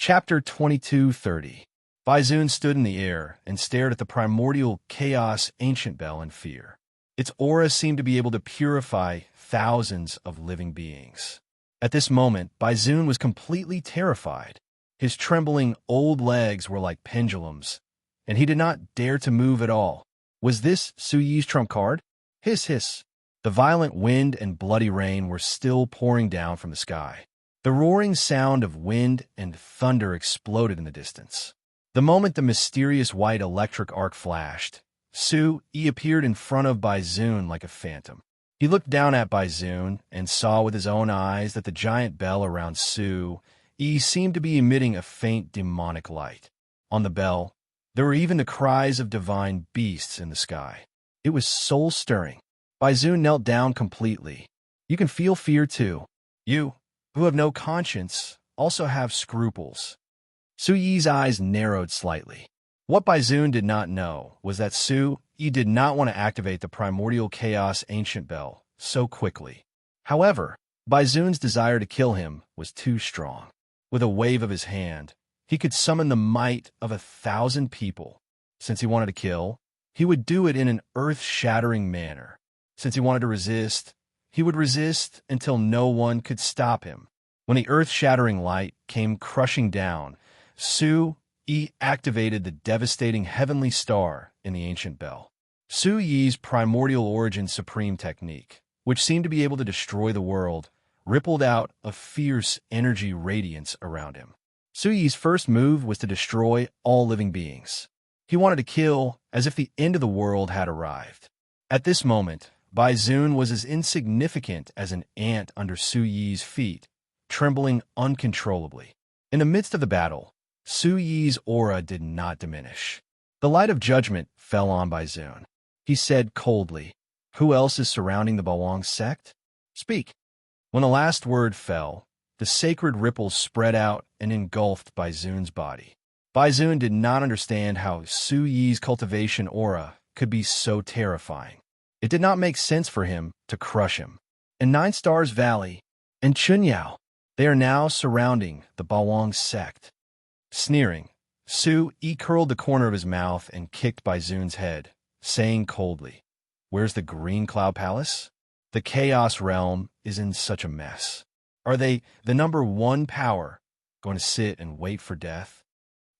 Chapter 2230. Baizun stood in the air and stared at the primordial chaos ancient bell in fear. Its aura seemed to be able to purify thousands of living beings. At this moment, Baizun was completely terrified. His trembling old legs were like pendulums, and he did not dare to move at all. Was this Su Yi's trump card? Hiss, hiss. The violent wind and bloody rain were still pouring down from the sky. The roaring sound of wind and thunder exploded in the distance. The moment the mysterious white electric arc flashed, Su Yi appeared in front of Baizun like a phantom. He looked down at Baizun and saw with his own eyes that the giant bell around Su Yi seemed to be emitting a faint demonic light. On the bell, there were even the cries of divine beasts in the sky. It was soul-stirring. Baizun knelt down completely. You can feel fear too. You, who have no conscience, also have scruples. Su Yi's eyes narrowed slightly. What Baizun did not know was that Su Yi did not want to activate the primordial chaos ancient bell so quickly. However, Baizun's desire to kill him was too strong. With a wave of his hand, he could summon the might of 1,000 people. Since he wanted to kill, he would do it in an earth-shattering manner. Since he wanted to resist, he would resist until no one could stop him. When the earth-shattering light came crushing down, Su Yi activated the devastating heavenly star in the ancient bell. Su Yi's primordial origin supreme technique, which seemed to be able to destroy the world, rippled out a fierce energy radiance around him. Su Yi's first move was to destroy all living beings. He wanted to kill as if the end of the world had arrived. At this moment, Baizun was as insignificant as an ant under Su Yi's feet, trembling uncontrollably. In the midst of the battle, Su Yi's aura did not diminish. The light of judgment fell on Baizun. He said coldly, "Who else is surrounding the Bawang sect? Speak." When the last word fell, the sacred ripples spread out and engulfed Baizun's body. Baizun did not understand how Su Yi's cultivation aura could be so terrifying. It did not make sense for him to crush him. In Nine Stars Valley and Chunyao, they are now surrounding the Bawang sect. Sneering, Su Yi curled the corner of his mouth and kicked Baizun's head, saying coldly, "Where's the Green Cloud Palace? The Chaos Realm is in such a mess. Are they, the number one power, going to sit and wait for death?"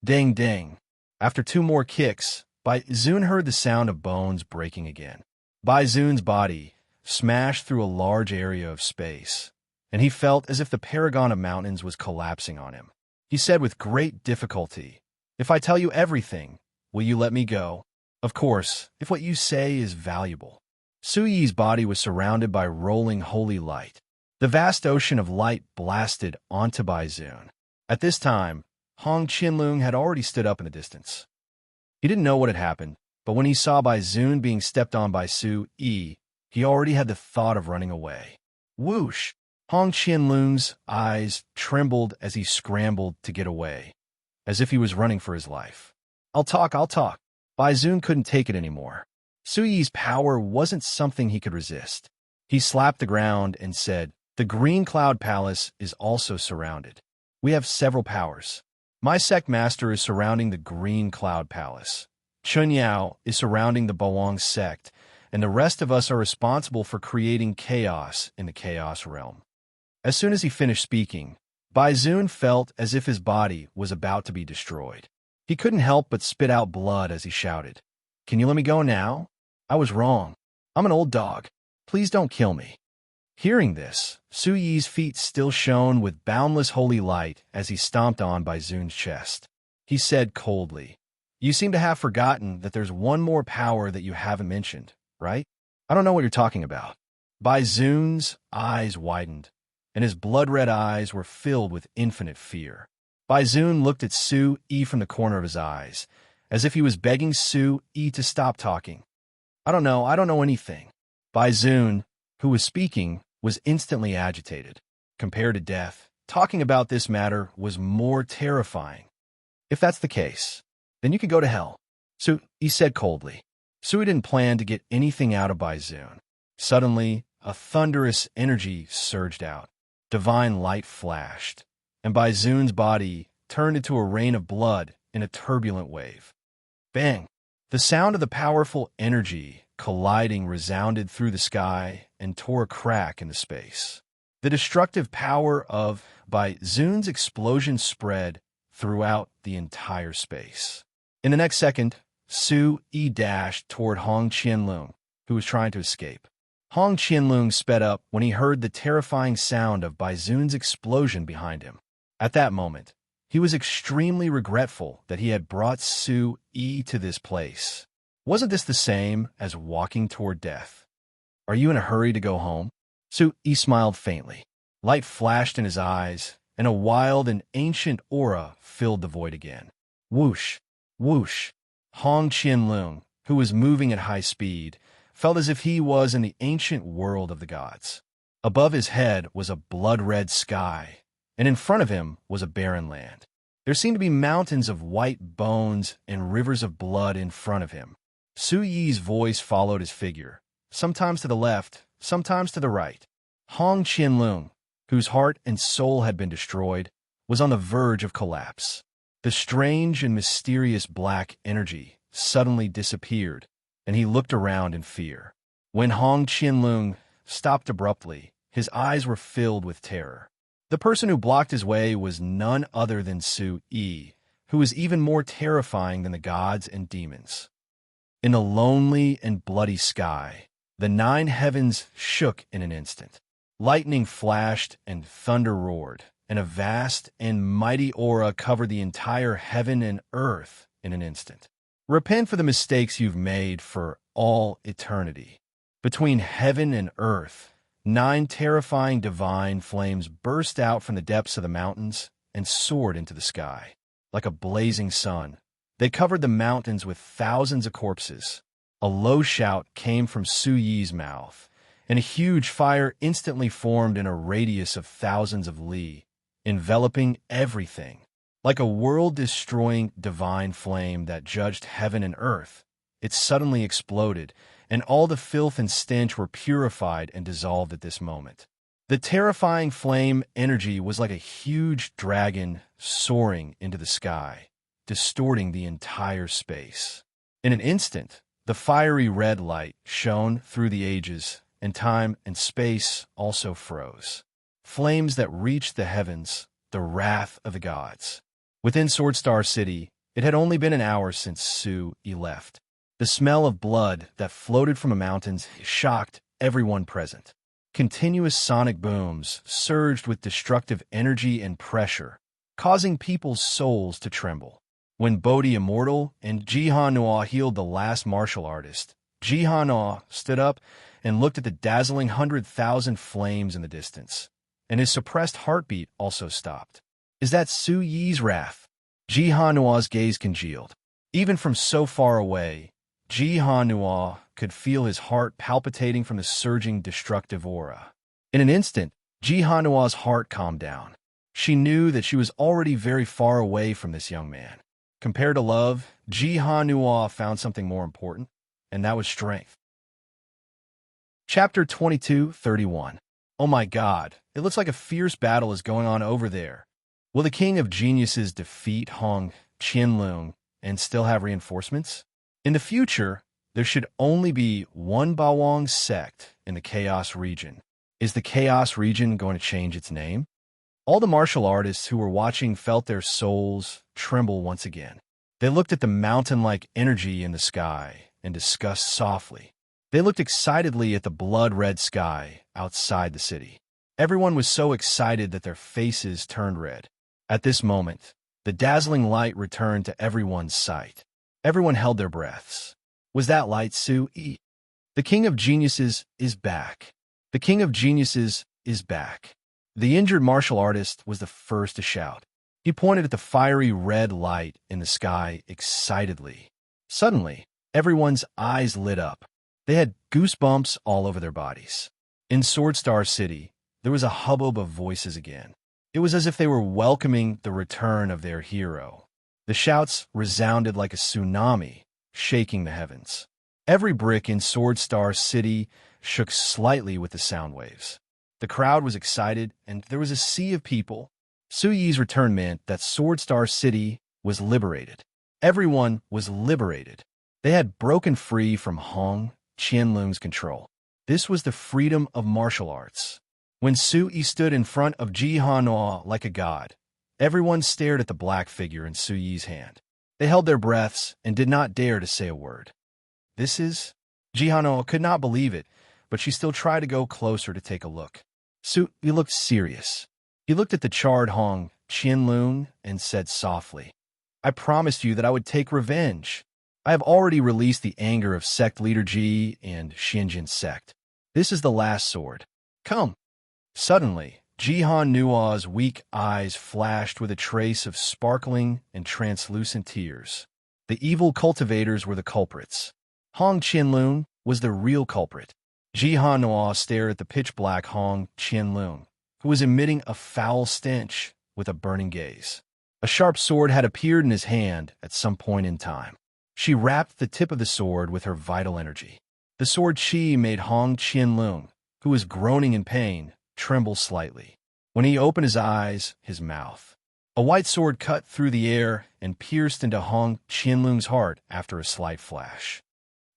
Dang dang. After 2 more kicks, Baizun heard the sound of bones breaking again. Baizun's body smashed through a large area of space, and he felt as if the paragon of mountains was collapsing on him. He said with great difficulty, "If I tell you everything, will you let me go? Of course, if what you say is valuable." Su Yi's body was surrounded by rolling holy light. The vast ocean of light blasted onto Baizun. At this time, Hong Qianlong had already stood up in the distance. He didn't know what had happened, but when he saw Baizun being stepped on by Su Yi, he already had the thought of running away. Whoosh! Hong Qianlong's eyes trembled as he scrambled to get away, as if he was running for his life. I'll talk. Baizun couldn't take it anymore. Su Yi's power wasn't something he could resist. He slapped the ground and said, "The Green Cloud Palace is also surrounded. We have several powers. My sect master is surrounding the Green Cloud Palace. Chunyao is surrounding the Bawang sect, and the rest of us are responsible for creating chaos in the Chaos Realm." As soon as he finished speaking, Baizun felt as if his body was about to be destroyed. He couldn't help but spit out blood as he shouted, "Can you let me go now? I was wrong. I'm an old dog. Please don't kill me." Hearing this, Su Yi's feet still shone with boundless holy light as he stomped on Baizun's chest. He said coldly, "You seem to have forgotten that there's one more power that you haven't mentioned, right? I don't know what you're talking about." Baizun's eyes widened, and his blood-red eyes were filled with infinite fear. Baizun looked at Su Yi from the corner of his eyes, as if he was begging Su Yi to stop talking. I don't know anything." Baizun, who was speaking, was instantly agitated. Compared to death, talking about this matter was more terrifying. "If that's the case, then you can go to hell," Su Yi said coldly. Su Yi didn't plan to get anything out of Baizun. Suddenly, a thunderous energy surged out. Divine light flashed, and Baizun's body turned into a rain of blood in a turbulent wave. Bang! The sound of the powerful energy colliding resounded through the sky and tore a crack in the space. The destructive power of Baizu's explosion spread throughout the entire space. In the next second, Su Yi dashed toward Hong Qianlong, who was trying to escape. Hong Qianlong sped up when he heard the terrifying sound of Baizu's explosion behind him. At that moment, he was extremely regretful that he had brought Su Yi to this place. Wasn't this the same as walking toward death? Are you in a hurry to go home? Su Yi smiled faintly. Light flashed in his eyes, and a wild and ancient aura filled the void again. Whoosh! Whoosh! Hong Qianlong, who was moving at high speed, felt as if he was in the ancient world of the gods. Above his head was a blood-red sky, and in front of him was a barren land. There seemed to be mountains of white bones and rivers of blood in front of him. Su Yi's voice followed his figure, sometimes to the left, sometimes to the right. Hong Qianlong, whose heart and soul had been destroyed, was on the verge of collapse. The strange and mysterious black energy suddenly disappeared, and he looked around in fear. When Hong Qianlong stopped abruptly, his eyes were filled with terror. The person who blocked his way was none other than Su Yi, who was even more terrifying than the gods and demons. In a lonely and bloody sky, the 9 heavens shook in an instant. Lightning flashed and thunder roared, and a vast and mighty aura covered the entire heaven and earth in an instant. Repent for the mistakes you've made for all eternity. Between heaven and earth, 9 terrifying divine flames burst out from the depths of the mountains and soared into the sky. Like a blazing sun, they covered the mountains with thousands of corpses. A low shout came from Su Yi's mouth, and a huge fire instantly formed in a radius of thousands of li, enveloping everything. Like a world-destroying divine flame that judged heaven and earth, it suddenly exploded, and all the filth and stench were purified and dissolved at this moment. The terrifying flame energy was like a huge dragon soaring into the sky, distorting the entire space. In an instant, the fiery red light shone through the ages, and time and space also froze. Flames that reached the heavens, the wrath of the gods. Within Swordstar City, it had only been an hour since Su Yi left. The smell of blood that floated from the mountains shocked everyone present. Continuous sonic booms surged with destructive energy and pressure, causing people's souls to tremble. When Bodhi Immortal and Jihanua healed the last martial artist, Jihanua stood up and looked at the dazzling 100,000 flames in the distance, and his suppressed heartbeat also stopped. Is that Su Yi's wrath? Jihanua's gaze congealed. Even from so far away, Jihanua could feel his heart palpitating from the surging destructive aura. In an instant, Jihanua's heart calmed down. She knew that she was already very far away from this young man. Compared to love, Jihanua found something more important, and that was strength. Chapter 22:31. Oh my God, it looks like a fierce battle is going on over there. Will the King of Geniuses defeat Hong Qianlong and still have reinforcements? In the future, there should only be one Bawang sect in the Chaos region. Is the Chaos region going to change its name? All the martial artists who were watching felt their souls tremble once again. They looked at the mountain-like energy in the sky and discussed softly. They looked excitedly at the blood-red sky outside the city. Everyone was so excited that their faces turned red. At this moment, the dazzling light returned to everyone's sight. Everyone held their breaths. Was that light Su Yi? The King of Geniuses is back. The King of Geniuses is back. The injured martial artist was the first to shout. He pointed at the fiery red light in the sky excitedly. Suddenly, everyone's eyes lit up. They had goosebumps all over their bodies. In Swordstar City, there was a hubbub of voices again. It was as if they were welcoming the return of their hero. The shouts resounded like a tsunami, shaking the heavens. Every brick in Swordstar City shook slightly with the sound waves. The crowd was excited, and there was a sea of people. Su Yi's return meant that Sword Star City was liberated. Everyone was liberated. They had broken free from Hong Qianlung's control. This was the freedom of martial arts. When Su Yi stood in front of Ji Hanoi like a god, everyone stared at the black figure in Su Yi's hand. They held their breaths and did not dare to say a word. This is... Ji Hanoi could not believe it, but she still tried to go closer to take a look. Su Yi looked serious. He looked at the charred Hong Qianlong and said softly, I promised you that I would take revenge. I have already released the anger of sect leader Ji and Xinjin sect. This is the last sword. Come. Suddenly, Ji Hanua's weak eyes flashed with a trace of sparkling and translucent tears. The evil cultivators were the culprits. Hong Qianlong was the real culprit. Ji Hanua stared at the pitch-black Hong Qianlong, who was emitting a foul stench with a burning gaze. A sharp sword had appeared in his hand at some point in time. She wrapped the tip of the sword with her vital energy. The sword chi made Hong Qianlong, who was groaning in pain, tremble slightly. When he opened his eyes, his mouth. A white sword cut through the air and pierced into Hong Qianlong's heart after a slight flash.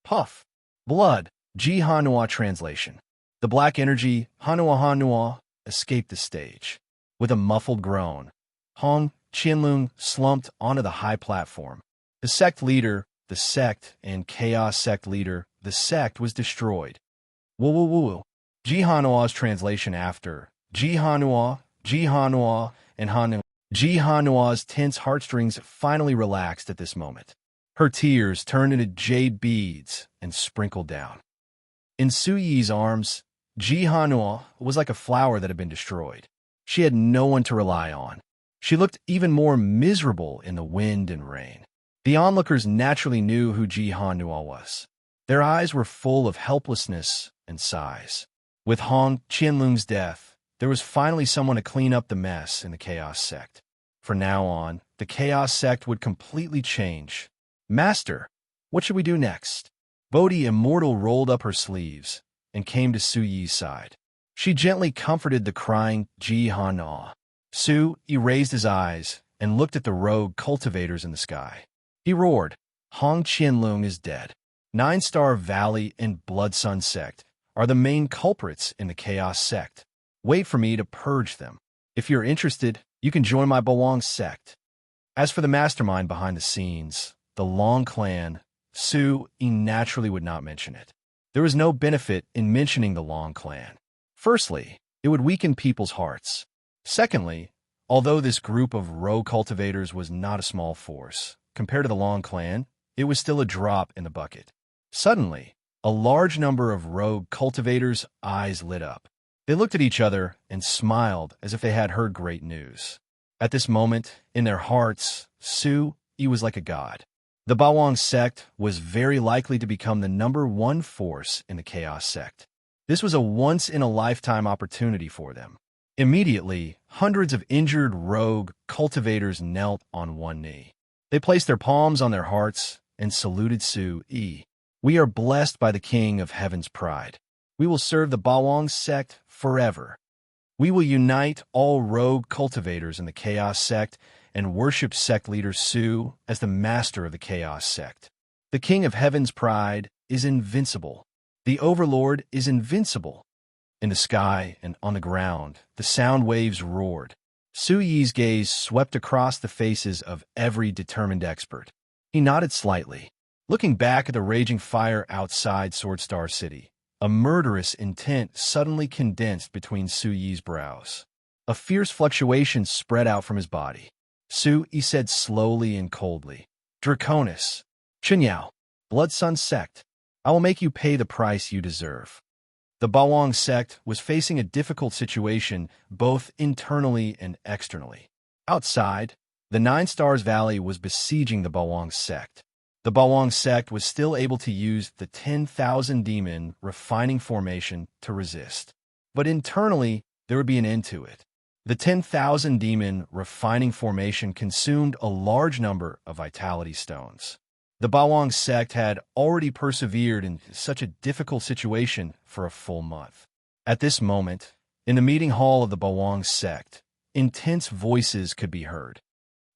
Puff. Blood. Ji Hanua translation. The black energy, Hanua, escaped the stage. With a muffled groan, Hong Qianlong slumped onto the high platform. The sect leader, the sect, and chaos sect leader, the sect, was destroyed. Woo. Ji Hanua's translation after Ji Hanua, and Hanua. Ji Hanua's tense heartstrings finally relaxed at this moment. Her tears turned into jade beads and sprinkled down. In Su Yi's arms, Ji Hanua was like a flower that had been destroyed. She had no one to rely on. She looked even more miserable in the wind and rain. The onlookers naturally knew who Ji Hanua was. Their eyes were full of helplessness and sighs. With Hong Qianlong's death, there was finally someone to clean up the mess in the Chaos Sect. From now on, the Chaos Sect would completely change. Master, what should we do next? Bodhi Immortal rolled up her sleeves and came to Su Yi's side. She gently comforted the crying Ji Hanua. Su Yi raised his eyes and looked at the rogue cultivators in the sky. He roared, Hong Qianlong is dead. 9-Star Valley and Blood Sun Sect are the main culprits in the Chaos Sect. Wait for me to purge them. If you're interested, you can join my Bawang sect. As for the mastermind behind the scenes, the Long Clan, Su Yi naturally would not mention it. There was no benefit in mentioning the Long Clan. Firstly, it would weaken people's hearts. Secondly, although this group of rogue cultivators was not a small force, compared to the Long Clan, it was still a drop in the bucket. Suddenly, a large number of rogue cultivators' eyes lit up. They looked at each other and smiled as if they had heard great news. At this moment, in their hearts, Su Yi was like a god. The Bawang sect was very likely to become the #1 force in the Chaos Sect. This was a once-in-a-lifetime opportunity for them. Immediately, hundreds of injured rogue cultivators knelt on one knee. They placed their palms on their hearts and saluted Su Yi. We are blessed by the King of Heaven's pride. We will serve the Bawang sect forever. We will unite all rogue cultivators in the Chaos Sect and worship sect leader Su as the master of the Chaos Sect. The King of Heaven's pride is invincible. The Overlord is invincible. In the sky and on the ground, the sound waves roared. Su Yi's gaze swept across the faces of every determined expert. He nodded slightly. Looking back at the raging fire outside Sword Star City, a murderous intent suddenly condensed between Su Yi's brows. A fierce fluctuation spread out from his body. Su Yi said slowly and coldly, Draconis, Chunyao, Blood Sun Sect, I will make you pay the price you deserve. The Bawang sect was facing a difficult situation both internally and externally. Outside, the 9 Stars Valley was besieging the Bawang sect. The Bawang sect was still able to use the 10,000 demon refining formation to resist. But internally, there would be an end to it. The 10,000 demon refining formation consumed a large number of vitality stones. The Bawang sect had already persevered in such a difficult situation for a full month. At this moment, in the meeting hall of the Bawang sect, intense voices could be heard.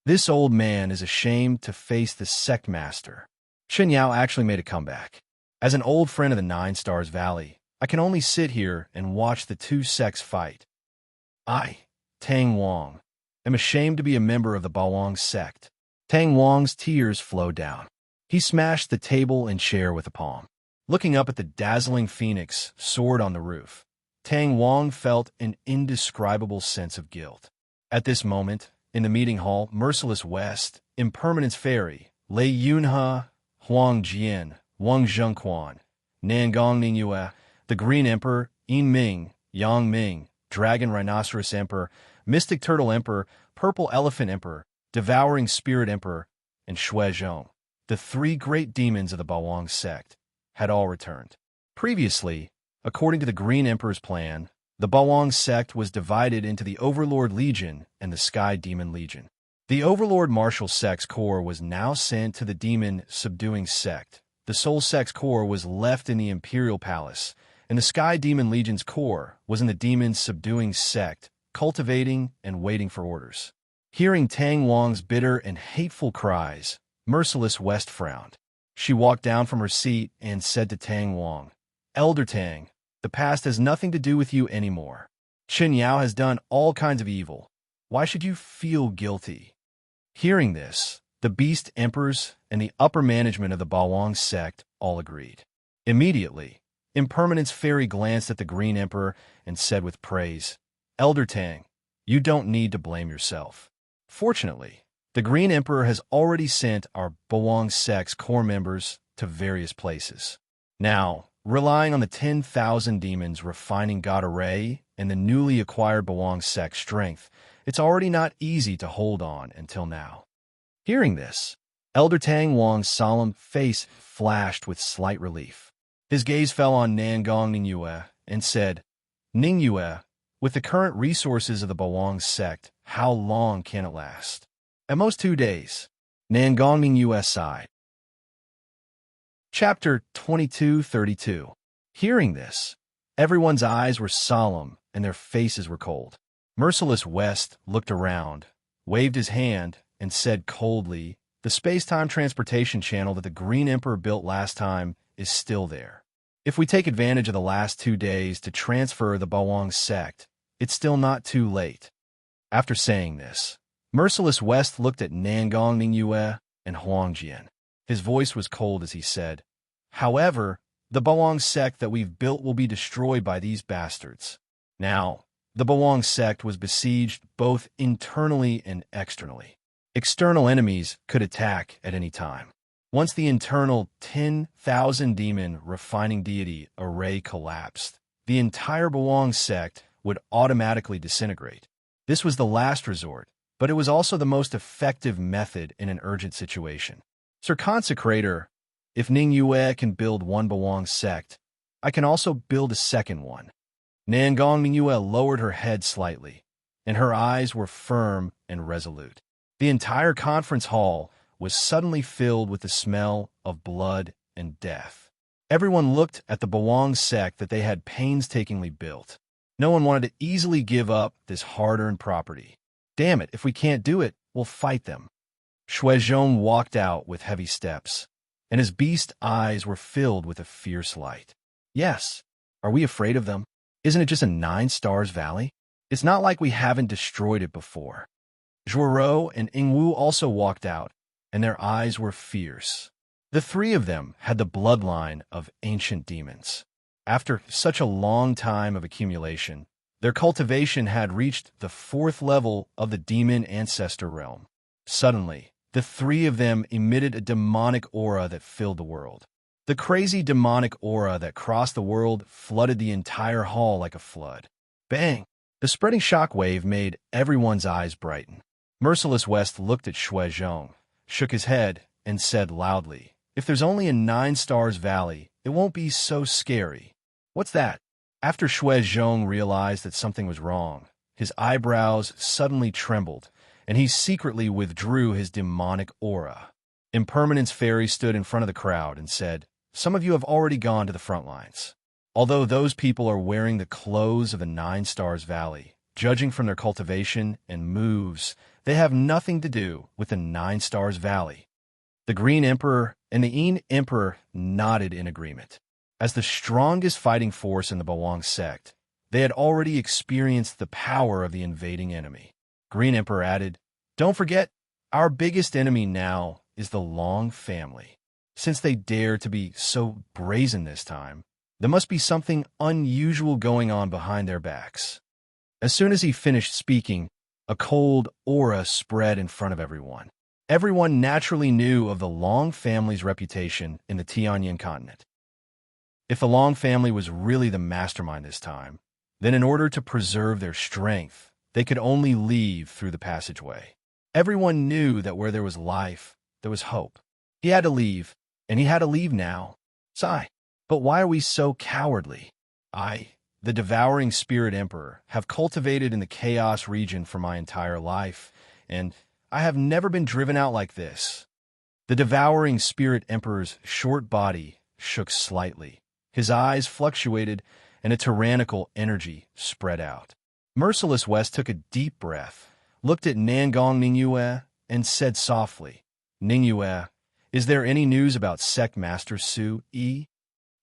This old man is ashamed to face the sect master. Chen Yao actually made a comeback. As an old friend of the Nine Stars Valley, I can only sit here and watch the two sects fight. I, Tang Wang, am ashamed to be a member of the Bawang sect. Tang Wang's tears flowed down. He smashed the table and chair with a palm. Looking up at the dazzling phoenix soared on the roof, Tang Wang felt an indescribable sense of guilt. At this moment, in the meeting hall, Merciless West, Impermanence Fairy, Lei Yunhe, Huang Jian, Wang Zhengquan, Nangong Ningyue, the Green Emperor, Yin Ming, Yang Ming, Dragon Rhinoceros Emperor, Mystic Turtle Emperor, Purple Elephant Emperor, Devouring Spirit Emperor, and Shui Zhong, the three great demons of the Bawang sect, had all returned. Previously, according to the Green Emperor's plan, the Bawang sect was divided into the Overlord Legion and the Sky Demon Legion. The Overlord Martial Sect's core was now sent to the Demon Subduing Sect. The Soul Sect's core was left in the Imperial Palace, and the Sky Demon Legion's core was in the Demon Subduing Sect, cultivating and waiting for orders. Hearing Tang Wang's bitter and hateful cries, Merciless West frowned. She walked down from her seat and said to Tang Wang, "Elder Tang, the past has nothing to do with you anymore. Chen Yao has done all kinds of evil. Why should you feel guilty?" Hearing this, the Beast Emperors and the upper management of the Bawang sect all agreed. Immediately, Impermanence Fairy glanced at the Green Emperor and said with praise, "Elder Tang, you don't need to blame yourself. Fortunately, the Green Emperor has already sent our Bawang sect's core members to various places. Now, relying on the 10,000 demons refining God Array and the newly acquired Bawang sect strength, it's already not easy to hold on until now." Hearing this, Elder Tang Wang's solemn face flashed with slight relief. His gaze fell on Nangong Ningyue and said, "Ningyue, with the current resources of the Bawang sect, how long can it last?" "At most 2 days." Nangong Ningyue sighed. Chapter 2232. Hearing this, everyone's eyes were solemn and their faces were cold. Merciless West looked around, waved his hand, and said coldly, "The space-time transportation channel that the Green Emperor built last time is still there. If we take advantage of the last 2 days to transfer the Bawang sect, it's still not too late." After saying this, Merciless West looked at Nangong Ningyue and Huang Jian. His voice was cold as he said, "However, the Bawang sect that we've built will be destroyed by these bastards." Now, the Bawang sect was besieged both internally and externally. External enemies could attack at any time. Once the internal 10,000 demon refining deity array collapsed, the entire Bawang sect would automatically disintegrate. This was the last resort, but it was also the most effective method in an urgent situation. "Sir Consecrator, if Ningyue can build one Bawang sect, I can also build a second one." Nangong Ningyue lowered her head slightly, and her eyes were firm and resolute. The entire conference hall was suddenly filled with the smell of blood and death. Everyone looked at the Bawang sect that they had painstakingly built. No one wanted to easily give up this hard-earned property. "Damn it, if we can't do it, we'll fight them." Shui Zhong walked out with heavy steps, and his beast eyes were filled with a fierce light. "Yes, are we afraid of them? Isn't it just a 9 Stars Valley? It's not like we haven't destroyed it before." Zhuoro and Ingwu also walked out, and their eyes were fierce. The three of them had the bloodline of ancient demons. After such a long time of accumulation, their cultivation had reached the 4th level of the demon ancestor realm. Suddenly, the three of them emitted a demonic aura that filled the world. The crazy demonic aura that crossed the world flooded the entire hall like a flood. Bang! The spreading shockwave made everyone's eyes brighten. Merciless West looked at Shui Zhong, shook his head, and said loudly, "If there's only a 9 Stars Valley, it won't be so scary." "What's that?" After Shui Zhong realized that something was wrong, his eyebrows suddenly trembled, and he secretly withdrew his demonic aura. Impermanence Fairy stood in front of the crowd and said, "Some of you have already gone to the front lines. Although those people are wearing the clothes of the 9 Stars Valley, judging from their cultivation and moves, they have nothing to do with the 9 Stars Valley. The Green Emperor and the Een Emperor nodded in agreement. As the strongest fighting force in the Bawang sect, they had already experienced the power of the invading enemy. Green Emperor added, "Don't forget, our biggest enemy now is the Long family. Since they dare to be so brazen this time, there must be something unusual going on behind their backs." As soon as he finished speaking, a cold aura spread in front of everyone. Everyone naturally knew of the Long family's reputation in the Tianyin continent. If the Long family was really the mastermind this time, then in order to preserve their strength, they could only leave through the passageway. Everyone knew that where there was life, there was hope. He had to leave, and he had to leave now. Sigh. But why are we so cowardly? I, the Devouring Spirit Emperor, have cultivated in the Chaos region for my entire life, and I have never been driven out like this. The Devouring Spirit Emperor's short body shook slightly. His eyes fluctuated, and a tyrannical energy spread out. Merciless West took a deep breath, looked at Nangong Ningyue, and said softly, "Ningyue, is there any news about Sect Master Su Yi?"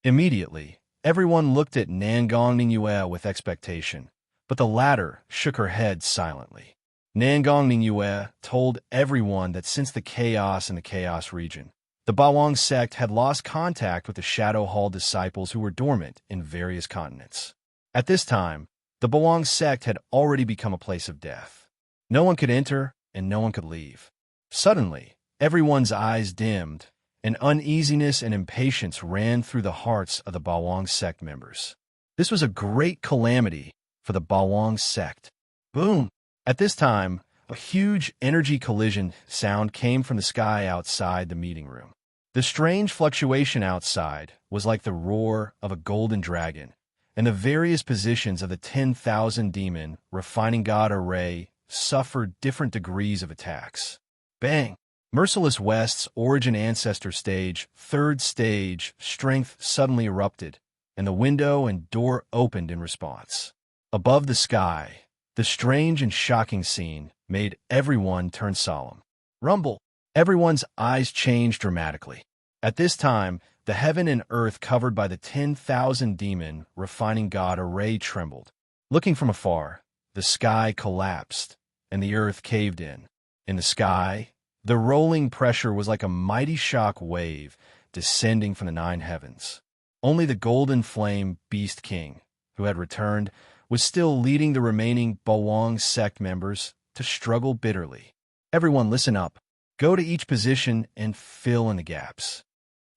Immediately, everyone looked at Nangong Ningyue with expectation, but the latter shook her head silently. Nangong Ningyue told everyone that since the chaos in the Chaos region, the Bawang sect had lost contact with the Shadow Hall disciples who were dormant in various continents. At this time, the Bawang sect had already become a place of death. No one could enter and no one could leave. Suddenly, everyone's eyes dimmed, and uneasiness and impatience ran through the hearts of the Bawang sect members. This was a great calamity for the Bawang sect. Boom! At this time, a huge energy collision sound came from the sky outside the meeting room. The strange fluctuation outside was like the roar of a golden dragon, and the various positions of the 10,000 demon refining god array suffered different degrees of attacks. Bang! Merciless West's origin ancestor stage, 3rd stage, strength suddenly erupted, and the window and door opened in response. Above the sky, the strange and shocking scene made everyone turn solemn. Rumble! Everyone's eyes changed dramatically. At this time, the heaven and earth covered by the 10,000 demon refining god array trembled. Looking from afar, the sky collapsed, and the earth caved in. In the sky, the rolling pressure was like a mighty shock wave descending from the 9 heavens. Only the Golden Flame Beast King, who had returned, was still leading the remaining Bawang sect members to struggle bitterly. Everyone listen up. Go to each position and fill in the gaps.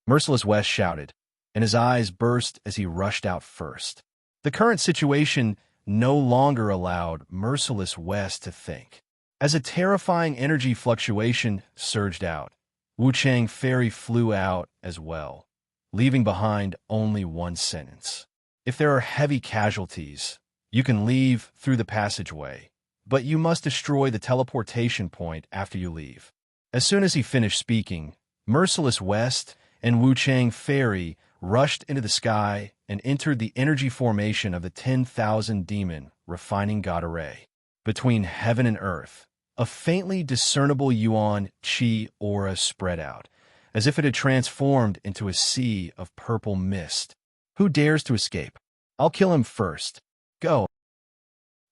Merciless West shouted, and his eyes burst as he rushed out first. The current situation no longer allowed Merciless West to think. As a terrifying energy fluctuation surged out, Wuchang Fairy flew out as well, leaving behind only one sentence. If there are heavy casualties, you can leave through the passageway, but you must destroy the teleportation point after you leave. As soon as he finished speaking, Merciless West and Wuchang Fairy rushed into the sky and entered the energy formation of the 10,000 demon refining god array. Between heaven and earth, a faintly discernible Yuan Qi aura spread out, as if it had transformed into a sea of purple mist. Who dares to escape? I'll kill him first. Go.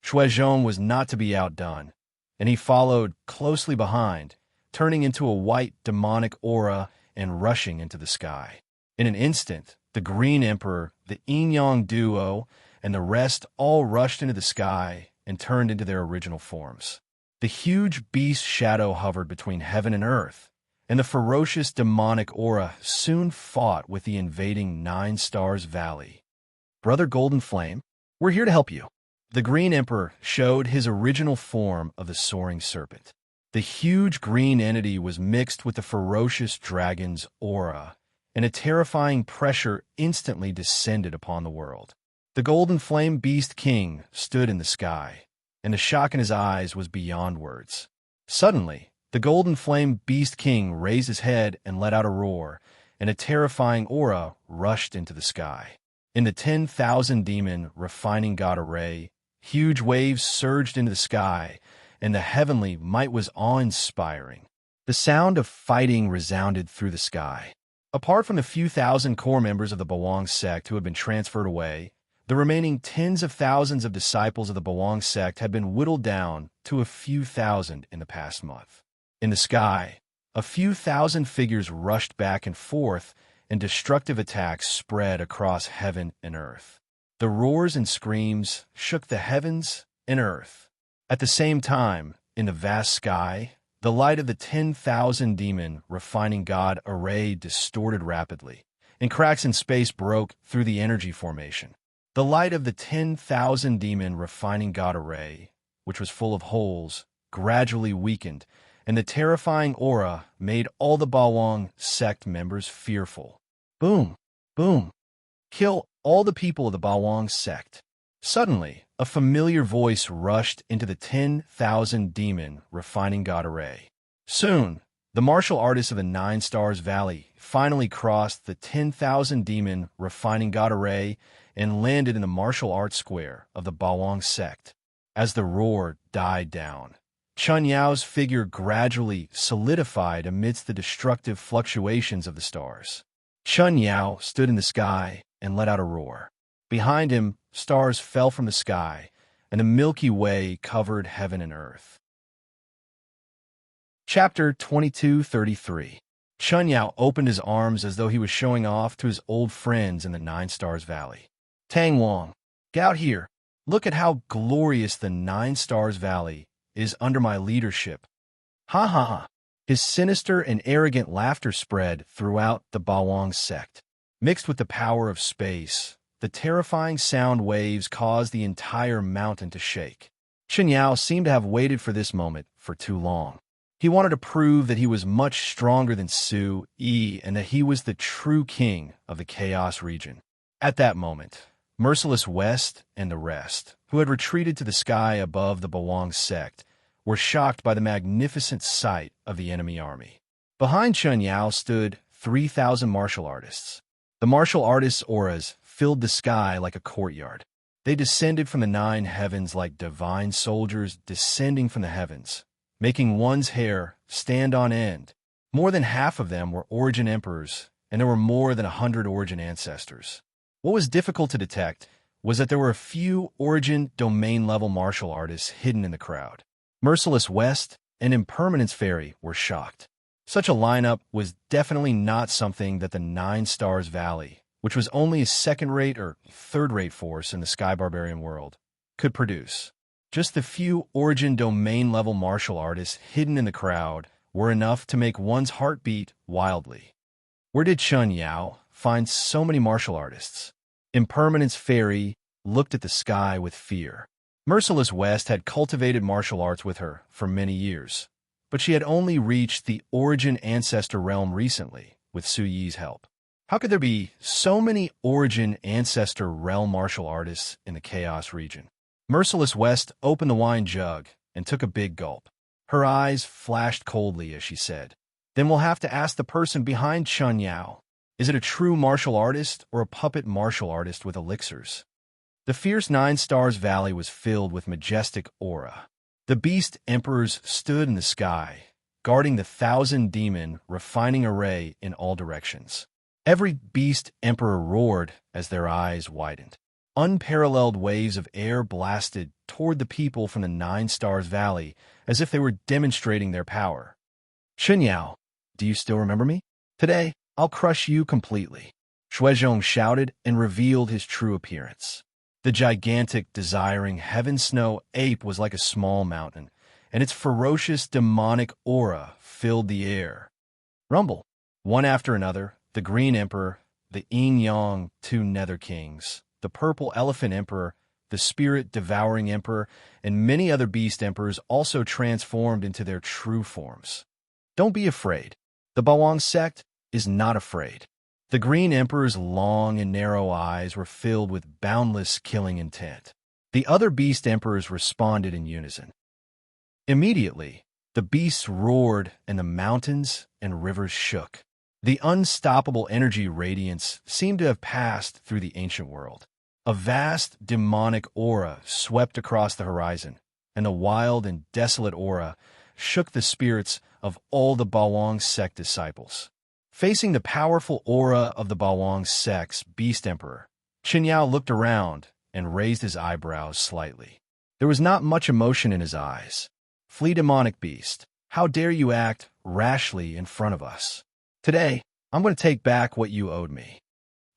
Shuizhong was not to be outdone, and he followed closely behind, turning into a white demonic aura and rushing into the sky. In an instant, the Green Emperor, the Yin-Yang duo, and the rest all rushed into the sky and turned into their original forms. The huge beast shadow hovered between heaven and earth, and the ferocious demonic aura soon fought with the invading 9 Stars Valley. Brother Golden Flame, we're here to help you. The Green Emperor showed his original form of the soaring serpent. The huge green entity was mixed with the ferocious dragon's aura, and a terrifying pressure instantly descended upon the world. The Golden Flame Beast King stood in the sky, and the shock in his eyes was beyond words. Suddenly, the Golden Flame Beast King raised his head and let out a roar, and a terrifying aura rushed into the sky. In the 10,000 demon refining god array, Huge waves surged into the sky, and the heavenly might was awe-inspiring. The sound of fighting resounded through the sky. Apart from the few thousand core members of the Bawang sect who had been transferred away, the remaining tens of thousands of disciples of the Bawang sect had been whittled down to a few thousand in the past month. In the sky, a few thousand figures rushed back and forth, and destructive attacks spread across heaven and earth. The roars and screams shook the heavens and earth. At the same time, in the vast sky, the light of the 10,000 demon refining God array distorted rapidly, and cracks in space broke through the energy formation. The light of the 10,000 demon refining God array, which was full of holes, gradually weakened, and the terrifying aura made all the Bawang sect members fearful. Boom! Boom! Kill all the people of the Bawang sect. Suddenly, a familiar voice rushed into the 10,000 demon refining God array. Soon, the martial artists of the 9 Stars Valley finally crossed the 10,000 demon refining God array and landed in the martial arts square of the Bawang sect. As the roar died down, Chun Yao's figure gradually solidified amidst the destructive fluctuations of the stars. Chun Yao stood in the sky and let out a roar. Behind him, stars fell from the sky, and the Milky Way covered heaven and earth. Chapter 2233. Chun Yao opened his arms as though he was showing off to his old friends in the 9 Stars Valley. Tang Wang, get out here. Look at how glorious the 9 Stars Valley is under my leadership. Ha ha ha. His sinister and arrogant laughter spread throughout the Bawang sect. Mixed with the power of space, the terrifying sound waves caused the entire mountain to shake. Chun Yao seemed to have waited for this moment for too long. He wanted to prove that he was much stronger than Su Yi and that he was the true king of the Chaos region. At that moment, Merciless West and the rest, who had retreated to the sky above the Bawang sect, were shocked by the magnificent sight of the enemy army. Behind Chun Yao stood 3,000 martial artists. The martial artists' auras filled the sky like a courtyard. They descended from the 9 heavens like divine soldiers descending from the heavens, making one's hair stand on end. More than half of them were origin emperors, and there were more than 100 origin ancestors. What was difficult to detect was that there were a few origin domain-level martial artists hidden in the crowd. Merciless West and Impermanence Fairy were shocked. Such a lineup was definitely not something that the 9 Stars Valley, which was only a second-rate or third-rate force in the Sky Barbarian world, could produce. Just the few origin domain-level martial artists hidden in the crowd were enough to make one's heart beat wildly. Where did Chun Yao find so many martial artists? Impermanence Fairy looked at the sky with fear. Merciless West had cultivated martial arts with her for many years, but she had only reached the origin ancestor realm recently with Su Yi's help. How could there be so many origin ancestor realm martial artists in the Chaos region? Merciless West opened the wine jug and took a big gulp. Her eyes flashed coldly as she said, "Then we'll have to ask the person behind Chun Yao. Is it a true martial artist or a puppet martial artist with elixirs?" The fierce 9 Stars Valley was filled with majestic aura. The beast emperors stood in the sky, guarding the 1,000 demon refining array in all directions. Every beast emperor roared as their eyes widened. Unparalleled waves of air blasted toward the people from the 9 Stars Valley as if they were demonstrating their power. "Chun Yao, do you still remember me? Today, I'll crush you completely." Shuizhong shouted and revealed his true appearance. The gigantic, desiring heaven snow ape was like a small mountain, and its ferocious, demonic aura filled the air. Rumble. One after another, the Green Emperor, the Yin-Yang 2 Nether Kings, the Purple Elephant Emperor, the Spirit-Devouring Emperor, and many other beast emperors also transformed into their true forms. Don't be afraid. The Bawang sect is not afraid. The Green Emperor's long and narrow eyes were filled with boundless killing intent. The other beast emperors responded in unison. Immediately, the beasts roared and the mountains and rivers shook. The unstoppable energy radiance seemed to have passed through the ancient world. A vast, demonic aura swept across the horizon, and the wild and desolate aura shook the spirits of all the Bawang sect disciples. Facing the powerful aura of the Bawang sect's Beast Emperor, Qin Yao looked around and raised his eyebrows slightly. There was not much emotion in his eyes. "Flee, demonic beast. How dare you act rashly in front of us? Today, I'm going to take back what you owed me."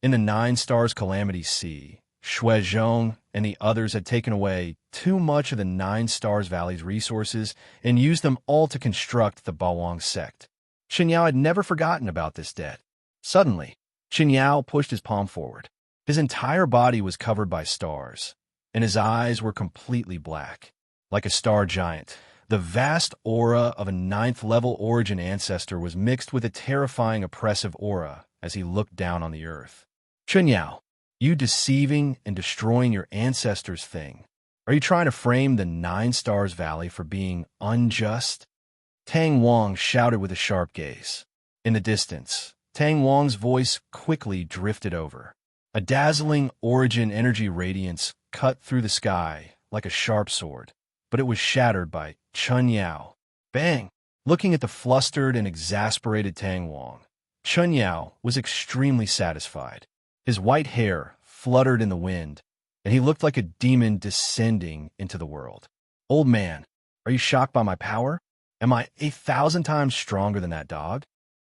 In the Nine Stars Calamity Sea, Shuizhong and the others had taken away too much of the Nine Stars Valley's resources and used them all to construct the Bawang sect. Qin Yao had never forgotten about this debt. Suddenly, Qin Yao pushed his palm forward. His entire body was covered by stars, and his eyes were completely black. Like a star giant, the vast aura of a ninth-level origin ancestor was mixed with a terrifying oppressive aura as he looked down on the earth. "Qin Yao, you deceiving and destroying your ancestors thing. Are you trying to frame the Nine Stars Valley for being unjust?" Tang Wang shouted with a sharp gaze. In the distance, Tang Wang's voice quickly drifted over. A dazzling origin energy radiance cut through the sky like a sharp sword, but it was shattered by Qin Yao. Bang! Looking at the flustered and exasperated Tang Wang, Qin Yao was extremely satisfied. His white hair fluttered in the wind, and he looked like a demon descending into the world. "Old man, are you shocked by my power? Am I 1,000 times stronger than that dog?"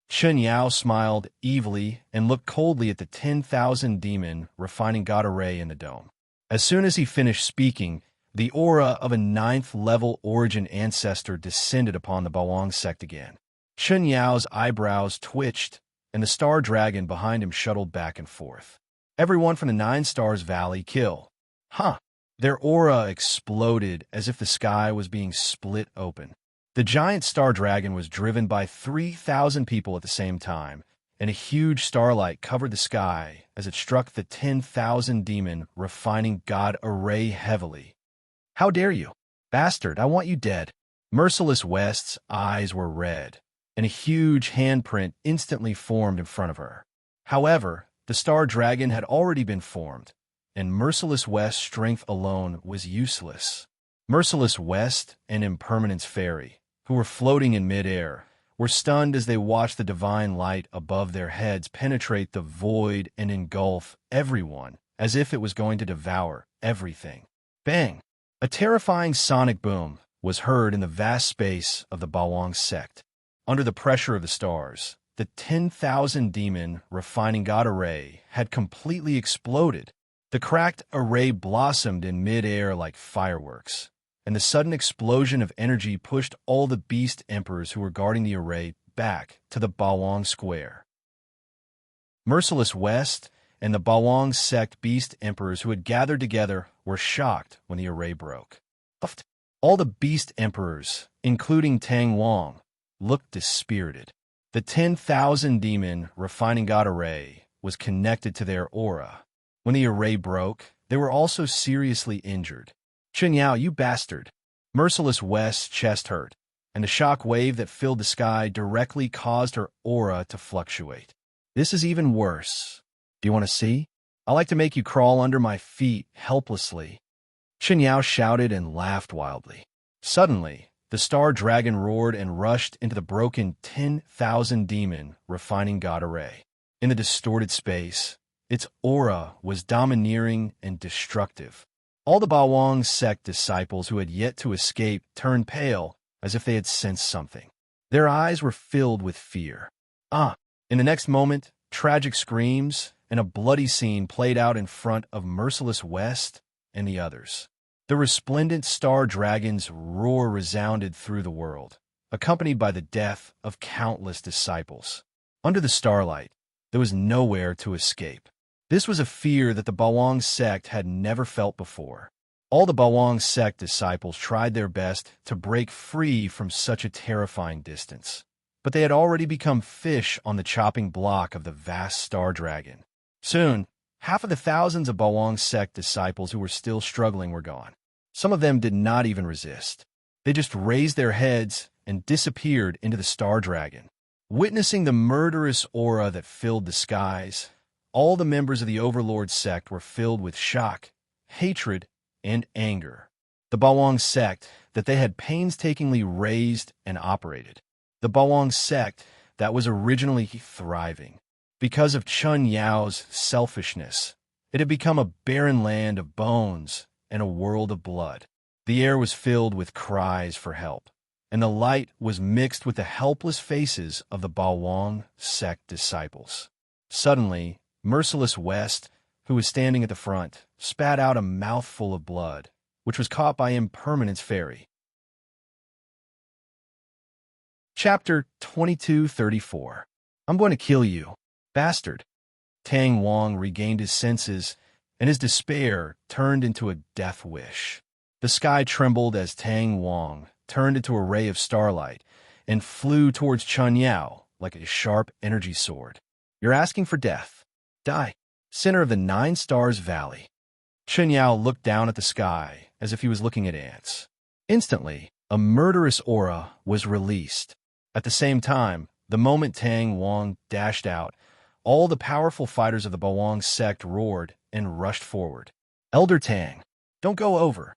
Qin Yao smiled evilly and looked coldly at the 10,000 demon refining god array in the dome. As soon as he finished speaking, the aura of a ninth-level origin ancestor descended upon the Bawang sect again. Qin Yao's eyebrows twitched, and the star dragon behind him shuttled back and forth. "Everyone from the Nine Stars Valley kill." Huh! Their aura exploded as if the sky was being split open. The giant star dragon was driven by 3,000 people at the same time, and a huge starlight covered the sky as it struck the 10,000 demon refining god array heavily. "How dare you? Bastard, I want you dead." Merciless West's eyes were red, and a huge handprint instantly formed in front of her. However, the star dragon had already been formed, and Merciless West's strength alone was useless. Merciless West and Impermanence Fairy, who were floating in midair, were stunned as they watched the divine light above their heads penetrate the void and engulf everyone as if it was going to devour everything. Bang! A terrifying sonic boom was heard in the vast space of the Bawang sect. Under the pressure of the stars, the 10,000 demon refining god array had completely exploded. The cracked array blossomed in midair like fireworks, and the sudden explosion of energy pushed all the beast emperors who were guarding the array back to the Bawang square. Merciless West and the Bawang sect beast emperors who had gathered together were shocked when the array broke. All the beast emperors, including Tang Wang, looked dispirited. The 10,000 demon refining god array was connected to their aura. When the array broke, they were also seriously injured. "Qin Yao, you bastard!" Merciless West's chest hurt, and the shock wave that filled the sky directly caused her aura to fluctuate. "This is even worse. Do you want to see? I like to make you crawl under my feet helplessly." Qin Yao shouted and laughed wildly. Suddenly, the star dragon roared and rushed into the broken 10,000 demon refining god array. In the distorted space, its aura was domineering and destructive. All the Bawang sect disciples who had yet to escape turned pale as if they had sensed something. Their eyes were filled with fear. In the next moment, tragic screams and a bloody scene played out in front of Merciless West and the others. The resplendent star dragon's roar resounded through the world, accompanied by the death of countless disciples. Under the starlight, there was nowhere to escape. This was a fear that the Bawang sect had never felt before. All the Bawang sect disciples tried their best to break free from such a terrifying distance, but they had already become fish on the chopping block of the vast star dragon. Soon, half of the thousands of Bawang sect disciples who were still struggling were gone. Some of them did not even resist. They just raised their heads and disappeared into the star dragon. Witnessing the murderous aura that filled the skies, all the members of the Overlord sect were filled with shock, hatred, and anger. The Bawang sect that they had painstakingly raised and operated. The Bawang sect that was originally thriving. Because of Chun Yao's selfishness, it had become a barren land of bones and a world of blood. The air was filled with cries for help, and the light was mixed with the helpless faces of the Bawang sect disciples. Suddenly, Merciless West, who was standing at the front, spat out a mouthful of blood, which was caught by Impermanence Fairy. Chapter 2234. I'm going to kill you, bastard. Tang Wang regained his senses, and his despair turned into a death wish. The sky trembled as Tang Wang turned into a ray of starlight and flew towards Chun Yao like a sharp energy sword. You're asking for death. Die. Center of the 9 Stars Valley. Chun Yao looked down at the sky as if he was looking at ants. Instantly, a murderous aura was released. At the same time, the moment Tang Wang dashed out, all the powerful fighters of the Bawang sect roared and rushed forward. Elder Tang, don't go over.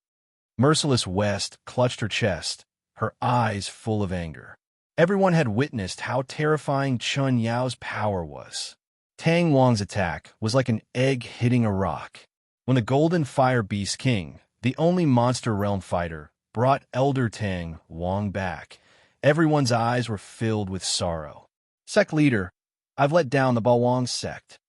Merciless West clutched her chest, her eyes full of anger. Everyone had witnessed how terrifying Chun Yao's power was. Tang Wang's attack was like an egg hitting a rock. When the Golden Fire Beast King, the only Monster Realm fighter, brought Elder Tang Wang back, everyone's eyes were filled with sorrow. Sect leader, I've let down the Bawang sect.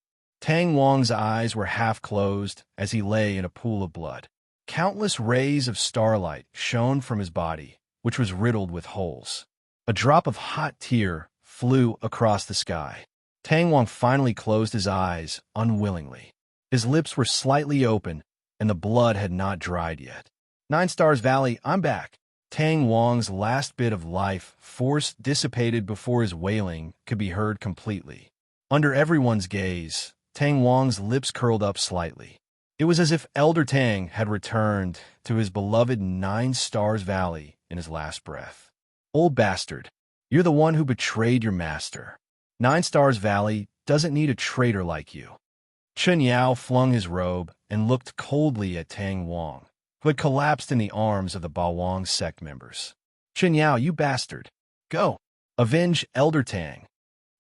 Tang Wang's eyes were half closed as he lay in a pool of blood. Countless rays of starlight shone from his body, which was riddled with holes. A drop of hot tear flew across the sky. Tang Wang finally closed his eyes unwillingly. His lips were slightly open, and the blood had not dried yet. 9 Stars Valley, I'm back. Tang Wang's last bit of life force dissipated before his wailing could be heard completely. Under everyone's gaze, Tang Wang's lips curled up slightly. It was as if Elder Tang had returned to his beloved 9 Stars Valley in his last breath. Old bastard, you're the one who betrayed your master. 9 Stars Valley doesn't need a traitor like you. Chun Yao flung his robe and looked coldly at Tang Wang, who had collapsed in the arms of the Bawang sect members. Chun Yao, you bastard. Go. Avenge Elder Tang.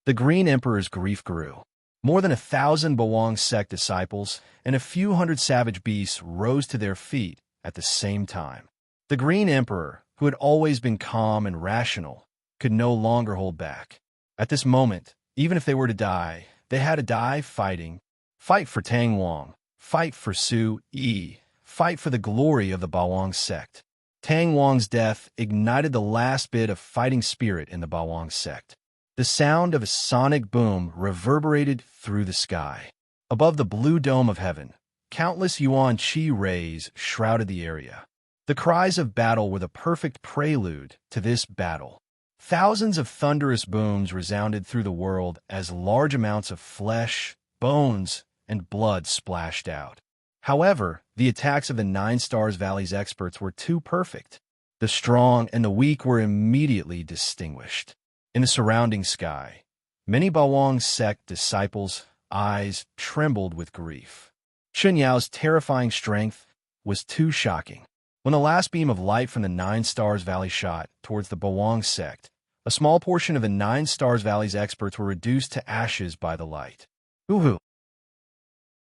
The Green Emperor's grief grew. More than 1,000 Bawang sect disciples and a few hundred savage beasts rose to their feet at the same time. The Green Emperor, who had always been calm and rational, could no longer hold back. At this moment, even if they were to die, they had to die fighting. Fight for Tang Wang. Fight for Su Yi. Fight for the glory of the Bawang sect. Tang Wang's death ignited the last bit of fighting spirit in the Bawang sect. The sound of a sonic boom reverberated through the sky. Above the blue dome of heaven, countless Yuan Qi rays shrouded the area. The cries of battle were the perfect prelude to this battle. Thousands of thunderous booms resounded through the world as large amounts of flesh, bones, and blood splashed out. However, the attacks of the 9 Stars Valley's experts were too perfect. The strong and the weak were immediately distinguished. In the surrounding sky, many Bawang sect disciples' eyes trembled with grief. Chun Yao's terrifying strength was too shocking. When the last beam of light from the 9 Stars Valley shot towards the Bawang sect, a small portion of the 9 Stars Valley's experts were reduced to ashes by the light. Hoo-hoo.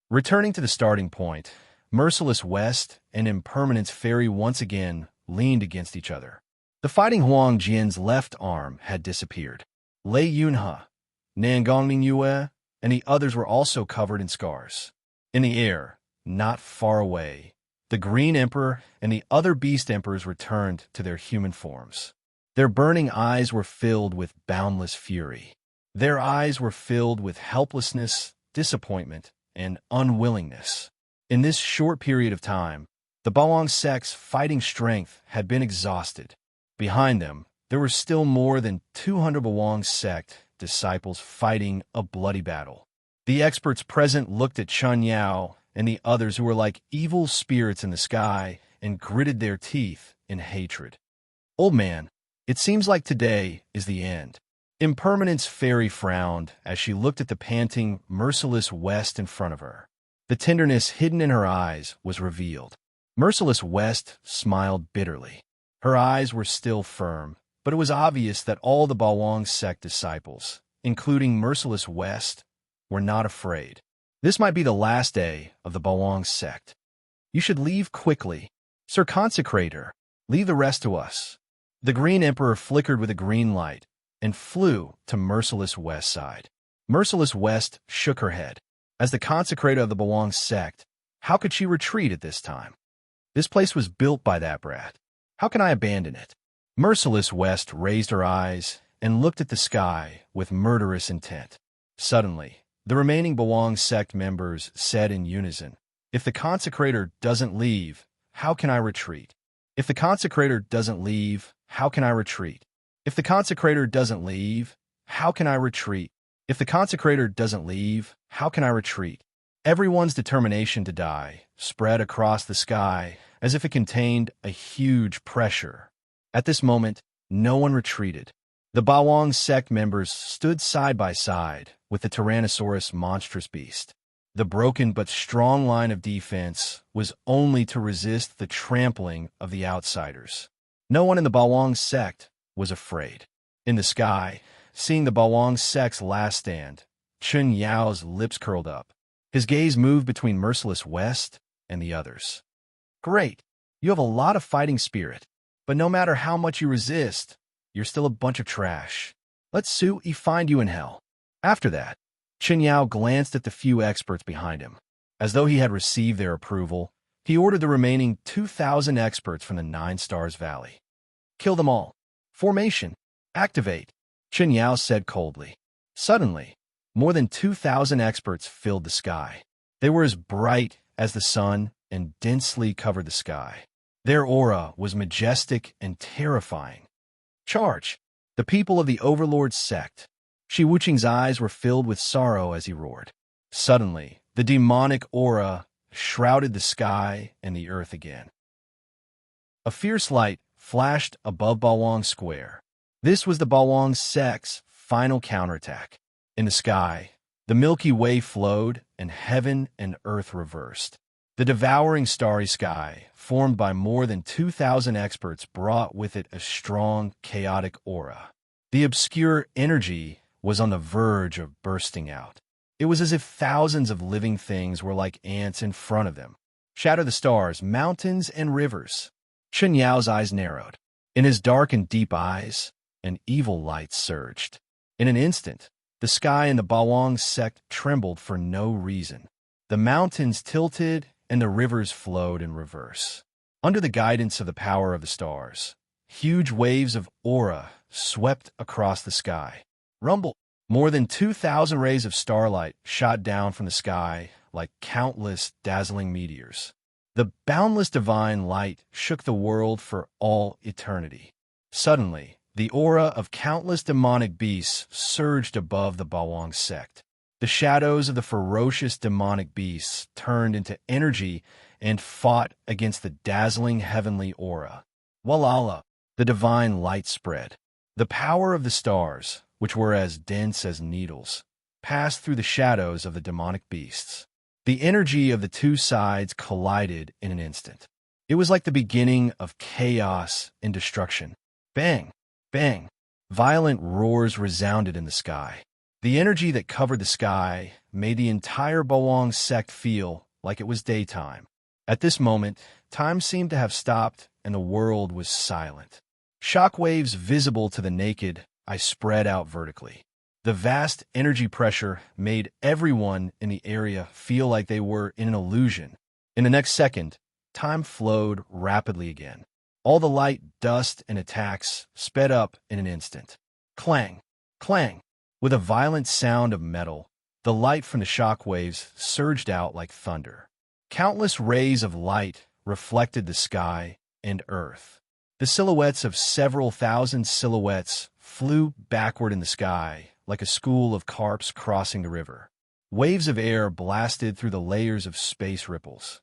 Returning to the starting point, Merciless West and Impermanence Fairy once again leaned against each other. The fighting Huang Jian's left arm had disappeared. Lei Yunhe, Nangongning Yue, and the others were also covered in scars. In the air, not far away, the Green Emperor and the other Beast Emperors returned to their human forms. Their burning eyes were filled with boundless fury. Their eyes were filled with helplessness, disappointment, and unwillingness. In this short period of time, the Bawang sect's fighting strength had been exhausted. Behind them, there were still more than 200 Bawang sect disciples fighting a bloody battle. The experts present looked at Chun Yao and the others who were like evil spirits in the sky and gritted their teeth in hatred. Old man, it seems like today is the end. Impermanence Fairy frowned as she looked at the panting, merciless West in front of her. The tenderness hidden in her eyes was revealed. Merciless West smiled bitterly. Her eyes were still firm, but it was obvious that all the Bawang sect disciples, including Merciless West, were not afraid. This might be the last day of the Bawang sect. You should leave quickly. Sir Consecrator, leave the rest to us. The Green Emperor flickered with a green light and flew to Merciless West's side. Merciless West shook her head. As the consecrator of the Bawang sect, how could she retreat at this time? This place was built by that brat. How can I abandon it? Merciless West raised her eyes and looked at the sky with murderous intent. Suddenly, the remaining Bawang sect members said in unison, "If the consecrator doesn't leave, how can I retreat? If the consecrator doesn't leave, how can I retreat? If the consecrator doesn't leave, how can I retreat? If the consecrator doesn't leave, how can I retreat?" Everyone's determination to die spread across the sky as if it contained a huge pressure. At this moment, no one retreated. The Bawang sect members stood side by side with the Tyrannosaurus monstrous beast. The broken but strong line of defense was only to resist the trampling of the outsiders. No one in the Bawang sect was afraid. In the sky, seeing the Bawang sect's last stand, Chun Yao's lips curled up. His gaze moved between Merciless West and the others. Great, you have a lot of fighting spirit, but no matter how much you resist, you're still a bunch of trash. Let Sui find you in hell. After that, Chun Yao glanced at the few experts behind him. As though he had received their approval, he ordered the remaining 2,000 experts from the Nine Stars Valley. Kill them all. Formation. Activate, Chun Yao said coldly. Suddenly, more than 2,000 experts filled the sky. They were as bright as the sun and densely covered the sky. Their aura was majestic and terrifying. Charge! The people of the Overlord sect. Shi Wuqing's eyes were filled with sorrow as he roared. Suddenly, the demonic aura shrouded the sky and the earth again. A fierce light flashed above Bawang Square. This was the Bawang sect's final counterattack. In the sky, the Milky Way flowed, and heaven and earth reversed. The devouring starry sky, formed by more than 2,000 experts, brought with it a strong, chaotic aura. The obscure energy was on the verge of bursting out. It was as if thousands of living things were like ants in front of them. Shatter the stars, mountains, and rivers. Chun Yao's eyes narrowed. In his dark and deep eyes, an evil light surged. In an instant, the sky and the Bawang sect trembled for no reason. The mountains tilted and the rivers flowed in reverse. Under the guidance of the power of the stars, huge waves of aura swept across the sky. Rumble! More than 2,000 rays of starlight shot down from the sky like countless dazzling meteors. The boundless divine light shook the world for all eternity. Suddenly, the aura of countless demonic beasts surged above the Bawang sect. The shadows of the ferocious demonic beasts turned into energy and fought against the dazzling heavenly aura. Walala, the divine light spread. The power of the stars, which were as dense as needles, passed through the shadows of the demonic beasts. The energy of the two sides collided in an instant. It was like the beginning of chaos and destruction. Bang! Bang! Violent roars resounded in the sky. The energy that covered the sky made the entire Bawang sect feel like it was daytime. At this moment, time seemed to have stopped and the world was silent. Shockwaves visible to the naked eye spread out vertically. The vast energy pressure made everyone in the area feel like they were in an illusion. In the next second, time flowed rapidly again. All the light, dust, and attacks sped up in an instant. Clang! Clang! With a violent sound of metal, the light from the shockwaves surged out like thunder. Countless rays of light reflected the sky and earth. The silhouettes of several thousand silhouettes flew backward in the sky like a school of carps crossing the river. Waves of air blasted through the layers of space ripples.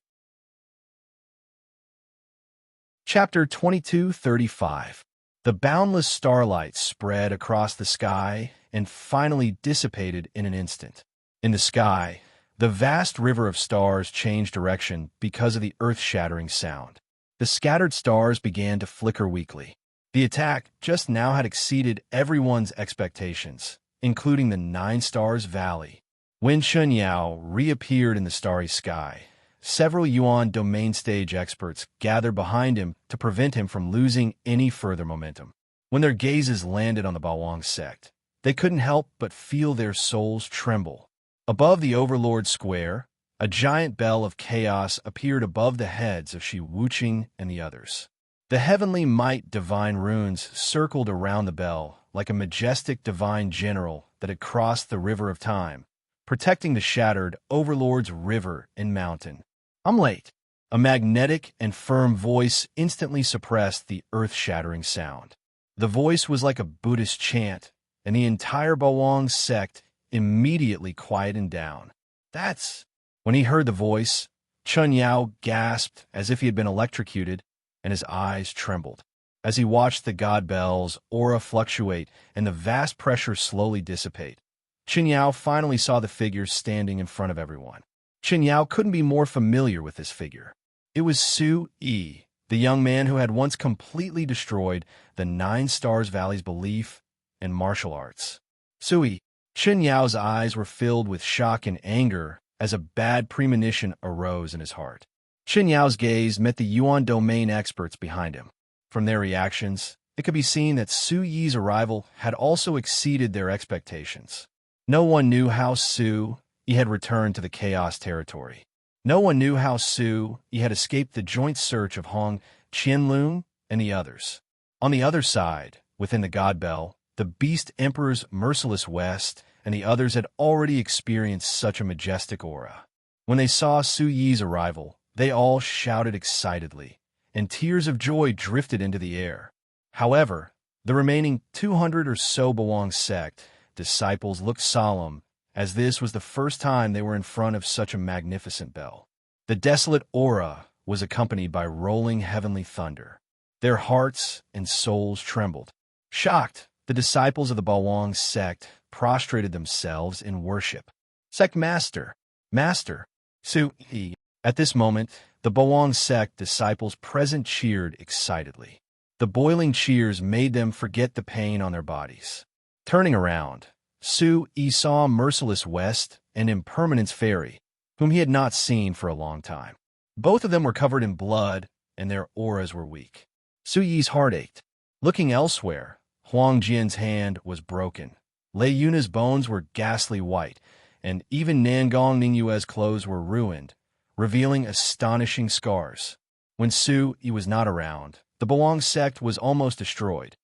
Chapter 2235. The boundless starlight spread across the sky and finally dissipated in an instant. In the sky, the vast river of stars changed direction because of the earth-shattering sound. The scattered stars began to flicker weakly. The attack just now had exceeded everyone's expectations, including the Nine Stars Valley. When Chun Yao reappeared in the starry sky, several Yuan domain stage experts gathered behind him to prevent him from losing any further momentum. When their gazes landed on the Bawang sect, they couldn't help but feel their souls tremble. Above the Overlord Square, a giant bell of chaos appeared above the heads of Shi Wuqing and the others. The heavenly might divine runes circled around the bell like a majestic divine general that had crossed the river of time, protecting the shattered Overlord's river and mountain. "I'm late." A magnetic and firm voice instantly suppressed the earth-shattering sound. The voice was like a Buddhist chant, and the entire Bawang sect immediately quieted down. "That's—" When he heard the voice, Chun Yao gasped as if he had been electrocuted, and his eyes trembled. As he watched the god bell's aura fluctuate and the vast pressure slowly dissipate, Chun Yao finally saw the figure standing in front of everyone. Chun Yao couldn't be more familiar with this figure. It was Su Yi, the young man who had once completely destroyed the Nine Stars Valley's belief in martial arts. Su Yi. Chun Yao's eyes were filled with shock and anger as a bad premonition arose in his heart. Chun Yao's gaze met the Yuan domain experts behind him. From their reactions, it could be seen that Su Yi's arrival had also exceeded their expectations. No one knew how Su Yi had returned to the Chaos territory. No one knew how Su Yi had escaped the joint search of Hong Qianlong and the others. On the other side, within the God Bell, the Beast Emperor's merciless West and the others had already experienced such a majestic aura. When they saw Su Yi's arrival, they all shouted excitedly, and tears of joy drifted into the air. However, the remaining 200 or so Bawang sect disciples looked solemn, as this was the first time they were in front of such a magnificent bell. The desolate aura was accompanied by rolling heavenly thunder. Their hearts and souls trembled. Shocked, the disciples of the Bawang sect prostrated themselves in worship. "Sect Master! Master! Su Yi!" At this moment, the Bawang sect disciples present cheered excitedly. The boiling cheers made them forget the pain on their bodies. Turning around, Su Yi saw Merciless West and Impermanence Fairy, whom he had not seen for a long time. Both of them were covered in blood, and their auras were weak. Su Yi's heart ached. Looking elsewhere, Huang Jian's hand was broken. Lei Yuna's bones were ghastly white, and even Nangong Ningyue's clothes were ruined, revealing astonishing scars. When Su Yi was not around, the Bawang sect was almost destroyed.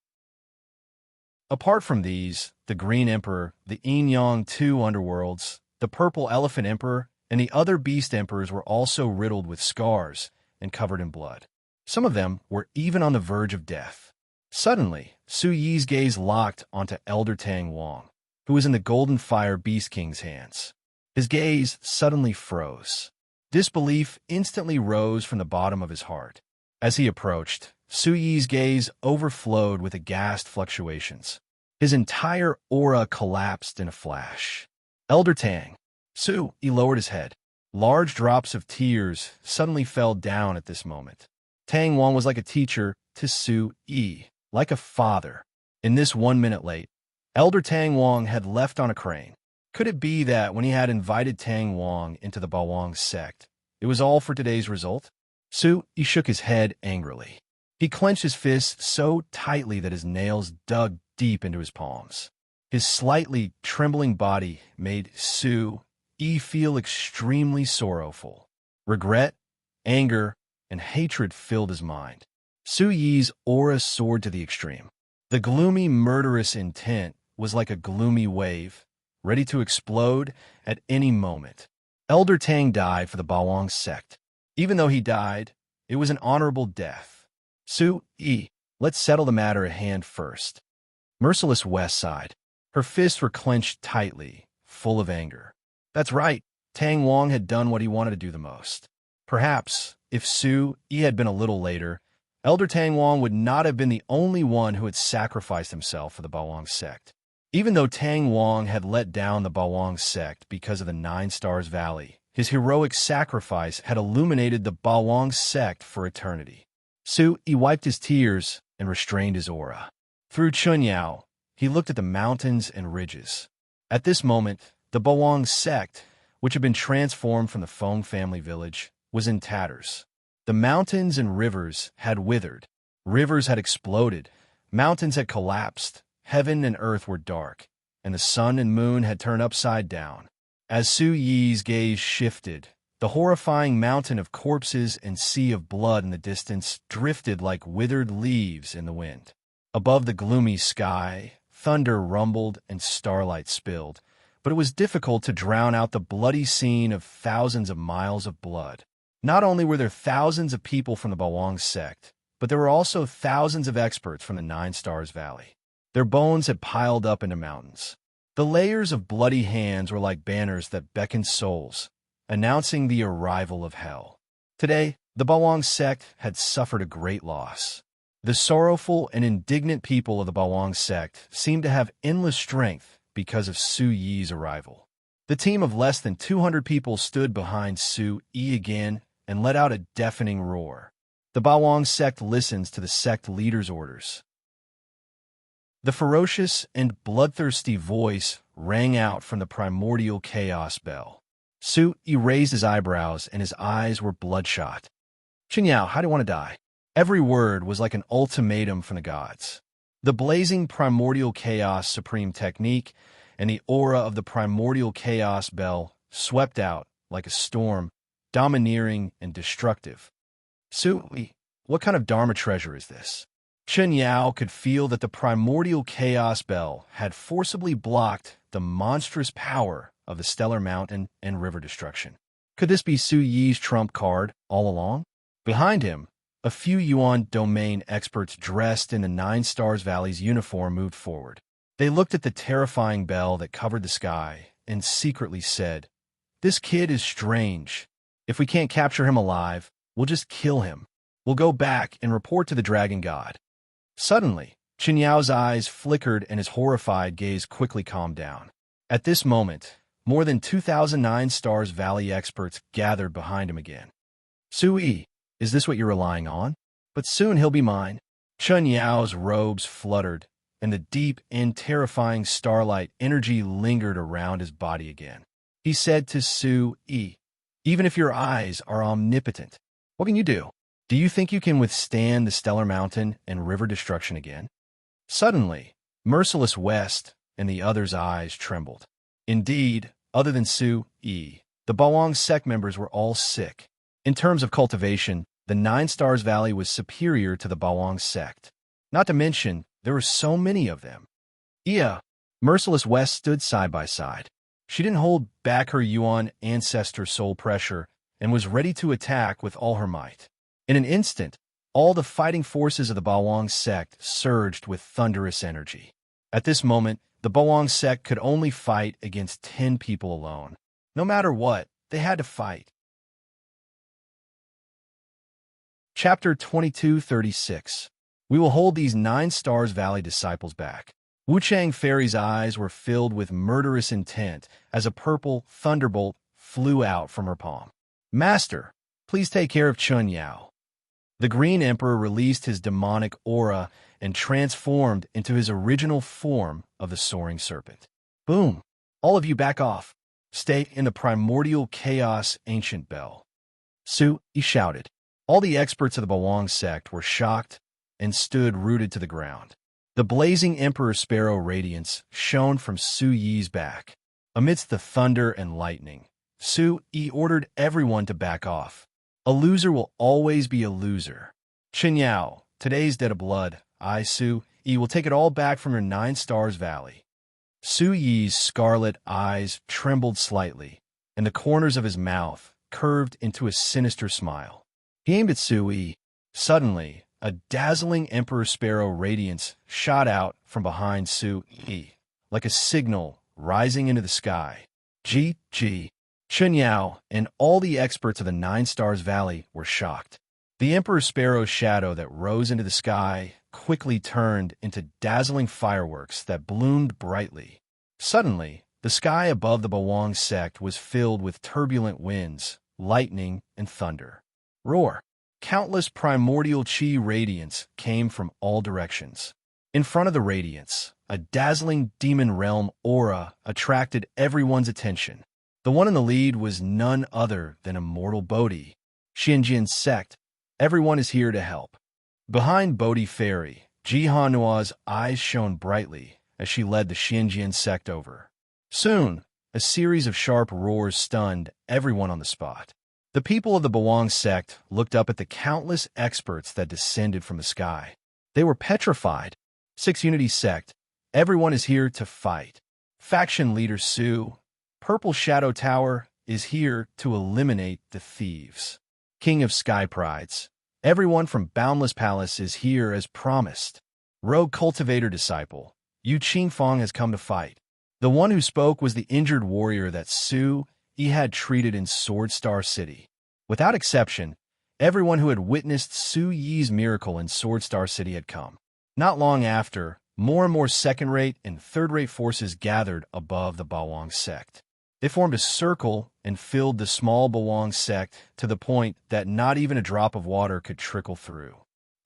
Apart from these, the Green Emperor, the Yin Yang Two Underworlds, the Purple Elephant Emperor, and the other Beast Emperors were also riddled with scars and covered in blood. Some of them were even on the verge of death. Suddenly, Su Yi's gaze locked onto Elder Tang Wang, who was in the Golden Fire Beast King's hands. His gaze suddenly froze. Disbelief instantly rose from the bottom of his heart. As he approached, Su Yi's gaze overflowed with aghast fluctuations. His entire aura collapsed in a flash. "Elder Tang!" Su Yi lowered his head. Large drops of tears suddenly fell down at this moment. Tang Wang was like a teacher to Su Yi, like a father. In this 1 minute late, Elder Tang Wang had left on a crane. Could it be that when he had invited Tang Wang into the Bawang sect, it was all for today's result? Su Yi shook his head angrily. He clenched his fists so tightly that his nails dug deep into his palms. His slightly trembling body made Su Yi feel extremely sorrowful. Regret, anger, and hatred filled his mind. Su Yi's aura soared to the extreme. The gloomy, murderous intent was like a gloomy wave, ready to explode at any moment. Elder Tang died for the Bawang sect. Even though he died, it was an honorable death. Su Yi, let's settle the matter at hand first. Merciless West sighed. Her fists were clenched tightly, full of anger. That's right, Tang Wang had done what he wanted to do the most. Perhaps, if Su Yi had been a little later, Elder Tang Wang would not have been the only one who had sacrificed himself for the Bawang sect. Even though Tang Wang had let down the Bawang sect because of the 9 Stars Valley, his heroic sacrifice had illuminated the Bawang sect for eternity. He wiped his tears and restrained his aura. Through Chunyao, he looked at the mountains and ridges. At this moment, the Bawang sect, which had been transformed from the Feng family village, was in tatters. The mountains and rivers had withered. Rivers had exploded. Mountains had collapsed. Heaven and earth were dark, and the sun and moon had turned upside down. As Su Yi's gaze shifted, the horrifying mountain of corpses and sea of blood in the distance drifted like withered leaves in the wind. Above the gloomy sky, thunder rumbled and starlight spilled, but it was difficult to drown out the bloody scene of thousands of miles of blood. Not only were there thousands of people from the Bawang sect, but there were also thousands of experts from the 9 Stars Valley. Their bones had piled up into mountains. The layers of bloody hands were like banners that beckoned souls, announcing the arrival of hell. Today, the Bawang sect had suffered a great loss. The sorrowful and indignant people of the Bawang sect seemed to have endless strength because of Su Yi's arrival. The team of less than 200 people stood behind Su Yi again and let out a deafening roar. The Bawang sect listens to the sect leader's orders. The ferocious and bloodthirsty voice rang out from the primordial chaos bell. Su Yi raised his eyebrows and his eyes were bloodshot. Chunyao, how do you want to die? Every word was like an ultimatum from the gods. The blazing primordial chaos supreme technique and the aura of the primordial chaos bell swept out like a storm, domineering and destructive. Su Yi, what kind of Dharma treasure is this? Chunyao could feel that the primordial chaos bell had forcibly blocked the monstrous power of the stellar mountain and river destruction. Could this be Su Yi's trump card all along? Behind him, a few Yuan domain experts dressed in the 9 Stars Valley's uniform moved forward. They looked at the terrifying bell that covered the sky and secretly said, "This kid is strange. If we can't capture him alive, we'll just kill him. We'll go back and report to the Dragon God." Suddenly, Chinyao's eyes flickered and his horrified gaze quickly calmed down. At this moment, more than 2,009 Stars Valley experts gathered behind him again. "Su Yi, is this what you're relying on? But soon he'll be mine." Chunyao's robes fluttered, and the deep and terrifying starlight energy lingered around his body again. He said to Su Yi, "Even if your eyes are omnipotent, what can you do? Do you think you can withstand the stellar mountain and river destruction again?" Suddenly, Merciless West and the others' eyes trembled. Indeed, other than Su Yi, the Bawang sect members were all sick. In terms of cultivation, the 9 Stars Valley was superior to the Bawang sect. Not to mention, there were so many of them. Yeah, Merciless West stood side by side. She didn't hold back her Yuan ancestor soul pressure and was ready to attack with all her might. In an instant, all the fighting forces of the Bawang sect surged with thunderous energy. At this moment, the Bawang sect could only fight against 10 people alone. No matter what, they had to fight. Chapter 2236. We will hold these 9 Stars Valley disciples back. Wuchang Fairy's eyes were filled with murderous intent as a purple thunderbolt flew out from her palm. "Master, please take care of Chunyao." The Green Emperor released his demonic aura and transformed into his original form of the soaring serpent. Boom! All of you back off. Stay in the primordial chaos ancient bell. Su Yi shouted. All the experts of the Bawang sect were shocked and stood rooted to the ground. The blazing Emperor Sparrow radiance shone from Su Yi's back. Amidst the thunder and lightning, Su Yi ordered everyone to back off. A loser will always be a loser. Chunyao, today's debt of blood, I, Su Yi, will take it all back from your 9 Stars Valley. Su Yi's scarlet eyes trembled slightly, and the corners of his mouth curved into a sinister smile. He aimed at Su Yi. Suddenly, a dazzling Emperor Sparrow radiance shot out from behind Su Yi, like a signal rising into the sky. G. Chunyao and all the experts of the 9 Stars Valley were shocked. The Emperor Sparrow's shadow that rose into the sky quickly turned into dazzling fireworks that bloomed brightly. Suddenly, the sky above the Bawang sect was filled with turbulent winds, lightning, and thunder. Roar! Countless primordial chi radiance came from all directions. In front of the radiance, a dazzling demon realm aura attracted everyone's attention. The one in the lead was none other than Immortal Bodhi. Xianjian sect, everyone is here to help. Behind Bodhi Fairy, Jihanua's eyes shone brightly as she led the Xianjian sect over. Soon, a series of sharp roars stunned everyone on the spot. The people of the Bawang sect looked up at the countless experts that descended from the sky. They were petrified. Six Unity sect, everyone is here to fight. Faction leader Su, Purple Shadow Tower, is here to eliminate the thieves. King of Sky Prides, everyone from Boundless Palace is here as promised. Rogue Cultivator Disciple, Yu Qingfang has come to fight. The one who spoke was the injured warrior that Su Yi had treated in Sword Star City. Without exception, everyone who had witnessed Su Yi's miracle in Sword Star City had come. Not long after, more and more second-rate and third-rate forces gathered above the Bawang sect. They formed a circle and filled the small Bawang sect to the point that not even a drop of water could trickle through.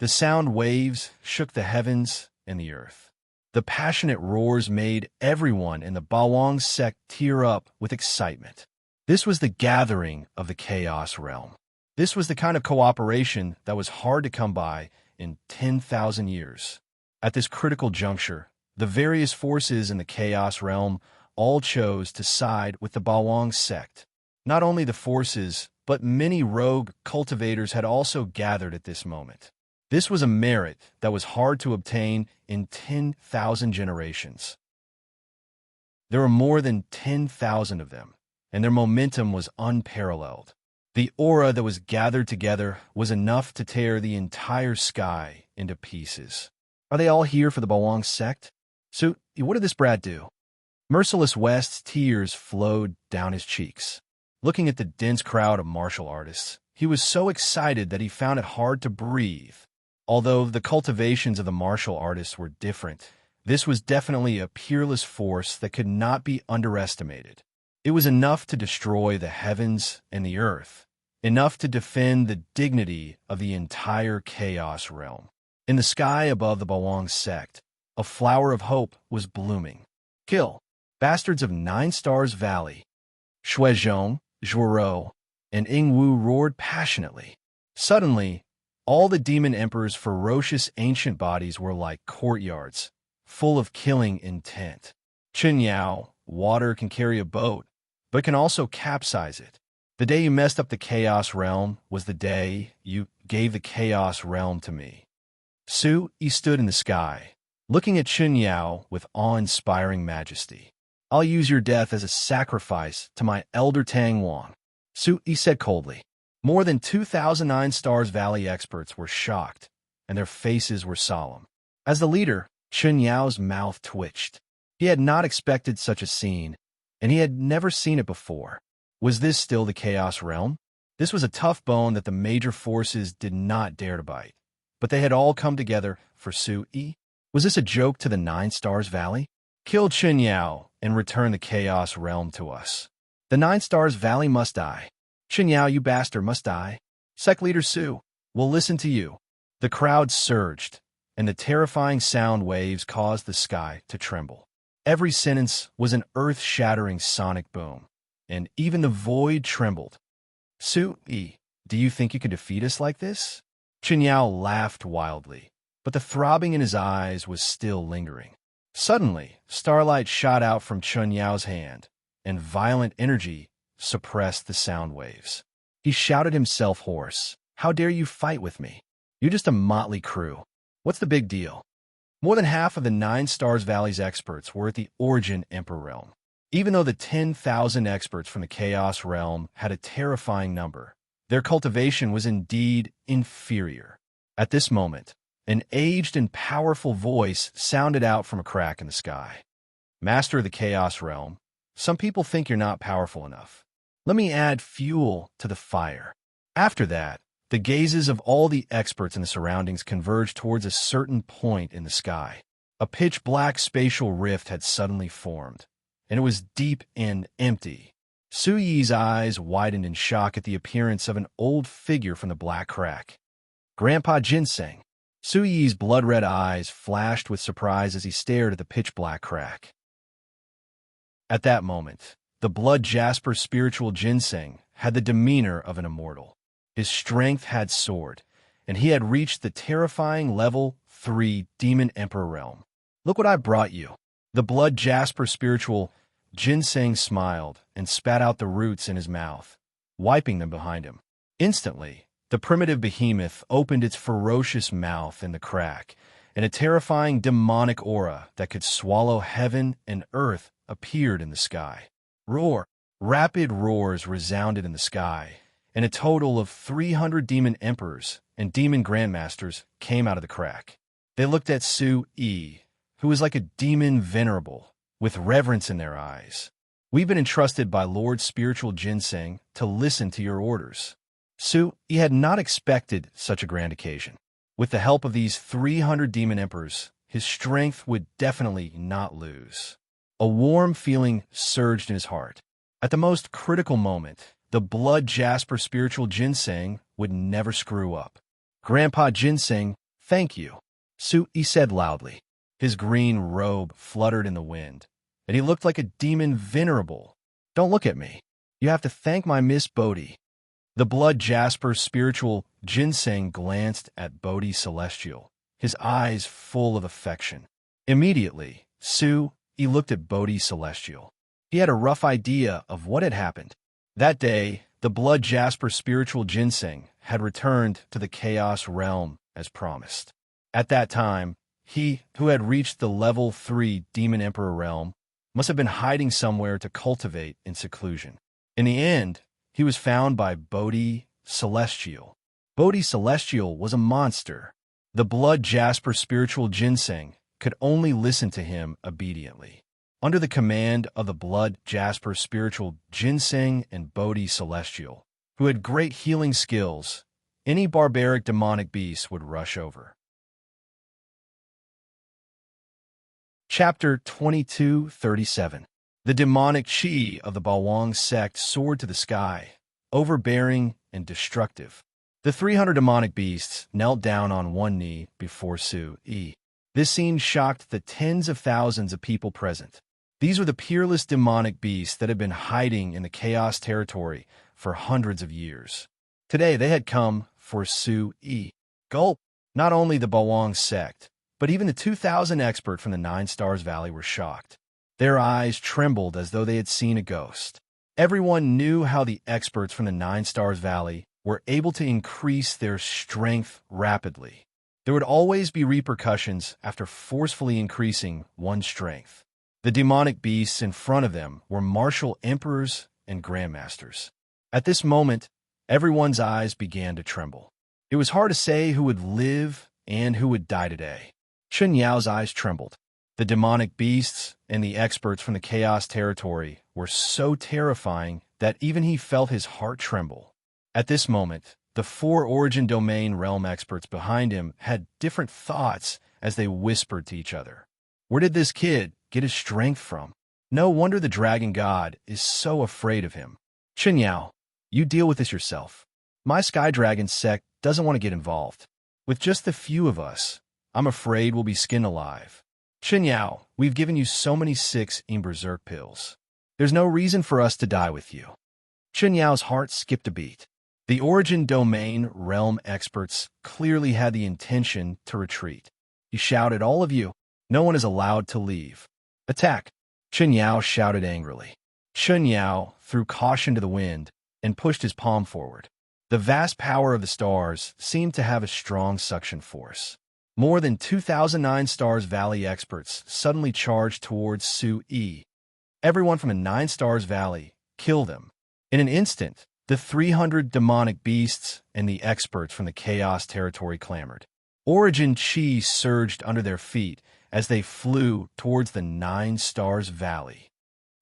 The sound waves shook the heavens and the earth. The passionate roars made everyone in the Bawang sect tear up with excitement. This was the gathering of the Chaos Realm. This was the kind of cooperation that was hard to come by in 10,000 years. At this critical juncture, the various forces in the Chaos Realm all chose to side with the Bawang sect. Not only the forces, but many rogue cultivators had also gathered at this moment. This was a merit that was hard to obtain in 10,000 generations. There were more than 10,000 of them, and their momentum was unparalleled. The aura that was gathered together was enough to tear the entire sky into pieces. Are they all here for the Bawang sect? So, what did this brat do? Merciless West's tears flowed down his cheeks. Looking at the dense crowd of martial artists, he was so excited that he found it hard to breathe. Although the cultivations of the martial artists were different, this was definitely a peerless force that could not be underestimated. It was enough to destroy the heavens and the earth, enough to defend the dignity of the entire Chaos Realm. In the sky above the Bawang sect, a flower of hope was blooming. Kill! Bastards of 9 Stars Valley. Shuizhong, Zhuorou, and Yingwu roared passionately. Suddenly, all the Demon Emperor's ferocious ancient bodies were like courtyards, full of killing intent. Qinyao, water can carry a boat, but can also capsize it. The day you messed up the Chaos Realm was the day you gave the Chaos Realm to me. Su Yi stood in the sky, looking at Qinyao with awe-inspiring majesty. I'll use your death as a sacrifice to my elder Tang Wan, Su Yi said coldly. More than 2,009 Stars Valley experts were shocked, and their faces were solemn. As the leader, Qinyao mouth twitched. He had not expected such a scene, and he had never seen it before. Was this still the Chaos Realm? This was a tough bone that the major forces did not dare to bite. But they had all come together for Su Yi. Was this a joke to the 9 Stars Valley? Kill Qinyao and return the Chaos Realm to us. The 9 Stars Valley must die. Qinyao, you bastard, must die. Sect Leader Su, we'll listen to you. The crowd surged, and the terrifying sound waves caused the sky to tremble. Every sentence was an earth-shattering sonic boom, and even the void trembled. Su Yi, do you think you could defeat us like this? Qinyao laughed wildly, but the throbbing in his eyes was still lingering. Suddenly, starlight shot out from Qinyao hand, and violent energy suppressed the sound waves. He shouted himself hoarse. How dare you fight with me? You're just a motley crew. What's the big deal? More than half of the 9 Stars Valley's experts were at the Origin Emperor Realm. Even though the 10,000 experts from the Chaos Realm had a terrifying number, their cultivation was indeed inferior. At this moment, an aged and powerful voice sounded out from a crack in the sky. Master of the Chaos Realm, some people think you're not powerful enough. Let me add fuel to the fire. After that, The gazes of all the experts in the surroundings converged towards a certain point in the sky. A pitch-black spatial rift had suddenly formed, and it was deep and empty. Su Yi's eyes widened in shock at the appearance of an old figure from the black crack. Grandpa Ginseng. Su Yi's blood-red eyes flashed with surprise as he stared at the pitch-black crack. At that moment, the blood jasper spiritual Ginseng had the demeanor of an immortal. His strength had soared, and he had reached the terrifying level 3 Demon Emperor realm. Look what I brought you. The blood jasper spiritual Ginseng smiled and spat out the roots in his mouth, wiping them behind him. Instantly, the primitive behemoth opened its ferocious mouth in the crack, and a terrifying demonic aura that could swallow heaven and earth appeared in the sky. Roar! Rapid roars resounded in the sky, and a total of 300 demon emperors and demon grandmasters came out of the crack. They looked at Su Yi, who was like a demon venerable, with reverence in their eyes. We've been entrusted by Lord Spiritual Ginseng to listen to your orders. Su Yi had not expected such a grand occasion. With the help of these 300 demon emperors, his strength would definitely not lose. A warm feeling surged in his heart. At the most critical moment, the blood jasper spiritual Ginseng would never screw up. Grandpa Ginseng, thank you, Su Yi said loudly. His green robe fluttered in the wind, and he looked like a demon venerable. Don't look at me. You have to thank my Miss Bodhi. The blood jasper spiritual Ginseng glanced at Bodhi Celestial, his eyes full of affection. Immediately, Su Yi looked at Bodhi Celestial. He had a rough idea of what had happened. That day, the blood jasper spiritual Ginseng had returned to the chaos realm as promised. At that time, he, who had reached the level 3 Demon Emperor realm, must have been hiding somewhere to cultivate in seclusion. In the end, he was found by Bodhi Celestial. Bodhi Celestial was a monster. The blood jasper spiritual Ginseng could only listen to him obediently. Under the command of the blood jasper spiritual Ginseng and Bodhi Celestial, who had great healing skills, any barbaric demonic beast would rush over. Chapter 2237. The demonic chi of the Bawang sect soared to the sky, overbearing and destructive. The 300 demonic beasts knelt down on one knee before Su Yi. This scene shocked the tens of thousands of people present. These were the peerless demonic beasts that had been hiding in the chaos territory for hundreds of years. Today they had come for Su Yi. Gulp! Not only the Bawang sect, but even the 2,000 expert from the 9 Stars Valley were shocked. Their eyes trembled as though they had seen a ghost. Everyone knew how the experts from the 9 Stars Valley were able to increase their strength rapidly. There would always be repercussions after forcefully increasing one's strength. The demonic beasts in front of them were martial emperors and grandmasters. At this moment, everyone's eyes began to tremble. It was hard to say who would live and who would die today. Chen Yao's eyes trembled. The demonic beasts and the experts from the chaos territory were so terrifying that even he felt his heart tremble. At this moment, the 4 origin domain realm experts behind him had different thoughts as they whispered to each other. Where did this kid get his strength from? No wonder the dragon god is so afraid of him. Chen Yao, you deal with this yourself. My sky dragon sect doesn't want to get involved. With just the few of us, I'm afraid we'll be skinned alive. Chen Yao, we've given you so many 6 Berserk pills. There's no reason for us to die with you. Chen Yao's heart skipped a beat. The origin domain realm experts clearly had the intention to retreat. He shouted, all of you, no one is allowed to leave. Attack! Chen Yao shouted angrily. Chen Yao threw caution to the wind and pushed his palm forward. The vast power of the stars seemed to have a strong suction force. More than 2,009 Stars Valley experts suddenly charged towards Su Yi. Everyone from the 9 Stars Valley killed him. In an instant, the 300 demonic beasts and the experts from the chaos territory clamored. Origin chi surged under their feet as they flew towards the 9 Stars Valley.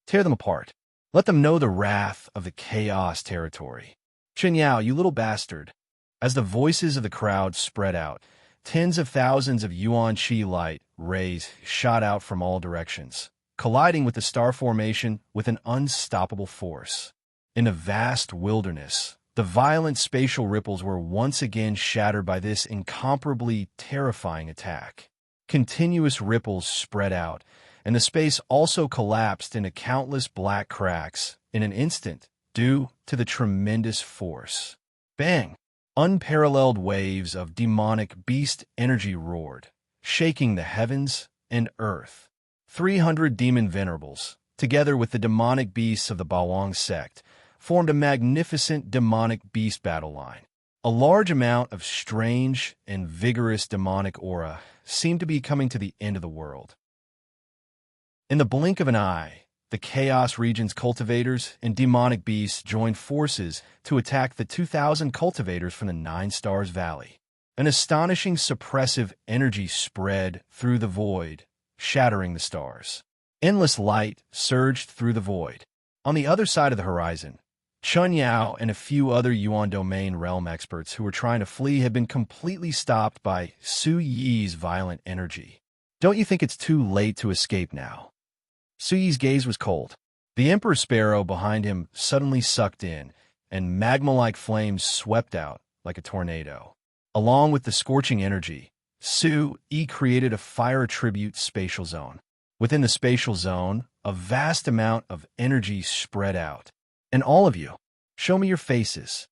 Tear them apart. Let them know the wrath of the chaos territory. Chen Yao, you little bastard. As the voices of the crowd spread out, tens of thousands of yuan chi light rays shot out from all directions, colliding with the star formation with an unstoppable force. In the vast wilderness, the violent spatial ripples were once again shattered by this incomparably terrifying attack. Continuous ripples spread out, and the space also collapsed into countless black cracks in an instant due to the tremendous force. Bang! Unparalleled waves of demonic beast energy roared, shaking the heavens and earth. 300 demon venerables, together with the demonic beasts of the Bawang sect, formed a magnificent demonic beast battle line. A large amount of strange and vigorous demonic aura seemed to be coming to the end of the world. In the blink of an eye, the Chaos Region's cultivators and demonic beasts joined forces to attack the 2,000 cultivators from the Nine Stars Valley. An astonishing suppressive energy spread through the void, shattering the stars. Endless light surged through the void. On the other side of the horizon, Chun Yao and a few other Yuan Domain realm experts who were trying to flee had been completely stopped by Su Yi's violent energy. Don't you think it's too late to escape now? Su Yi's gaze was cold. The Emperor Sparrow behind him suddenly sucked in, and magma-like flames swept out like a tornado. Along with the scorching energy, Su Yi created a fire-attribute spatial zone. Within the spatial zone, a vast amount of energy spread out. And all of you, show me your faces.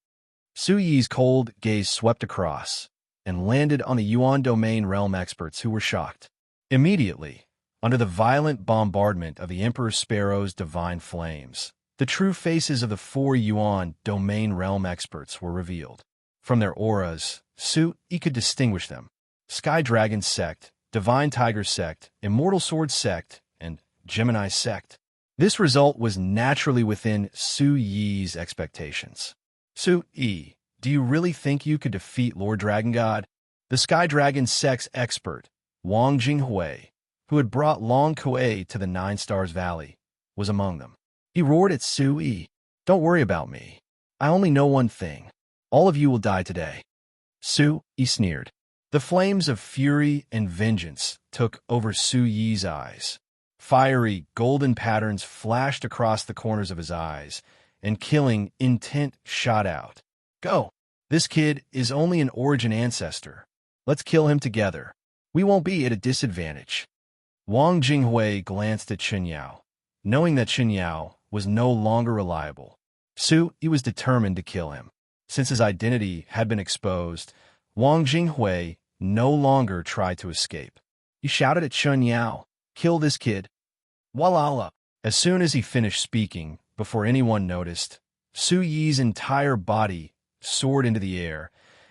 Su Yi's cold gaze swept across and landed on the Yuan Domain realm experts who were shocked. Immediately, under the violent bombardment of the Emperor Sparrow's divine flames, the true faces of the 4 Yuan Domain realm experts were revealed. From their auras, Su Yi could distinguish them: Sky Dragon Sect, Divine Tiger Sect, Immortal Sword Sect, and Gemini Sect. This result was naturally within Su Yi's expectations. Su Yi, do you really think you could defeat Lord Dragon God? The Sky Dragon Sect's expert, Wang Jinghui, who had brought Long Kuei to the Nine Stars Valley, was among them. He roared at Su Yi. Don't worry about me. I only know one thing. All of you will die today. Su Yi sneered. The flames of fury and vengeance took over Su Yi's eyes. Fiery, golden patterns flashed across the corners of his eyes, and killing intent shot out. Go! This kid is only an origin ancestor. Let's kill him together. We won't be at a disadvantage. Wang Jinghui glanced at Chen Yao. Knowing that Chen Yao was no longer reliable, Su Yi was determined to kill him. Since his identity had been exposed, Wang Jinghui no longer tried to escape. He shouted at Chen Yao, "Kill this kid." Walala! As soon as he finished speaking, before anyone noticed, Su Yi's entire body soared into the air,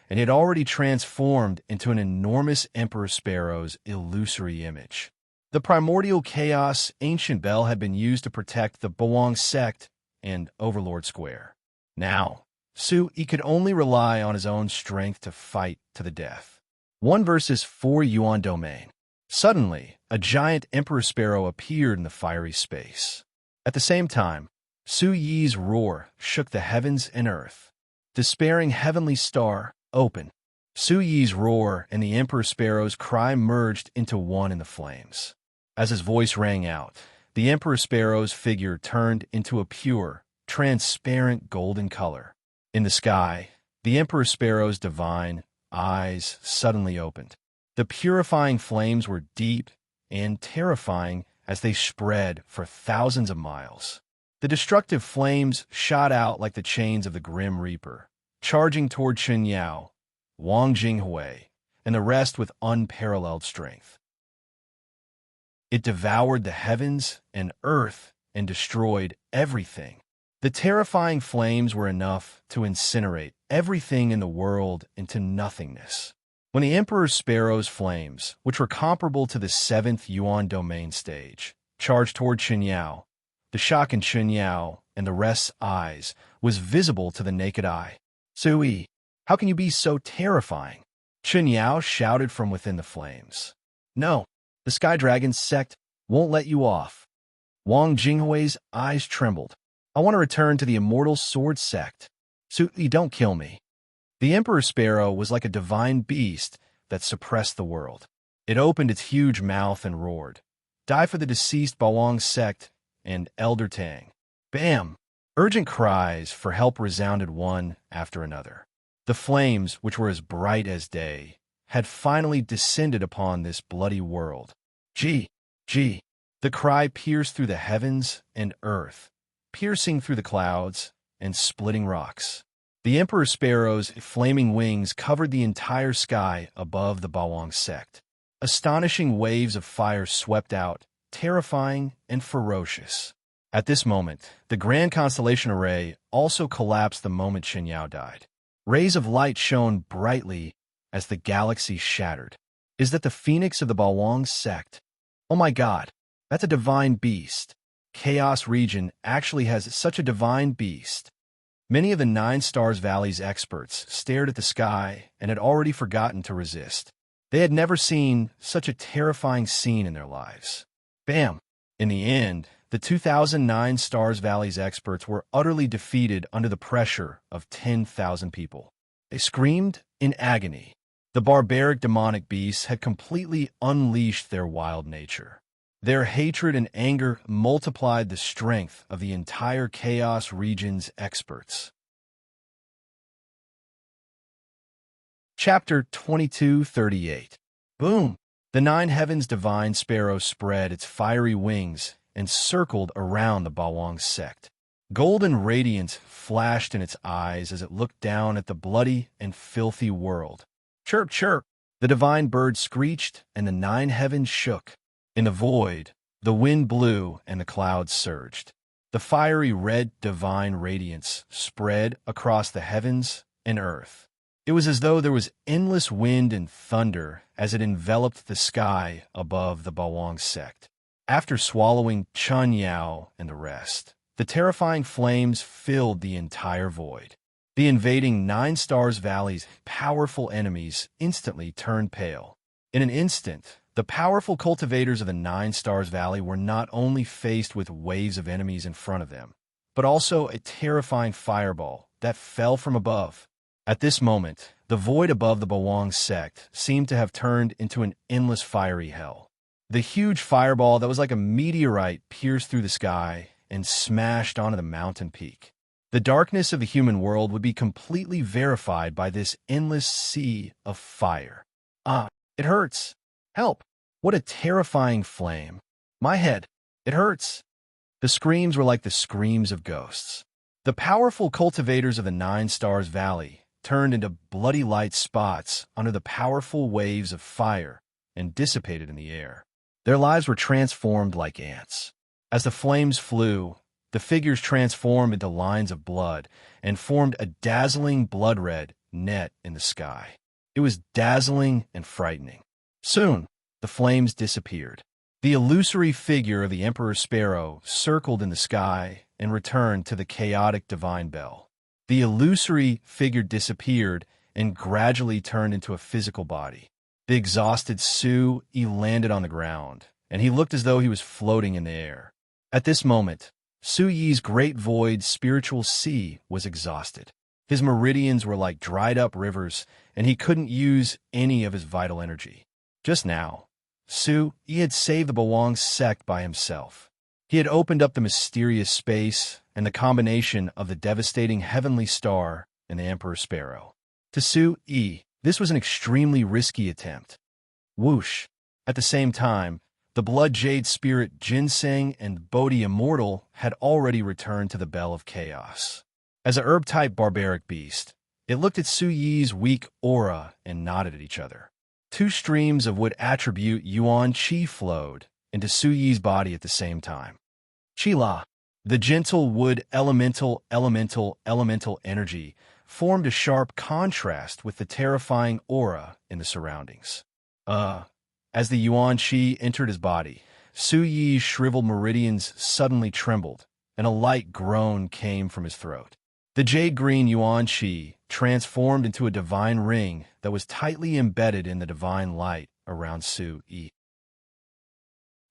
and had already transformed into an enormous Emperor Sparrow's illusory image. The primordial chaos ancient bell had been used to protect the Bawang sect and Overlord Square. Now, Su Yi could only rely on his own strength to fight to the death. 1 versus 4 Yuan Domain. Suddenly, a giant Emperor Sparrow appeared in the fiery space. At the same time, Su Yi's roar shook the heavens and earth. Despairing heavenly star, open. Su Yi's roar and the Emperor Sparrow's cry merged into one in the flames. As his voice rang out, the Emperor Sparrow's figure turned into a pure, transparent golden color. In the sky, the Emperor Sparrow's divine eyes suddenly opened. The purifying flames were deep and terrifying as they spread for thousands of miles. The destructive flames shot out like the chains of the Grim Reaper, charging toward Chen Yao, Wang Jinghui, and the rest with unparalleled strength. It devoured the heavens and earth and destroyed everything. The terrifying flames were enough to incinerate everything in the world into nothingness. When the Emperor Sparrow's flames, which were comparable to the 7th Yuan Domain stage, charged toward Chen Yao, the shock in Chen Yao and the rest's eyes was visible to the naked eye. Su Yi, how can you be so terrifying? Chen Yao shouted from within the flames. No, the Sky Dragon sect won't let you off. Wang Jinghui's eyes trembled. I want to return to the Immortal Sword sect. Su Yi, don't kill me. The Emperor Sparrow was like a divine beast that suppressed the world. It opened its huge mouth and roared, "Die for the deceased Bawang sect and Elder Tang." Bam! Urgent cries for help resounded one after another. The flames, which were as bright as day, had finally descended upon this bloody world. Gee! Gee! The cry pierced through the heavens and earth, piercing through the clouds and splitting rocks. The Emperor Sparrow's flaming wings covered the entire sky above the Bawang sect. Astonishing waves of fire swept out, terrifying and ferocious. At this moment, the grand constellation array also collapsed the moment Shen Yao died. Rays of light shone brightly as the galaxy shattered. Is that the phoenix of the Bawang sect? Oh my god, that's a divine beast. Chaos region actually has such a divine beast. Many of the Nine Stars Valley's experts stared at the sky and had already forgotten to resist. They had never seen such a terrifying scene in their lives. Bam! In the end, the 2009 Stars Valley's experts were utterly defeated under the pressure of 10,000 people. They screamed in agony. The barbaric demonic beasts had completely unleashed their wild nature. Their hatred and anger multiplied the strength of the entire Chaos region's experts. Chapter 2238. Boom! The Nine Heavens Divine Sparrow spread its fiery wings and circled around the Bawang sect. Golden radiance flashed in its eyes as it looked down at the bloody and filthy world. Chirp, chirp! The divine bird screeched, and the nine heavens shook. In the void, the wind blew and the clouds surged. The fiery red divine radiance spread across the heavens and earth. It was as though there was endless wind and thunder as it enveloped the sky above the Bawang sect. After swallowing Chun Yao and the rest, the terrifying flames filled the entire void. The invading Nine Stars Valley's powerful enemies instantly turned pale. In an instant, the powerful cultivators of the Nine Stars Valley were not only faced with waves of enemies in front of them, but also a terrifying fireball that fell from above. At this moment, the void above the Bawang sect seemed to have turned into an endless fiery hell. The huge fireball that was like a meteorite pierced through the sky and smashed onto the mountain peak. The darkness of the human world would be completely verified by this endless sea of fire. Ah, it hurts. Help! What a terrifying flame. My head. It hurts. The screams were like the screams of ghosts. The powerful cultivators of the Nine Stars Valley turned into bloody light spots under the powerful waves of fire and dissipated in the air. Their lives were transformed like ants. As the flames flew, the figures transformed into lines of blood and formed a dazzling blood-red net in the sky. It was dazzling and frightening. Soon, the flames disappeared. The illusory figure of the Emperor Sparrow circled in the sky and returned to the chaotic divine bell. The illusory figure disappeared and gradually turned into a physical body. The exhausted Su-Yi landed on the ground, and he looked as though he was floating in the air. At this moment, Su-Yi's great void spiritual sea was exhausted. His meridians were like dried-up rivers, and he couldn't use any of his vital energy. Just now, Su-Yi had saved the Bawang sect by himself. He had opened up the mysterious space and the combination of the devastating heavenly star and the Emperor Sparrow. To Su-Yi, this was an extremely risky attempt. Whoosh! At the same time, the Blood Jade Spirit Ginseng and Bodhi Immortal had already returned to the Bell of Chaos. As a herb-type barbaric beast, it looked at Su-Yi's weak aura and nodded at each other. Two streams of wood attribute Yuan Qi flowed into Su-Yi's body at the same time. Qi-La, the gentle wood elemental energy, formed a sharp contrast with the terrifying aura in the surroundings. As the Yuan Qi entered his body, Su-Yi's shriveled meridians suddenly trembled, and a light groan came from his throat. The jade-green Yuan Qi transformed into a divine ring that was tightly embedded in the divine light around Su-Yi.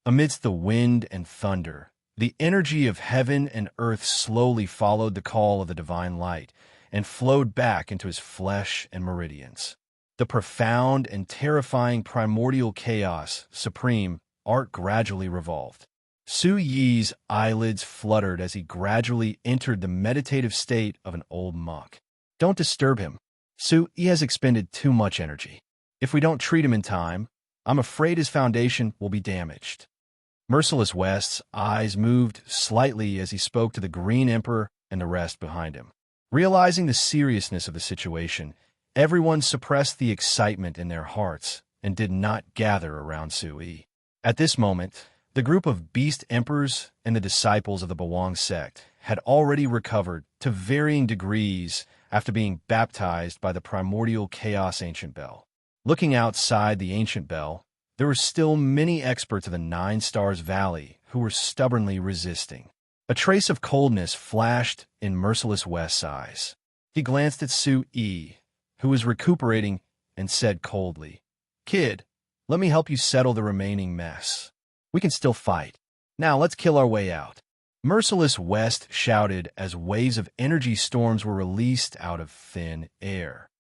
Amidst the wind and thunder, the energy of heaven and earth slowly followed the call of the divine light, and flowed back into his flesh and meridians. The profound and terrifying primordial chaos, supreme, art gradually revolved. Su Yi's eyelids fluttered as he gradually entered the meditative state of an old monk. Don't disturb him. Su Yi has expended too much energy. If we don't treat him in time, I'm afraid his foundation will be damaged. Merciless West's eyes moved slightly as he spoke to the Green Emperor and the rest behind him. Realizing the seriousness of the situation, everyone suppressed the excitement in their hearts and did not gather around Su Yi. At this moment, the group of beast emperors and the disciples of the Bawang sect had already recovered to varying degrees after being baptized by the primordial chaos ancient bell. Looking outside the ancient bell, there were still many experts of the Nine Stars Valley who were stubbornly resisting. A trace of coldness flashed in Merciless West's eyes. He glanced at Su Yi, who was recuperating, and said coldly, "Kid, let me help you settle the remaining mess. We can still fight. Now let's kill our way out." Merciless West shouted as waves of energy storms were released out of thin air.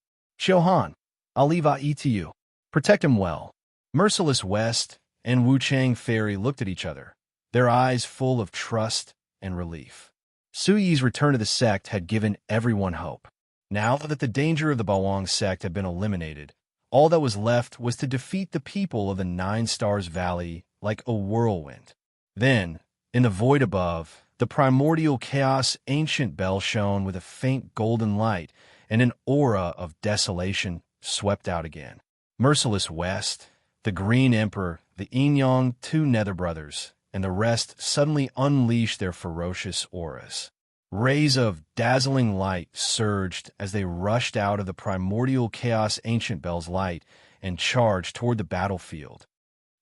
"Xiuhan, I'll leave Ai to you. Protect him well." Merciless West and Wu Chang Fairy looked at each other, their eyes full of trust and relief. Su Yi's return to the sect had given everyone hope. Now that the danger of the Bawang sect had been eliminated, all that was left was to defeat the people of the Nine Stars Valley like a whirlwind. Then, in the void above, the primordial chaos ancient bell shone with a faint golden light, and an aura of desolation swept out again. Merciless West, the Green Emperor, the Yinyang two Nether Brothers, and the rest suddenly unleashed their ferocious auras. Rays of dazzling light surged as they rushed out of the primordial chaos ancient bell's light and charged toward the battlefield.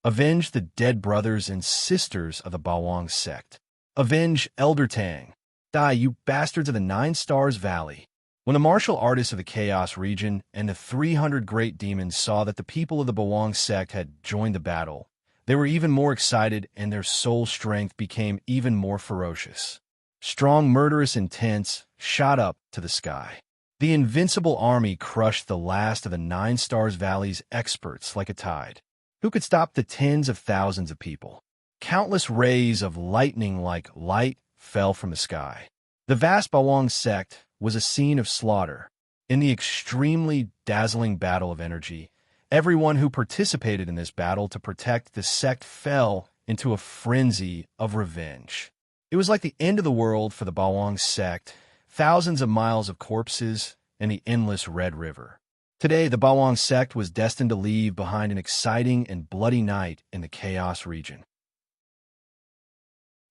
Avenge the dead brothers and sisters of the Bawang sect. Avenge Elder Tang. Die, you bastards of the Nine Stars Valley. When the martial artists of the Chaos region and the 300 great demons saw that the people of the Bawang sect had joined the battle, they were even more excited and their soul strength became even more ferocious. Strong, murderous intents shot up to the sky. The invincible army crushed the last of the Nine Stars Valley's experts like a tide. Who could stop the tens of thousands of people? Countless rays of lightning-like light fell from the sky. The vast Bawang sect was a scene of slaughter. In the extremely dazzling battle of energy, everyone who participated in this battle to protect the sect fell into a frenzy of revenge. It was like the end of the world for the Bawang sect, thousands of miles of corpses, and the endless Red River. Today, the Bawang sect was destined to leave behind an exciting and bloody night in the Chaos region.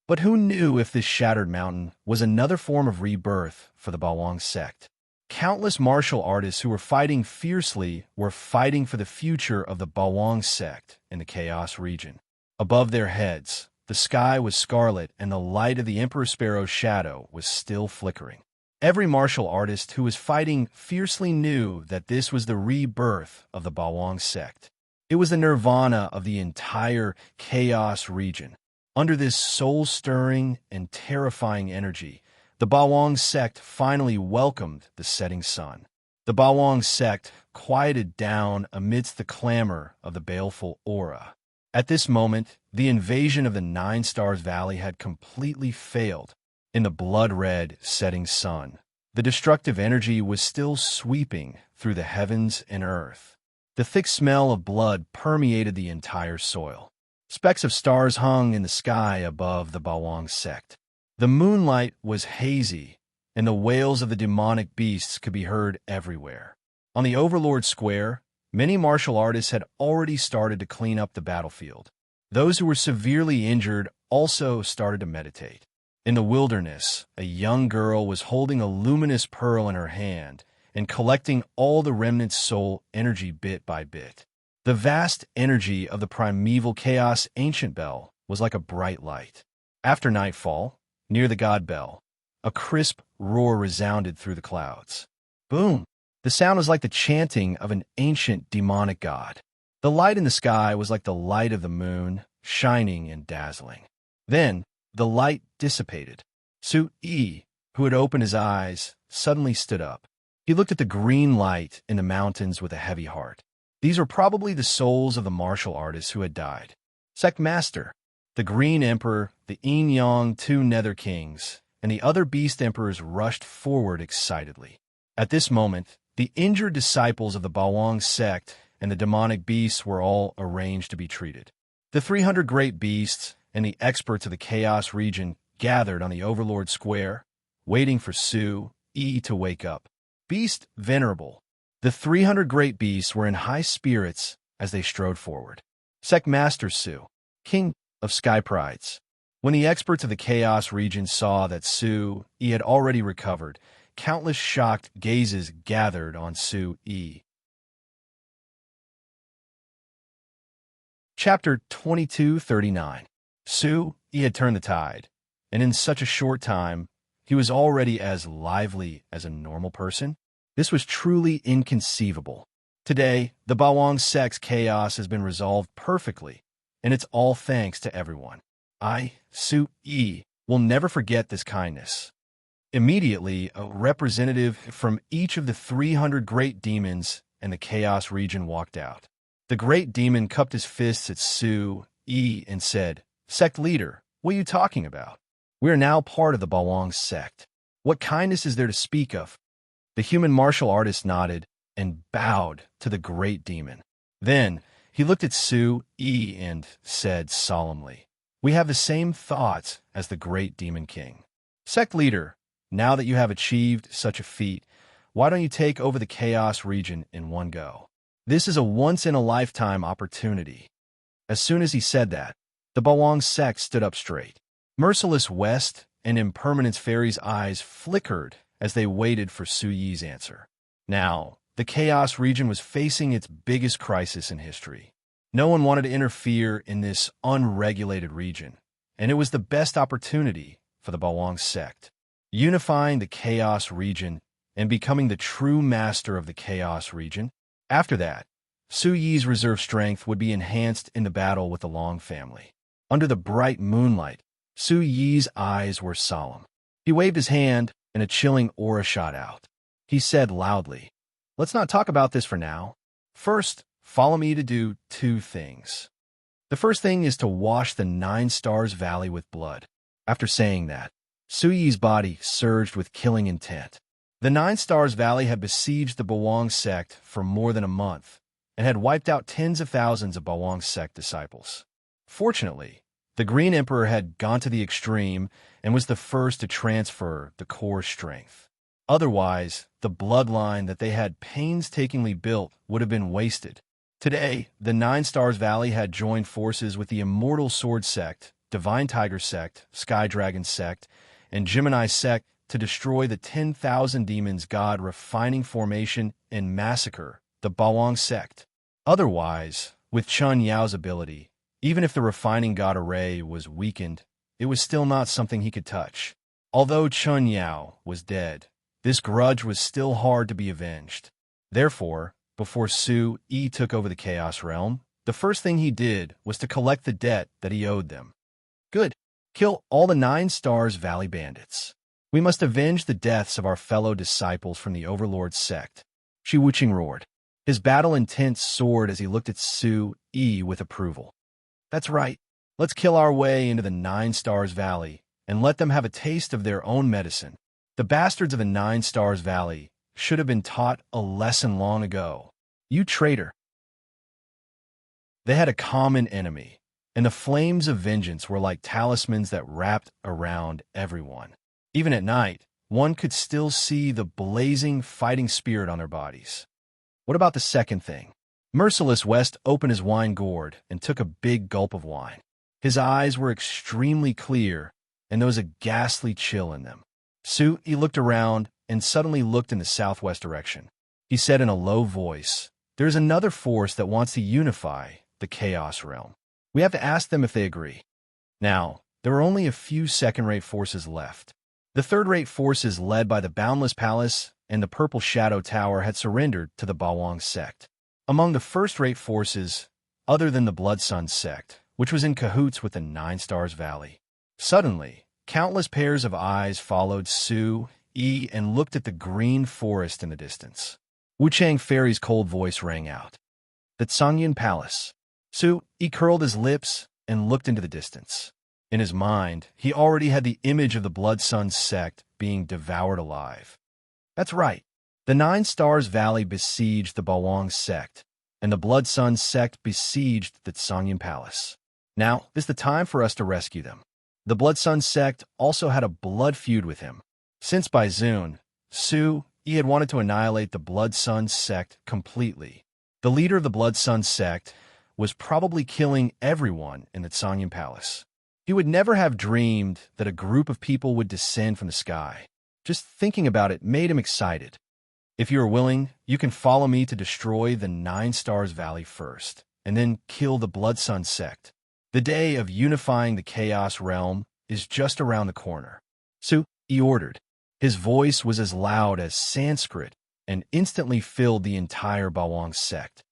But who knew if this shattered mountain was another form of rebirth for the Bawang sect? Countless martial artists who were fighting fiercely were fighting for the future of the Bawang sect in the Chaos region. Above their heads, the sky was scarlet and the light of the Emperor Sparrow's shadow was still flickering. Every martial artist who was fighting fiercely knew that this was the rebirth of the Bawang sect. It was the nirvana of the entire Chaos region. Under this soul-stirring and terrifying energy, the Bawang sect finally welcomed the setting sun. The Bawang sect quieted down amidst the clamor of the baleful aura. At this moment, the invasion of the Nine Stars Valley had completely failed. In the blood-red setting sun, the destructive energy was still sweeping through the heavens and earth. The thick smell of blood permeated the entire soil. Specks of stars hung in the sky above the Bawang sect. The moonlight was hazy, and the wails of the demonic beasts could be heard everywhere. On the Overlord Square, many martial artists had already started to clean up the battlefield. Those who were severely injured also started to meditate. In the wilderness, a young girl was holding a luminous pearl in her hand and collecting all the remnant soul energy bit by bit. The vast energy of the primeval chaos ancient bell was like a bright light. After nightfall, near the god bell, a crisp roar resounded through the clouds. Boom! The sound was like the chanting of an ancient demonic god. The light in the sky was like the light of the moon, shining and dazzling. Then, the light dissipated. Su Yi, who had opened his eyes, suddenly stood up. He looked at the green light in the mountains with a heavy heart. These were probably the souls of the martial artists who had died. Sect Master, the Green Emperor, the Yin Yang, two Nether Kings, and the other Beast Emperors rushed forward excitedly. At this moment, the injured disciples of the Bawang sect and the demonic beasts were all arranged to be treated. The 300 great beasts and the experts of the Chaos region gathered on the Overlord Square, waiting for Su Yi to wake up. Beast Venerable. The 300 great beasts were in high spirits as they strode forward. Sect Master Su, King of Sky Prides. When the experts of the Chaos region saw that Su Yi had already recovered, countless shocked gazes gathered on Su Yi. Chapter 2239. Su Yi had turned the tide, and in such a short time, he was already as lively as a normal person. This was truly inconceivable. Today, the Bawang sect's chaos has been resolved perfectly, and it's all thanks to everyone. I, Su Yi, will never forget this kindness. Immediately, a representative from each of the 300 great demons and the Chaos region walked out. The great demon cupped his fists at Su Yi and said, "Sect leader, what are you talking about? We are now part of the Bawang sect. What kindness is there to speak of?" The human martial artist nodded and bowed to the great demon. Then he looked at Su Yi and said solemnly, "We have the same thoughts as the great demon king. Sect leader, now that you have achieved such a feat, why don't you take over the Chaos region in one go? This is a once-in-a-lifetime opportunity." As soon as he said that, the Bawang sect stood up straight. Merciless West and Impermanence Fairy's eyes flickered as they waited for Su Yi's answer. Now, the Chaos region was facing its biggest crisis in history. No one wanted to interfere in this unregulated region, and it was the best opportunity for the Bawang sect. Unifying the Chaos region and becoming the true master of the Chaos region. After that, Su Yi's reserve strength would be enhanced in the battle with the Long family. Under the bright moonlight, Su Yi's eyes were solemn. He waved his hand, and a chilling aura shot out. He said loudly, "Let's not talk about this for now. First, follow me to do two things. The first thing is to wash the 9 Stars Valley with blood." After saying that, Su Yi's body surged with killing intent. The 9 Stars Valley had besieged the Bawang sect for more than a month and had wiped out tens of thousands of Bawang sect disciples. Fortunately, the Green Emperor had gone to the extreme and was the first to transfer the core strength. Otherwise, the bloodline that they had painstakingly built would have been wasted. Today, the 9 Stars Valley had joined forces with the Immortal Sword Sect, Divine Tiger Sect, Sky Dragon Sect, and Gemini Sect to destroy the 10,000 Demons God refining formation and massacre the Bawang sect. Otherwise, with Chun Yao's ability, even if the refining god array was weakened, it was still not something he could touch. Although Chun Yao was dead, this grudge was still hard to be avenged. Therefore, before Su Yi took over the Chaos Realm, the first thing he did was to collect the debt that he owed them. Good. Kill all the 9 Stars Valley bandits. We must avenge the deaths of our fellow disciples from the Overlord sect. Shi Wuqing roared. His battle intent soared as he looked at Su Yi with approval. That's right. Let's kill our way into the 9 Stars Valley and let them have a taste of their own medicine. The bastards of the 9 Stars Valley should have been taught a lesson long ago. You traitor. They had a common enemy, and the flames of vengeance were like talismans that wrapped around everyone. Even at night, one could still see the blazing fighting spirit on their bodies. What about the second thing? Merciless West opened his wine gourd and took a big gulp of wine. His eyes were extremely clear, and there was a ghastly chill in them. Su Yi looked around and suddenly looked in the southwest direction. He said in a low voice, "There is another force that wants to unify the Chaos Realm. We have to ask them if they agree." Now, there were only a few second-rate forces left. The third-rate forces led by the Boundless Palace and the Purple Shadow Tower had surrendered to the Bawang sect. Among the first-rate forces, other than the Blood Sun sect, which was in cahoots with the 9 Stars Valley, suddenly, countless pairs of eyes followed Su Yi and looked at the green forest in the distance. Wuchang Fairy's cold voice rang out. The Cangyun Palace. Su Yi curled his lips and looked into the distance. In his mind, he already had the image of the Blood Sun sect being devoured alive. That's right. The Nine Stars Valley besieged the Bawang sect, and the Blood Sun sect besieged the Cangyun Palace. Now is the time for us to rescue them. The Blood Sun sect also had a blood feud with him. Since Baizun, Su Yi had wanted to annihilate the Blood Sun sect completely. The leader of the Blood Sun sect was probably killing everyone in the Cangyun Palace. He would never have dreamed that a group of people would descend from the sky. Just thinking about it made him excited. If you are willing, you can follow me to destroy the Nine Stars Valley first, and then kill the Blood Sun sect. The day of unifying the Chaos Realm is just around the corner. Su Yi ordered. His voice was as loud as Sanskrit and instantly filled the entire Bawang sect.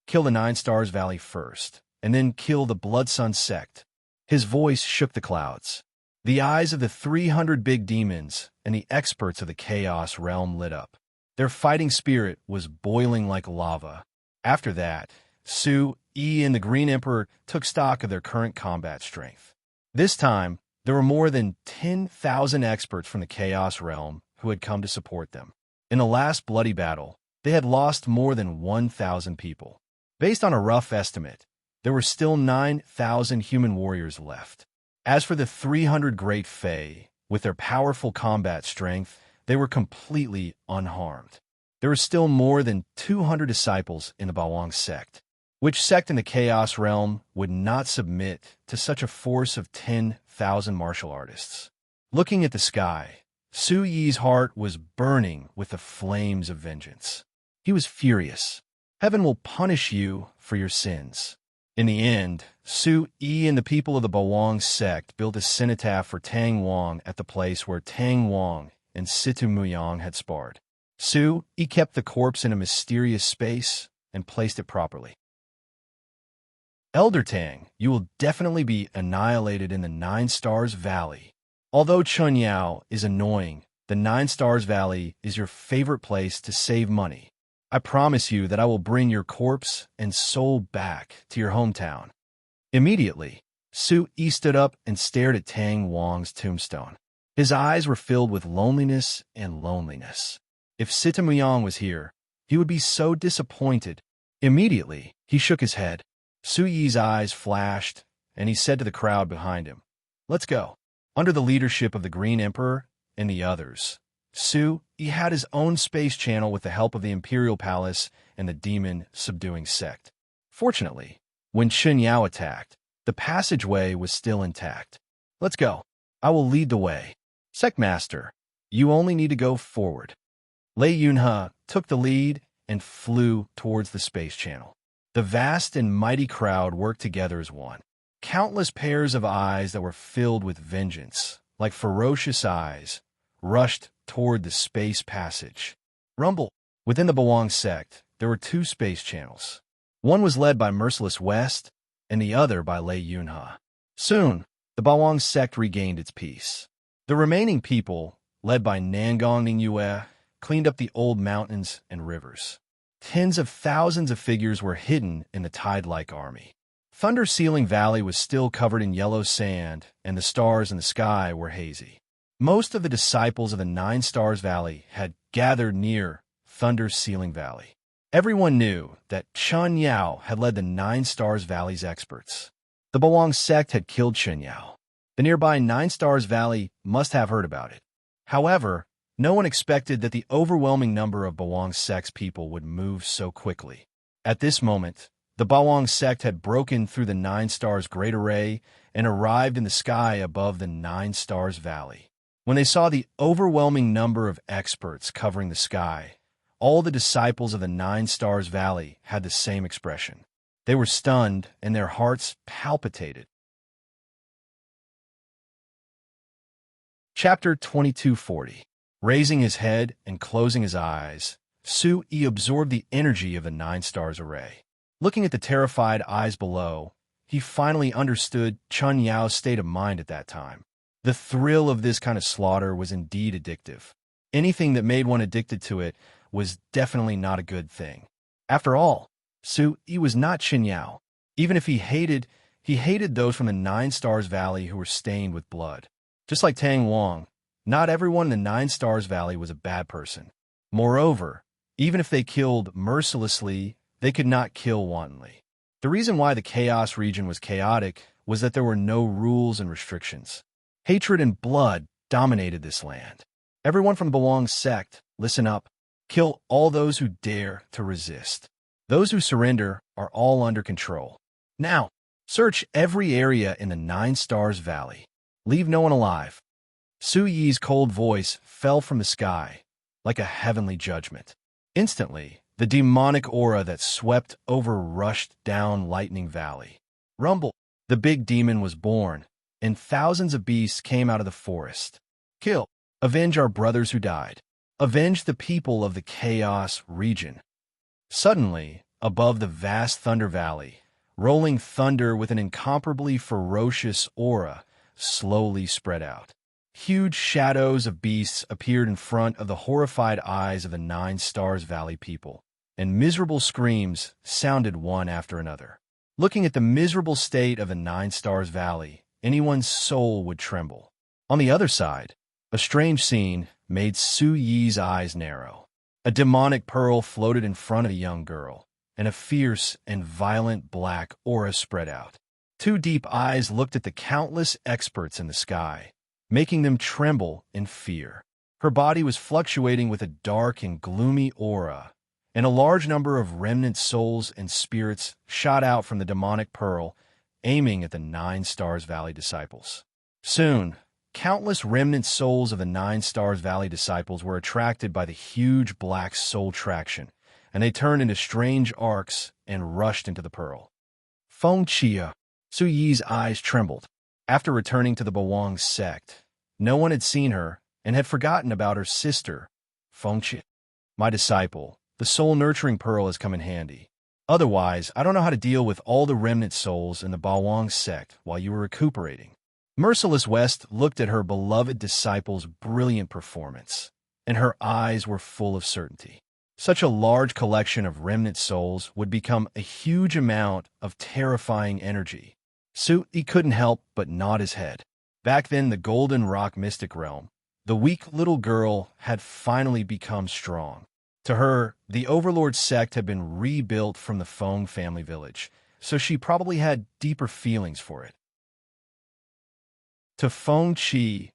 Kill the Nine Stars Valley first, and then kill the Blood Sun sect. His voice shook the clouds. The eyes of the 300 big demons and the experts of the Chaos Realm lit up. Their fighting spirit was boiling like lava. After that, Su Yi and the Green Emperor took stock of their current combat strength. This time, there were more than 10,000 experts from the Chaos Realm who had come to support them. In the last bloody battle, they had lost more than 1,000 people. Based on a rough estimate, there were still 9,000 human warriors left. As for the 300 Great Fae, with their powerful combat strength, they were completely unharmed. There were still more than 200 disciples in the Bawang sect. Which sect in the Chaos Realm would not submit to such a force of 10,000 martial artists? Looking at the sky, Su Yi's heart was burning with the flames of vengeance. He was furious. Heaven will punish you for your sins. In the end, Su Yi and the people of the Bawang sect built a cenotaph for Tang Wang at the place where Tang Wang and Situ Muyang had sparred. Su Yi kept the corpse in a mysterious space and placed it properly. Elder Tang, you will definitely be annihilated in the Nine Stars Valley. Although Chun Yao is annoying, the Nine Stars Valley is your favorite place to save money. I promise you that I will bring your corpse and soul back to your hometown. Immediately, Su Yi stood up and stared at Tang Wang's tombstone. His eyes were filled with loneliness and loneliness. If Sita Muyang was here, he would be so disappointed. Immediately, he shook his head. Su Yi's eyes flashed, and he said to the crowd behind him, "Let's go." Under the leadership of the Green Emperor and the others, Su Yi had his own space channel with the help of the Imperial Palace and the demon-subduing sect. Fortunately, when Chun Yao attacked, the passageway was still intact. "Let's go. I will lead the way. Sect Master, you only need to go forward." Lei Yunhe took the lead and flew towards the space channel. The vast and mighty crowd worked together as one. Countless pairs of eyes that were filled with vengeance, like ferocious eyes, rushed toward the space passage. Rumble. Within the Bawang sect, there were two space channels. One was led by Merciless West, and the other by Lei Yunhe. Soon, the Bawang sect regained its peace. The remaining people, led by Nangong Ningyue, cleaned up the old mountains and rivers. Tens of thousands of figures were hidden in the tide-like army. Thunder Ceiling Valley was still covered in yellow sand, and the stars in the sky were hazy. Most of the disciples of the Nine Stars Valley had gathered near Thunder Ceiling Valley. Everyone knew that Chun Yao had led the Nine Stars Valley's experts. The Bawang sect had killed Chun Yao. The nearby Nine Stars Valley must have heard about it. However, no one expected that the overwhelming number of Bawang sect's people would move so quickly. At this moment, the Bawang sect had broken through the Nine Stars Great Array and arrived in the sky above the Nine Stars Valley. When they saw the overwhelming number of experts covering the sky, all the disciples of the Nine Stars Valley had the same expression. They were stunned and their hearts palpitated. Chapter 2240. Raising his head and closing his eyes, Su Yi absorbed the energy of the Nine Stars Array. Looking at the terrified eyes below, he finally understood Chun Yao's state of mind at that time. The thrill of this kind of slaughter was indeed addictive. Anything that made one addicted to it was definitely not a good thing. After all, Su-yi was not Qin Yao. Even if he hated those from the Nine Stars Valley who were stained with blood. Just like Tang Wang, not everyone in the Nine Stars Valley was a bad person. Moreover, even if they killed mercilessly, they could not kill wantonly. The reason why the Chaos region was chaotic was that there were no rules and restrictions. Hatred and blood dominated this land. Everyone from the Bawang sect, listen up, kill all those who dare to resist. Those who surrender are all under control. Now, search every area in the Nine Stars Valley. Leave no one alive. Su-yi's cold voice fell from the sky like a heavenly judgment. Instantly, the demonic aura that swept over rushed down Lightning Valley. Rumble, the big demon was born, and thousands of beasts came out of the forest. Kill, avenge our brothers who died. Avenge the people of the Chaos region. Suddenly, above the vast Thunder Valley, rolling thunder with an incomparably ferocious aura slowly spread out. Huge shadows of beasts appeared in front of the horrified eyes of the Nine Stars Valley people, and miserable screams sounded one after another. Looking at the miserable state of the Nine Stars Valley, anyone's soul would tremble. On the other side, a strange scene made Su-yi's eyes narrow. A demonic pearl floated in front of a young girl, and a fierce and violent black aura spread out. Two deep eyes looked at the countless experts in the sky, making them tremble in fear. Her body was fluctuating with a dark and gloomy aura, and a large number of remnant souls and spirits shot out from the demonic pearl, aiming at the Nine Stars Valley disciples. Soon, countless remnant souls of the Nine Stars Valley disciples were attracted by the huge black soul traction, and they turned into strange arcs and rushed into the pearl. Feng Chia, Su-yi's eyes trembled. After returning to the Bawang sect, no one had seen her and had forgotten about her sister, Feng Chia. My disciple, the soul-nurturing pearl has come in handy. Otherwise, I don't know how to deal with all the remnant souls in the Bawang sect while you were recuperating. Merciless West looked at her beloved disciple's brilliant performance, and her eyes were full of certainty. Such a large collection of remnant souls would become a huge amount of terrifying energy. Su-yi couldn't help but nod his head. Back then, the Golden Rock Mystic Realm, the weak little girl had finally become strong. To her, the Overlord sect had been rebuilt from the Feng family village, so she probably had deeper feelings for it. To Feng Chi,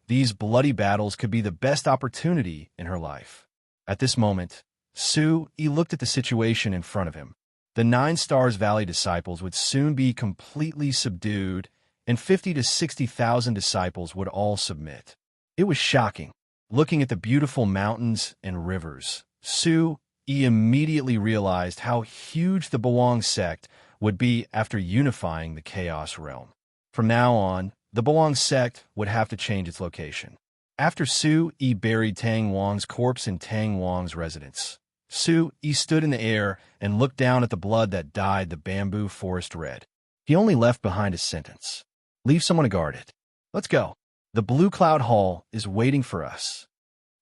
these bloody battles could be the best opportunity in her life. At this moment, Su-yi looked at the situation in front of him. The Nine Stars Valley disciples would soon be completely subdued, and 50 to 60,000 disciples would all submit. It was shocking. Looking at the beautiful mountains and rivers, Su-yi immediately realized how huge the Bawang sect would be after unifying the Chaos realm. From now on, the Bawang sect would have to change its location. After Su-yi buried Tang Wang's corpse in Tang Wang's residence, Su-yi stood in the air and looked down at the blood that dyed the bamboo forest red. He only left behind a sentence. Leave someone to guard it. Let's go. The Blue Cloud Hall is waiting for us.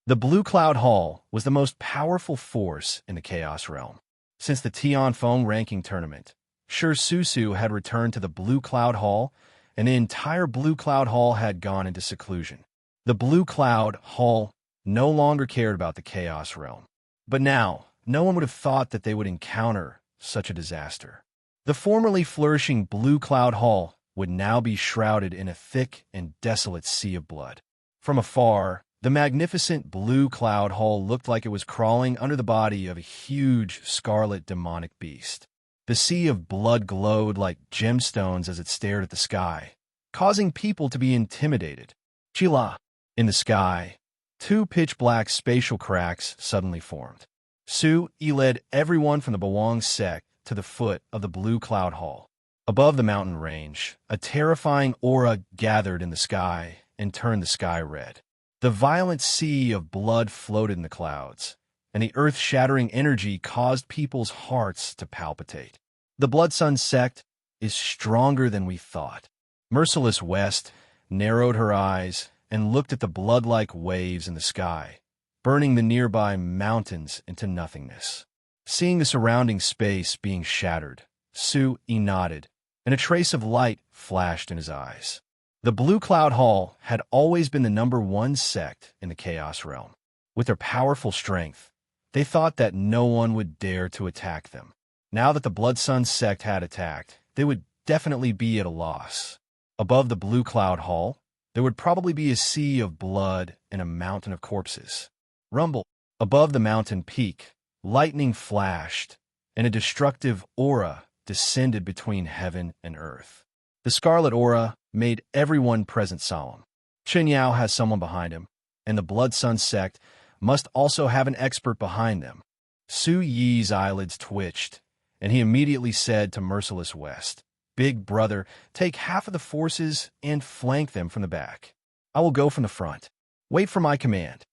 The Blue Cloud Hall was the most powerful force in the Chaos realm. Since the Tianfeng ranking tournament, Shi Susu had returned to the Blue Cloud Hall, and the entire Blue Cloud Hall had gone into seclusion. The Blue Cloud Hall no longer cared about the Chaos realm. But now, no one would have thought that they would encounter such a disaster. The formerly flourishing Blue Cloud Hall would now be shrouded in a thick and desolate sea of blood. From afar, the magnificent Blue Cloud Hall looked like it was crawling under the body of a huge scarlet demonic beast. The sea of blood glowed like gemstones as it stared at the sky, causing people to be intimidated. Chila. In the sky, two pitch-black spatial cracks suddenly formed. Su-yi led everyone from the Bawang sect to the foot of the Blue Cloud Hall. Above the mountain range, a terrifying aura gathered in the sky and turned the sky red. The violent sea of blood floated in the clouds, and the earth-shattering energy caused people's hearts to palpitate. The Blood Sun sect is stronger than we thought. Merciless West narrowed her eyes and looked at the blood-like waves in the sky, burning the nearby mountains into nothingness. Seeing the surrounding space being shattered, Sui nodded, and a trace of light flashed in his eyes. The Blue Cloud Hall had always been the #1 sect in the Chaos Realm. With their powerful strength, they thought that no one would dare to attack them. Now that the Blood Sun sect had attacked, they would definitely be at a loss. Above the Blue Cloud Hall, there would probably be a sea of blood and a mountain of corpses. Rumble. Above the mountain peak, lightning flashed, and a destructive aura descended between heaven and earth. The scarlet aura made everyone present solemn. Chen Yao has someone behind him, and the Blood Sun sect must also have an expert behind them. Sui Yi's eyelids twitched, and he immediately said to Merciless West, "Big brother, take half of the forces and flank them from the back. I will go from the front. Wait for my command."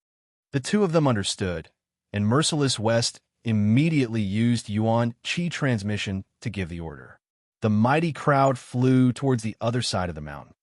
The two of them understood, and Merciless West immediately used Yuan Qi transmission to give the order. The mighty crowd flew towards the other side of the mountain.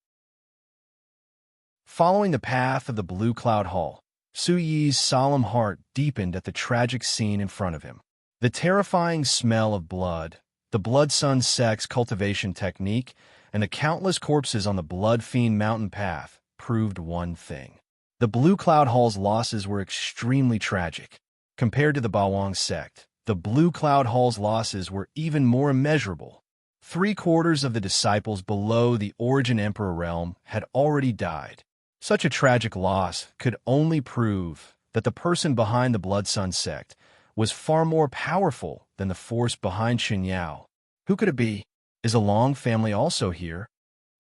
Following the path of the Blue Cloud Hall, Sui Yi's solemn heart deepened at the tragic scene in front of him. The terrifying smell of blood, the Blood Sun sect's cultivation technique, and the countless corpses on the Blood Fiend Mountain path proved one thing. The Blue Cloud Hall's losses were extremely tragic. Compared to the Bawang sect, the Blue Cloud Hall's losses were even more immeasurable. 3/4 of the disciples below the Origin Emperor realm had already died. Such a tragic loss could only prove that the person behind the Blood Sun sect was far more powerful than the force behind Chen Yao. Who could it be? Is the Long family also here?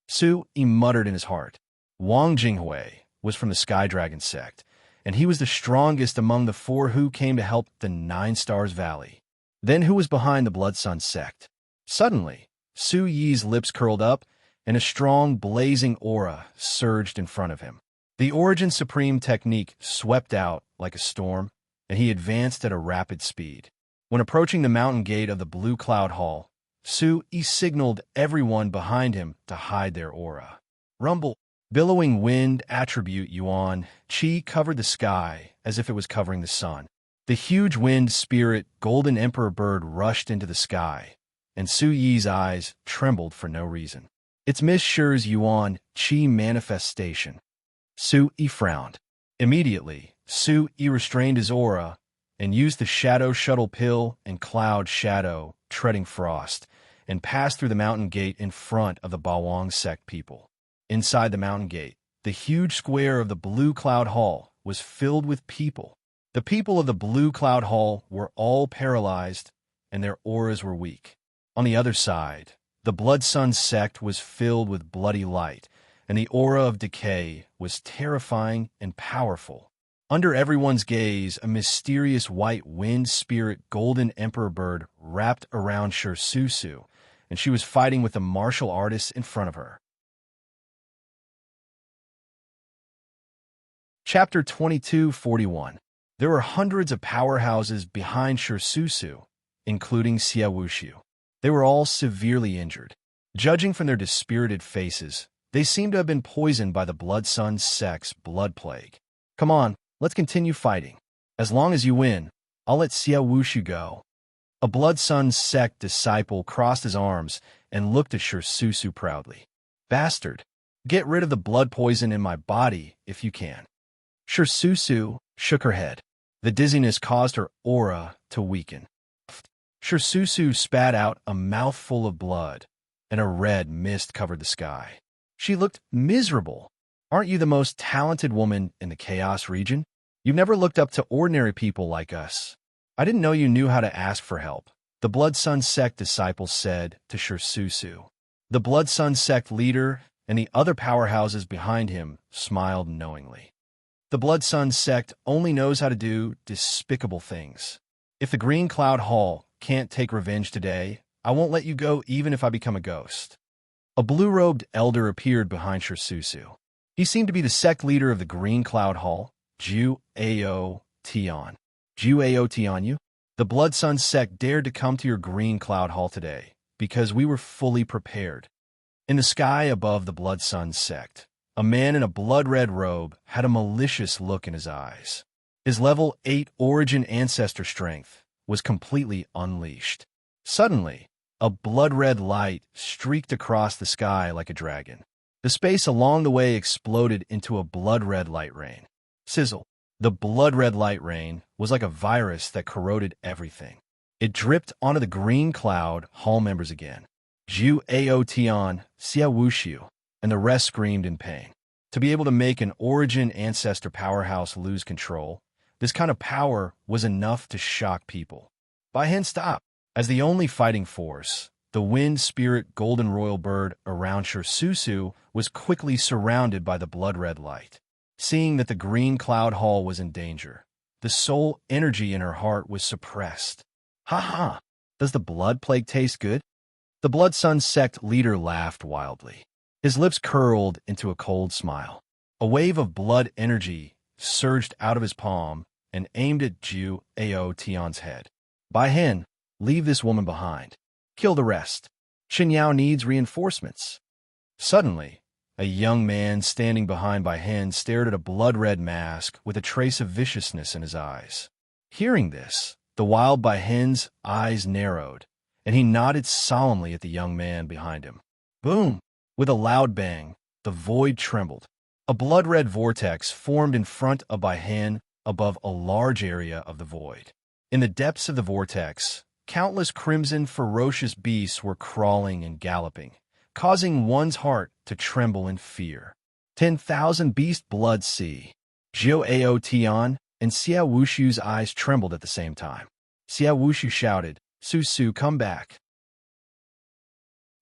Sui muttered in his heart. Wang Jinghui was from the Sky Dragon sect, and he was the strongest among the 4 who came to help the 9 Stars Valley. Then who was behind the Blood Sun sect? Suddenly, Sui Yi's lips curled up, and a strong, blazing aura surged in front of him. The Origin Supreme technique swept out like a storm, and he advanced at a rapid speed. When approaching the mountain gate of the Blue Cloud Hall, Sui signaled everyone behind him to hide their aura. Rumble. Billowing wind attribute Yuan Qi covered the sky as if it was covering the sun. The huge wind spirit Golden Emperor bird rushed into the sky, and Sui Yi's eyes trembled for no reason. It's Miss Shi's Yuan Qi manifestation. Sui frowned. Immediately, Sui restrained his aura and used the Shadow Shuttle Pill and Cloud Shadow, treading frost, and passed through the mountain gate in front of the Bawang sect people. Inside the mountain gate, the huge square of the Blue Cloud Hall was filled with people. The people of the Blue Cloud Hall were all paralyzed, and their auras were weak. On the other side, the Blood Sun sect was filled with bloody light, and the aura of decay was terrifying and powerful. Under everyone's gaze, a mysterious white wind spirit Golden Emperor bird wrapped around Shirsusu, and she was fighting with the martial artists in front of her. Chapter 2241. There were hundreds of powerhouses behind Shirsusu, including Xiaowushu. They were all severely injured. Judging from their dispirited faces, they seemed to have been poisoned by the Blood Sun sect's blood plague. Come on, let's continue fighting. As long as you win, I'll let Xiaowushu go. A Blood Sun sect disciple crossed his arms and looked at Shirsusu proudly. Bastard, get rid of the blood poison in my body if you can. Shirsusu shook her head. The dizziness caused her aura to weaken. Shirsusu spat out a mouthful of blood, and a red mist covered the sky. She looked miserable. Aren't you the most talented woman in the Chaos region? You've never looked up to ordinary people like us. I didn't know you knew how to ask for help, the Blood Sun sect disciple said to Shirsusu. The Blood Sun sect leader and the other powerhouses behind him smiled knowingly. The Blood Sun sect only knows how to do despicable things. If the Green Cloud Hall can't take revenge today, I won't let you go even if I become a ghost. A blue-robed elder appeared behind Shirsusu. He seemed to be the sect leader of the Green Cloud Hall, Ju Ao Tian. Ju Ao Tian you? The Blood Sun sect dared to come to your Green Cloud Hall today, because we were fully prepared. In the sky above the Blood Sun sect, A man in a blood-red robe had a malicious look in his eyes. His level 8 origin ancestor strength was completely unleashed. Suddenly, a blood-red light streaked across the sky like a dragon. The space along the way exploded into a blood-red light rain. Sizzle. The blood-red light rain was like a virus that corroded everything. It dripped onto the green cloud hall members again. Zhu Aotian, Xia Wushu, and the rest screamed in pain. To be able to make an origin ancestor powerhouse lose control, this kind of power was enough to shock people. Bai Hen stopped. As the only fighting force, the wind spirit golden royal bird around Susu was quickly surrounded by the blood-red light. Seeing that the green cloud hall was in danger, the soul energy in her heart was suppressed. Ha ha! Does the blood plague taste good? The Blood Sun sect leader laughed wildly. His lips curled into a cold smile. A wave of blood energy surged out of his palm and aimed at Zhu Aotian's head. Bai Hen, leave this woman behind. Kill the rest. Xin Yao needs reinforcements. Suddenly, a young man standing behind Bai Hen stared at a blood-red mask with a trace of viciousness in his eyes. Hearing this, the wild Bai Hen's eyes narrowed, and he nodded solemnly at the young man behind him. Boom! With a loud bang, the void trembled. A blood-red vortex formed in front of Bai Hen above a large area of the void. In the depths of the vortex, countless crimson ferocious beasts were crawling and galloping, causing one's heart to tremble in fear. 10,000 beast blood sea. Zhou Aotian and Xia Wushu's eyes trembled at the same time. Xia Wushu shouted, Susu, come back.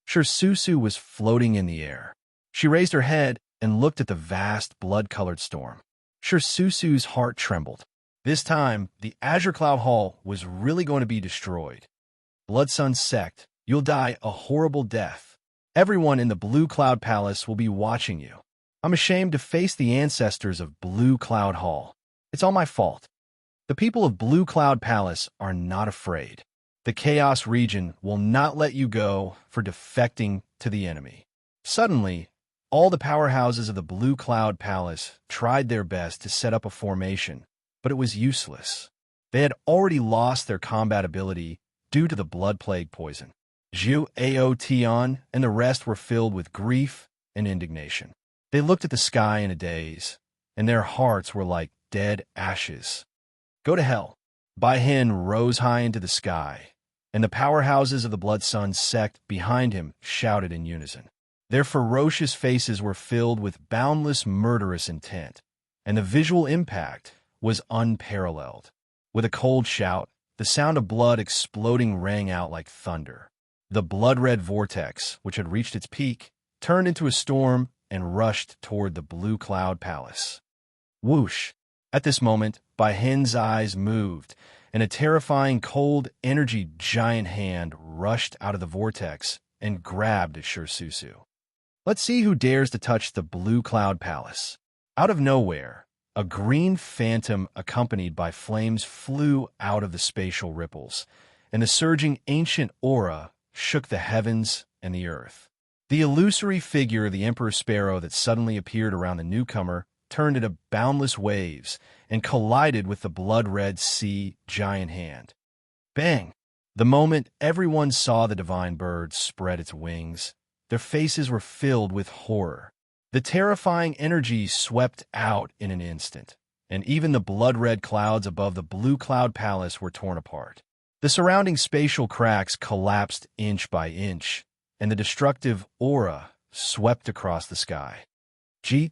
Susu was floating in the air. She raised her head and looked at the vast blood-colored storm. Susu's heart trembled. This time, the Azure Cloud Hall was really going to be destroyed. Blood Sun sect, you'll die a horrible death. Everyone in the Blue Cloud Palace will be watching you. I'm ashamed to face the ancestors of Blue Cloud Hall. It's all my fault. The people of Blue Cloud Palace are not afraid. The Chaos region will not let you go for defecting to the enemy. Suddenly, all the powerhouses of the Blue Cloud Palace tried their best to set up a formation, but it was useless. They had already lost their combat ability due to the blood plague poison. Zhu Aotian and the rest were filled with grief and indignation. They looked at the sky in a daze, and their hearts were like dead ashes. Go to hell. Bai Hen rose high into the sky, and the powerhouses of the Blood Sun sect behind him shouted in unison. Their ferocious faces were filled with boundless murderous intent, and the visual impact was unparalleled. With a cold shout, the sound of blood exploding rang out like thunder. The blood-red vortex, which had reached its peak, turned into a storm and rushed toward the Blue Cloud Palace. Whoosh! At this moment, Bai Hen's eyes moved, and a terrifying cold energy giant hand rushed out of the vortex and grabbed at Susu. Let's see who dares to touch the Blue Cloud Palace. Out of nowhere, a green phantom accompanied by flames flew out of the spatial ripples, and the surging ancient aura shook the heavens and the earth. The illusory figure of the Emperor Sparrow that suddenly appeared around the newcomer turned into boundless waves and collided with the blood-red sea giant hand. Bang! The moment everyone saw the divine bird spread its wings, their faces were filled with horror. The terrifying energy swept out in an instant, and even the blood-red clouds above the Blue Cloud Palace were torn apart. The surrounding spatial cracks collapsed inch by inch, and the destructive aura swept across the sky. Gee.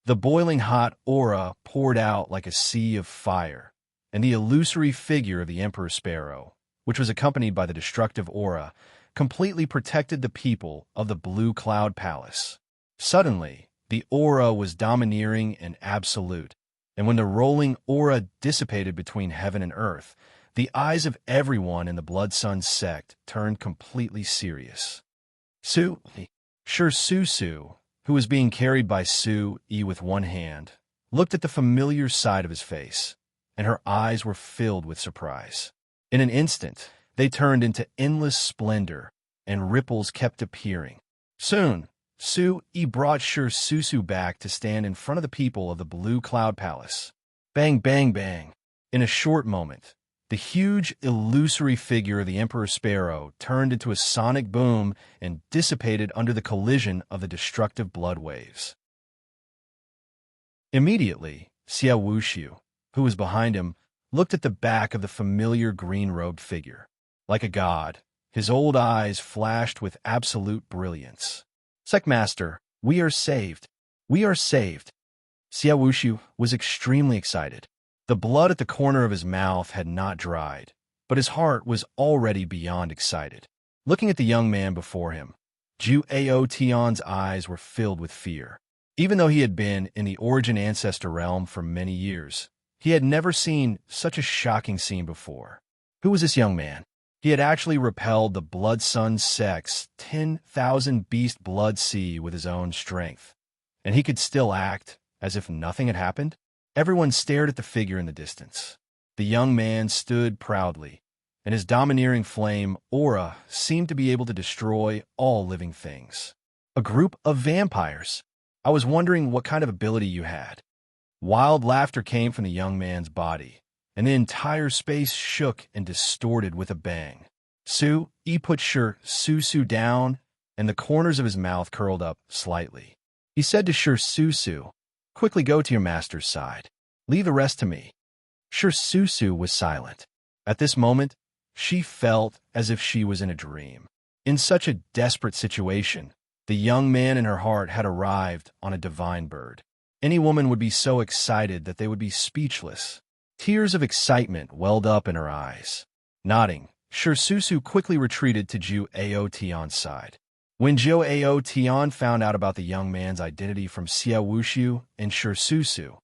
The boiling hot aura poured out like a sea of fire, and the illusory figure of the Emperor Sparrow, which was accompanied by the destructive aura, completely protected the people of the Blue Cloud Palace. Suddenly, the aura was domineering and absolute, and when the rolling aura dissipated between heaven and earth, the eyes of everyone in the Blood Sun sect turned completely serious. Susu, who was being carried by Su-Yi with one hand, looked at the familiar side of his face, and her eyes were filled with surprise. In an instant, they turned into endless splendor, and ripples kept appearing. Soon, Su Yi brought Sure Susu back to stand in front of the people of the Blue Cloud Palace. Bang, bang, bang. In a short moment, the huge, illusory figure of the Emperor Sparrow turned into a sonic boom and dissipated under the collision of the destructive blood waves. Immediately, Xiao Wuxiu, who was behind him, looked at the back of the familiar green-robed figure. Like a god, his old eyes flashed with absolute brilliance. "Secmaster, we are saved. We are saved." Xiao Wuxiu was extremely excited. The blood at the corner of his mouth had not dried, but his heart was already beyond excited. Looking at the young man before him, Zhu Aotian's eyes were filled with fear. Even though he had been in the Origin Ancestor realm for many years, he had never seen such a shocking scene before. Who was this young man? He had actually repelled the Blood Sun sect's 10,000 beast blood sea with his own strength, and he could still act as if nothing had happened? Everyone stared at the figure in the distance. The young man stood proudly, and his domineering flame aura seemed to be able to destroy all living things. A group of vampires. I was wondering what kind of ability you had. Wild laughter came from the young man's body, and the entire space shook and distorted with a bang. Su Yi put Sure Susu down, and the corners of his mouth curled up slightly. He said to Sure Susu, "Quickly go to your master's side. Leave the rest to me." Sure Susu was silent. At this moment, she felt as if she was in a dream. In such a desperate situation, the young man in her heart had arrived on a divine bird. Any woman would be so excited that they would be speechless. Tears of excitement welled up in her eyes. Nodding, Sure Susu quickly retreated to Zhu Aotian's side. When Zhu Aotian found out about the young man's identity from Xiao Wuxiu and Sure Susu,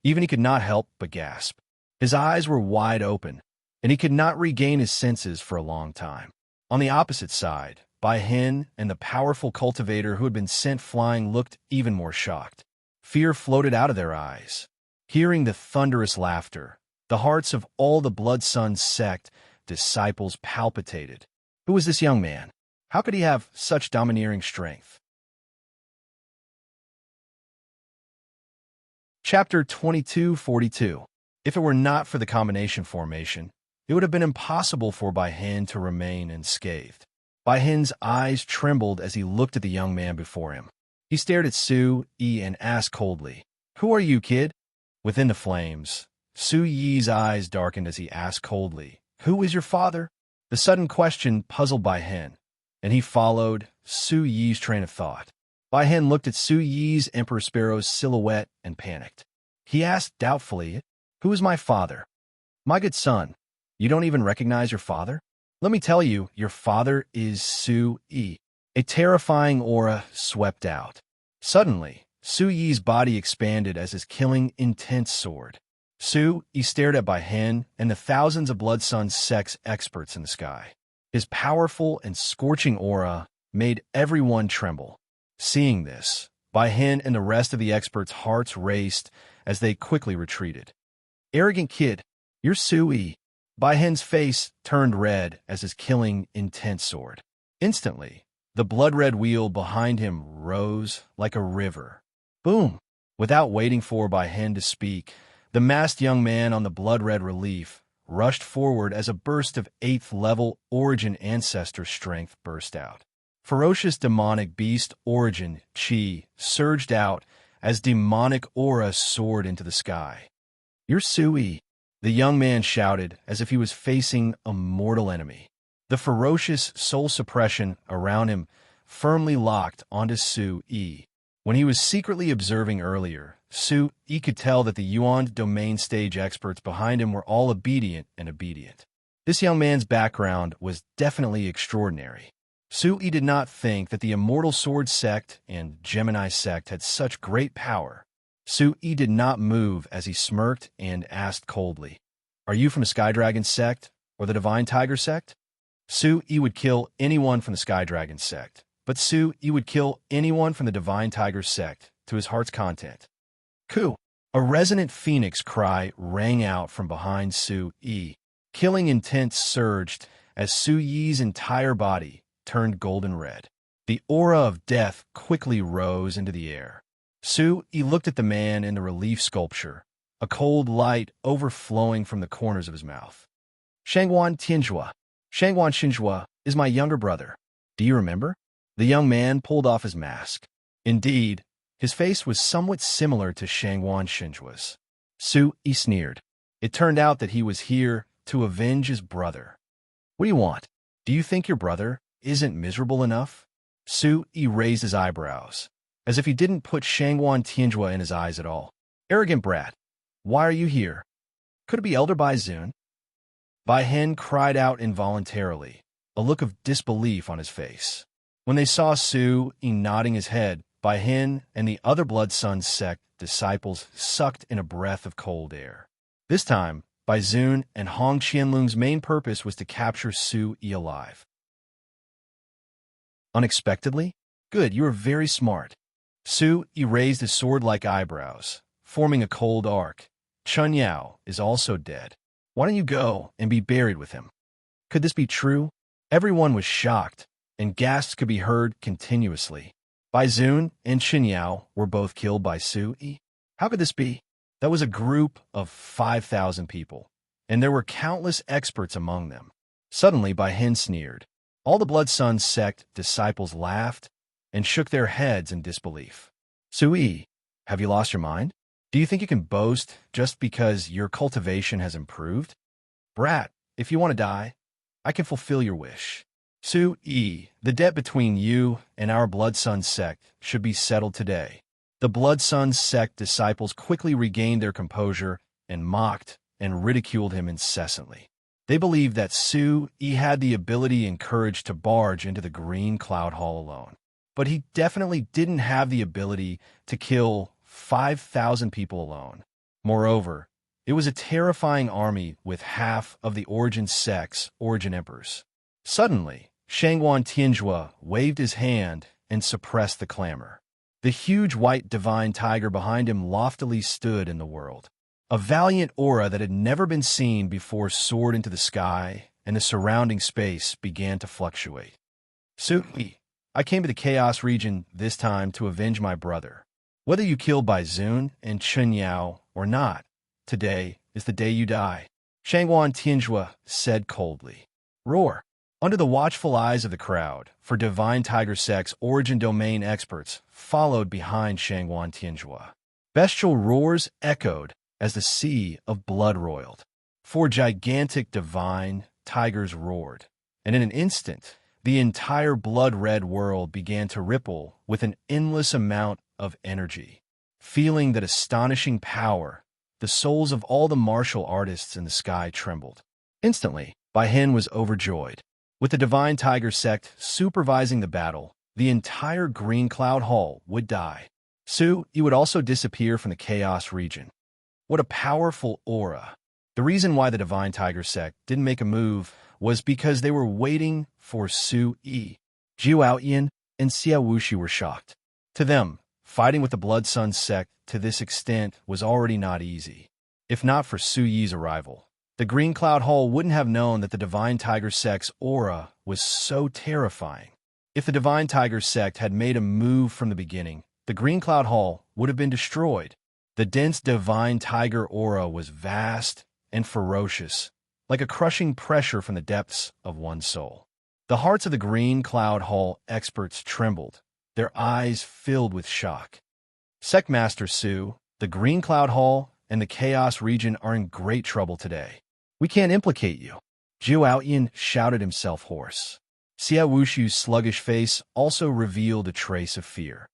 even he could not help but gasp. His eyes were wide open, and he could not regain his senses for a long time. On the opposite side, Bai Hen and the powerful cultivator who had been sent flying looked even more shocked. Fear floated out of their eyes. Hearing the thunderous laughter, the hearts of all the Blood Sun sect disciples palpitated. Who was this young man? How could he have such domineering strength? Chapter 2242. If it were not for the combination formation, it would have been impossible for Bai Hen to remain unscathed. Bai Hen's eyes trembled as he looked at the young man before him. He stared at Su Yi and asked coldly, "Who are you, kid?" Within the flames, Su Yi's eyes darkened as he asked coldly, "Who is your father?" The sudden question puzzled Bai Hen, and he followed Su Yi's train of thought. Bai Hen looked at Su Yi's Emperor Sparrow's silhouette and panicked. He asked doubtfully, "Who is my father?" "My good son, you don't even recognize your father? Let me tell you, your father is Su Yi." A terrifying aura swept out. Suddenly, Su Yi's body expanded as his killing, intense soared. Su Yi stared at Bai Hen and the thousands of Blood Sun sex experts in the sky. His powerful and scorching aura made everyone tremble. Seeing this, Bai Hen and the rest of the experts' hearts raced as they quickly retreated. "Arrogant kid, you're Su Yi." Bai Hen's face turned red as his killing, intense soared. Instantly, the blood-red wheel behind him rose like a river. Boom! Without waiting for Bai Hen to speak, the masked young man on the blood-red relief rushed forward as a burst of 8th-level Origin Ancestor strength burst out. Ferocious demonic beast Origin Chi surged out as demonic aura soared into the sky. "You're Su Yi," the young man shouted as if he was facing a mortal enemy. The ferocious soul suppression around him firmly locked onto Su Yi. When he was secretly observing earlier, Su Yi could tell that the Yuan domain stage experts behind him were all obedient. This young man's background was definitely extraordinary. Su Yi did not think that the Immortal Sword sect and Gemini sect had such great power. Su Yi did not move as he smirked and asked coldly, "Are you from the Sky Dragon sect or the Divine Tiger sect?" Su Yi would kill anyone from the Sky Dragon sect, but Su Yi would kill anyone from the Divine Tiger sect to his heart's content. "Ku!" A resonant phoenix cry rang out from behind Su Yi. Killing intent surged as Su Yi's entire body turned golden red. The aura of death quickly rose into the air. Su Yi looked at the man in the relief sculpture, a cold light overflowing from the corners of his mouth. Shangguan Tianjua. Shangguan Xinjua is my younger brother. Do you remember? The young man pulled off his mask. Indeed, his face was somewhat similar to Shangguan Xinjua's. Su Yi sneered. It turned out that he was here to avenge his brother. What do you want? Do you think your brother isn't miserable enough? Su Yi raised his eyebrows, as if he didn't put Shangguan Tianjua in his eyes at all. Arrogant brat, why are you here? Could it be Elder Bai Zun? Bai Hen cried out involuntarily, a look of disbelief on his face. When they saw Su Yi nodding his head, Bai Hen and the other Blood Sun sect disciples sucked in a breath of cold air. This time, Bai Zun and Hong Qianlung's main purpose was to capture Su Yi alive. Unexpectedly? Good, you are very smart. Su Yi raised his sword-like eyebrows, forming a cold arc. Chun Yao is also dead. Why don't you go and be buried with him? Could this be true? Everyone was shocked, and gasps could be heard continuously. Bai Zun and Chun Yao were both killed by Su Yi. How could this be? That was a group of 5,000 people, and there were countless experts among them. Suddenly, Bai Hen sneered. All the Blood Sun sect disciples laughed and shook their heads in disbelief. Su Yi, have you lost your mind? Do you think you can boast just because your cultivation has improved? Brat, if you want to die, I can fulfill your wish. Su Yi, the debt between you and our Blood Sun sect should be settled today. The Blood Sun sect disciples quickly regained their composure and mocked and ridiculed him incessantly. They believed that Su Yi had the ability and courage to barge into the Green Cloud Hall alone. But he definitely didn't have the ability to kill 5,000 people alone. Moreover, it was a terrifying army with half of the Origin sect's Origin Emperors. Suddenly, Shangguan Tianjua waved his hand and suppressed the clamor. The huge white divine tiger behind him loftily stood in the world. A valiant aura that had never been seen before soared into the sky, and the surrounding space began to fluctuate. Su Yi, I came to the Chaos region this time to avenge my brother. Whether you killed Bai Zun and Chun Yao or not, today is the day you die, Shangguan Tianjua said coldly. Roar! Under the watchful eyes of the crowd, for Divine Tiger Sect's Origin Domain experts followed behind Shangguan Tianjua. Bestial roars echoed as the sea of blood roiled. 4 gigantic divine tigers roared, and in an instant, the entire blood-red world began to ripple with an endless amount of energy. Feeling that astonishing power, the souls of all the martial artists in the sky trembled. Instantly, Bai Hen was overjoyed. With the Divine Tiger Sect supervising the battle, the entire Green Cloud Hall would die. Su Yi would also disappear from the Chaos region. What a powerful aura. The reason why the Divine Tiger Sect didn't make a move was because they were waiting for Su Yi. Jiu Outyin and Xia Wuxi were shocked. To them, fighting with the Blood Sun sect to this extent was already not easy. If not for Su Yi's arrival, the Green Cloud Hall wouldn't have known that the Divine Tiger Sect's aura was so terrifying. If the Divine Tiger Sect had made a move from the beginning, the Green Cloud Hall would have been destroyed. The dense Divine Tiger aura was vast and ferocious, like a crushing pressure from the depths of one's soul. The hearts of the Green Cloud Hall experts trembled, their eyes filled with shock. Sectmaster Su, the Green Cloud Hall, and the Chaos region are in great trouble today. We can't implicate you. Jiu Outyin shouted himself hoarse. Xia Wushu's sluggish face also revealed a trace of fear.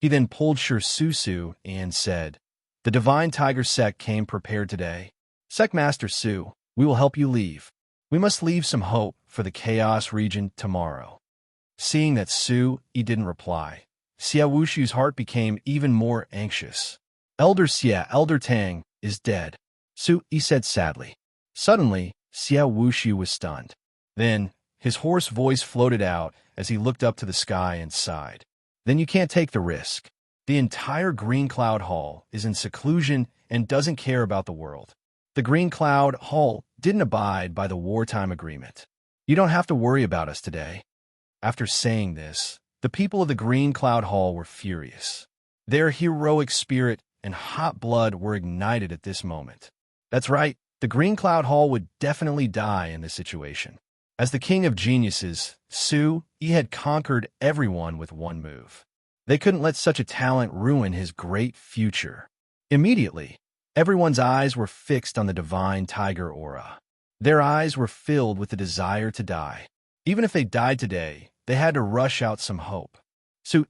He then pulled Shi Su and said, The Divine Tiger Sect came prepared today. Sectmaster Su, we will help you leave. We must leave some hope for the Chaos region tomorrow. Seeing that Su Yi didn't reply, Xia Wushu's heart became even more anxious. Elder Xia, Elder Tang, is dead, Su Yi said sadly. Suddenly, Xia Wushu was stunned. Then, his hoarse voice floated out as he looked up to the sky and sighed. Then you can't take the risk. The entire Green Cloud Hall is in seclusion and doesn't care about the world. The Green Cloud Hall didn't abide by the wartime agreement. You don't have to worry about us today. After saying this, the people of the Green Cloud Hall were furious. Their heroic spirit and hot blood were ignited at this moment. That's right, the Green Cloud Hall would definitely die in this situation. As the king of geniuses, he had conquered everyone with one move. They couldn't let such a talent ruin his great future. Immediately, everyone's eyes were fixed on the divine tiger aura. Their eyes were filled with the desire to die. Even if they died today, they had to rush out some hope.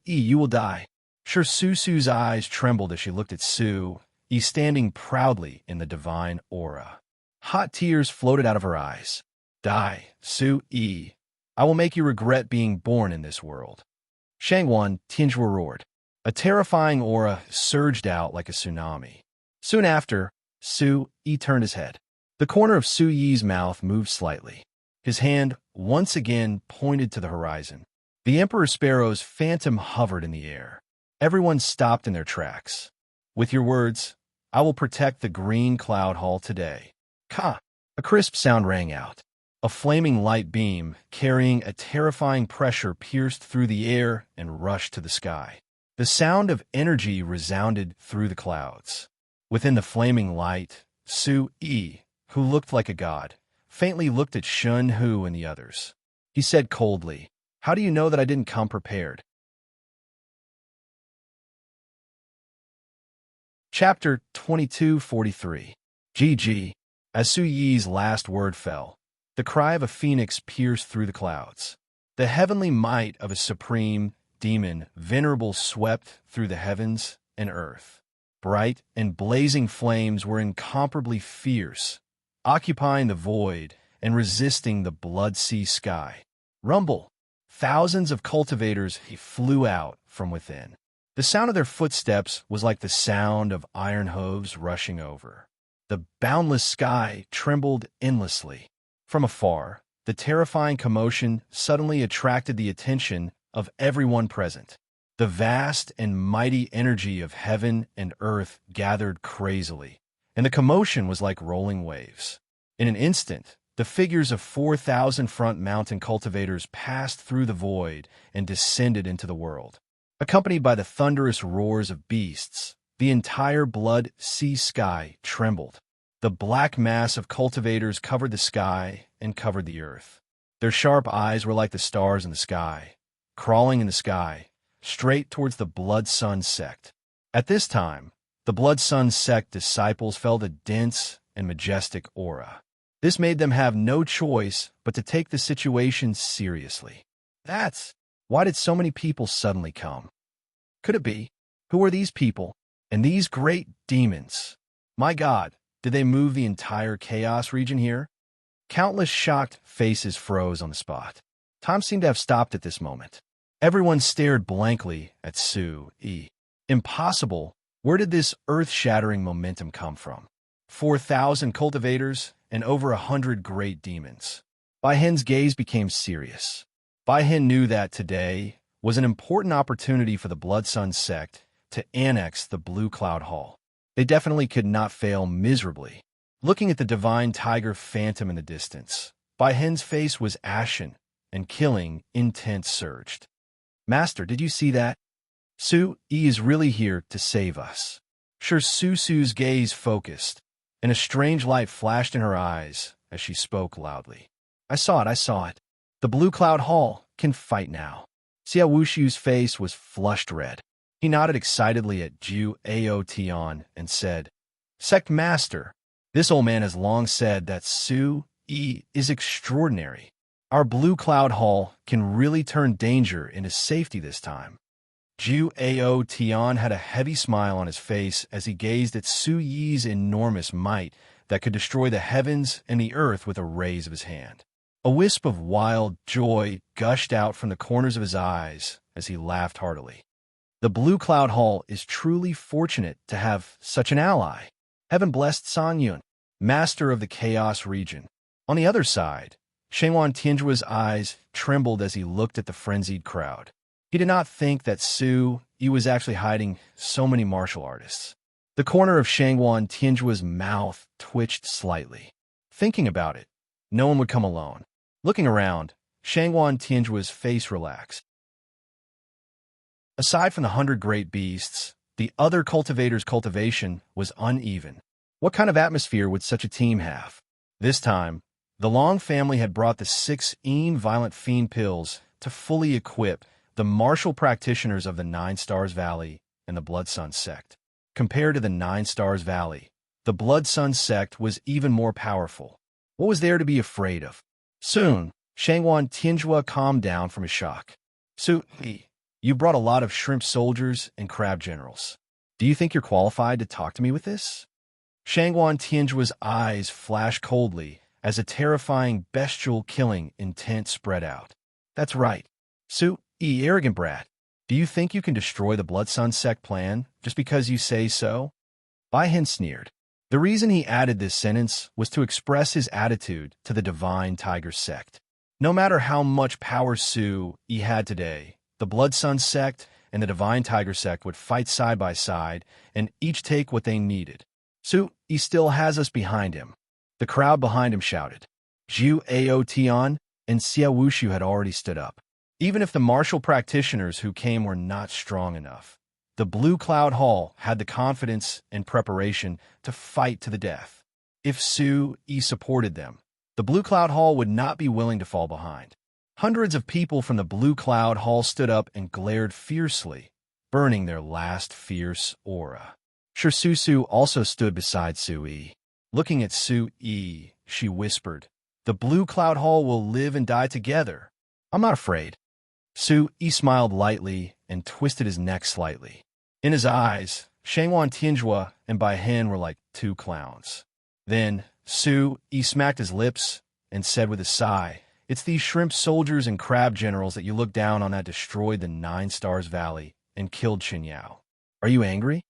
You will die. Sure, Su's eyes trembled as she looked at standing proudly in the divine aura. Hot tears floated out of her eyes. Die, I will make you regret being born in this world. Shangwan Tianjue roared. A terrifying aura surged out like a tsunami. Soon after, Yi turned his head. The corner of Yi's mouth moved slightly. His hand once again pointed to the horizon. The Emperor Sparrow's phantom hovered in the air. Everyone stopped in their tracks. With your words, I will protect the Green Cloud Hall today. Ka! A crisp sound rang out. A flaming light beam, carrying a terrifying pressure, pierced through the air and rushed to the sky. The sound of energy resounded through the clouds. Within the flaming light, Yi, who looked like a god, faintly looked at Shun Hu and the others. He said coldly, "How do you know that I didn't come prepared?" Chapter 2243. GG. As Yi's last word fell, the cry of a phoenix pierced through the clouds. The heavenly might of a supreme demon, venerable, swept through the heavens and earth. Bright and blazing flames were incomparably fierce, occupying the void and resisting the blood-sea sky. Rumble! Thousands of cultivators flew out from within. The sound of their footsteps was like the sound of iron hooves rushing over. The boundless sky trembled endlessly. From afar, the terrifying commotion suddenly attracted the attention of everyone present. The vast and mighty energy of heaven and earth gathered crazily, and the commotion was like rolling waves. In an instant, the figures of 4,000 front mountain cultivators passed through the void and descended into the world. Accompanied by the thunderous roars of beasts, the entire blood-sea sky trembled. The black mass of cultivators covered the sky and covered the earth. Their sharp eyes were like the stars in the sky, crawling in the sky, straight towards the Blood Sun sect. At this time, the Blood Sun sect disciples felt a dense and majestic aura. This made them have no choice but to take the situation seriously. Why did so many people suddenly come? Could it be? Who are these people? And these great demons? My God, did they move the entire chaos region here? Countless shocked faces froze on the spot. Time seemed to have stopped at this moment. Everyone stared blankly at Yi. Impossible. Where did this earth-shattering momentum come from? 4,000 cultivators and over 100 great demons. Bai Hen's gaze became serious. Bai Hen knew that today was an important opportunity for the Blood Sun sect to annex the Blue Cloud Hall. They definitely could not fail miserably. Looking at the divine tiger phantom in the distance, Bai Hen's face was ashen, and killing intent surged. Master, did you see that? Yi is really here to save us. Sure, Su's gaze focused, and a strange light flashed in her eyes as she spoke loudly. I saw it. The Blue Cloud Hall can fight now. Xia Wushu's face was flushed red. He nodded excitedly at Ao Tian and said, Sect Master, this old man has long said that Yi is extraordinary. Our Blue Cloud Hall can really turn danger into safety this time. Ao Tian had a heavy smile on his face as he gazed at Yi's enormous might that could destroy the heavens and the earth with a raise of his hand. A wisp of wild joy gushed out from the corners of his eyes as he laughed heartily. The Blue Cloud Hall is truly fortunate to have such an ally. Heaven blessed San Yun, master of the Chaos region. On the other side, Shangwan Tianjue's eyes trembled as he looked at the frenzied crowd. He did not think that Yi was actually hiding so many martial artists. The corner of Shangwan Tianjue's mouth twitched slightly. Thinking about it, no one would come alone. Looking around, Shangwan Tianjua's face relaxed. Aside from the 100 great beasts, the other cultivators' cultivation was uneven. What kind of atmosphere would such a team have? This time, the Long family had brought the 6 violent fiend pills to fully equip the martial practitioners of the Nine Stars Valley and the Blood Sun sect. Compared to the Nine Stars Valley, the Blood Sun sect was even more powerful. What was there to be afraid of? Soon, Shangwan Tianjua calmed down from his shock. You brought a lot of shrimp soldiers and crab generals. Do you think you're qualified to talk to me with this? Shangwan Tianjua's eyes flashed coldly as a terrifying bestial killing intent spread out. That's right. Arrogant brat. Do you think you can destroy the Blood Sun sect plan just because you say so? Bai Hen sneered. The reason he added this sentence was to express his attitude to the Divine Tiger sect. No matter how much power He had today, the Blood Sun sect and the Divine Tiger sect would fight side by side and each take what they needed. He still has us behind him. The crowd behind him shouted. Zhu Ao Tian and Xia Wushu had already stood up. Even if the martial practitioners who came were not strong enough, the Blue Cloud Hall had the confidence and preparation to fight to the death. If Yi supported them, the Blue Cloud Hall would not be willing to fall behind. Hundreds of people from the Blue Cloud Hall stood up and glared fiercely, burning their last fierce aura. Su also stood beside Yi. Looking at Yi, she whispered, "The Blue Cloud Hall will live and die together. I'm not afraid." Yi smiled lightly and twisted his neck slightly. In his eyes, Shangwan Tianjua and Bai Hen were like 2 clowns. Then, Yi smacked his lips and said with a sigh, "It's these shrimp soldiers and crab generals that you look down on that destroyed the Nine Stars Valley and killed Qin Yao. Are you angry?"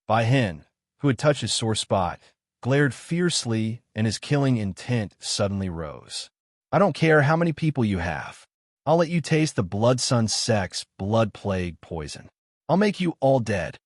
Bai Hen, who had touched his sore spot, glared fiercely and his killing intent suddenly rose. "I don't care how many people you have. I'll let you taste the Blood Sun sect's blood plague poison. I'll make you all dead."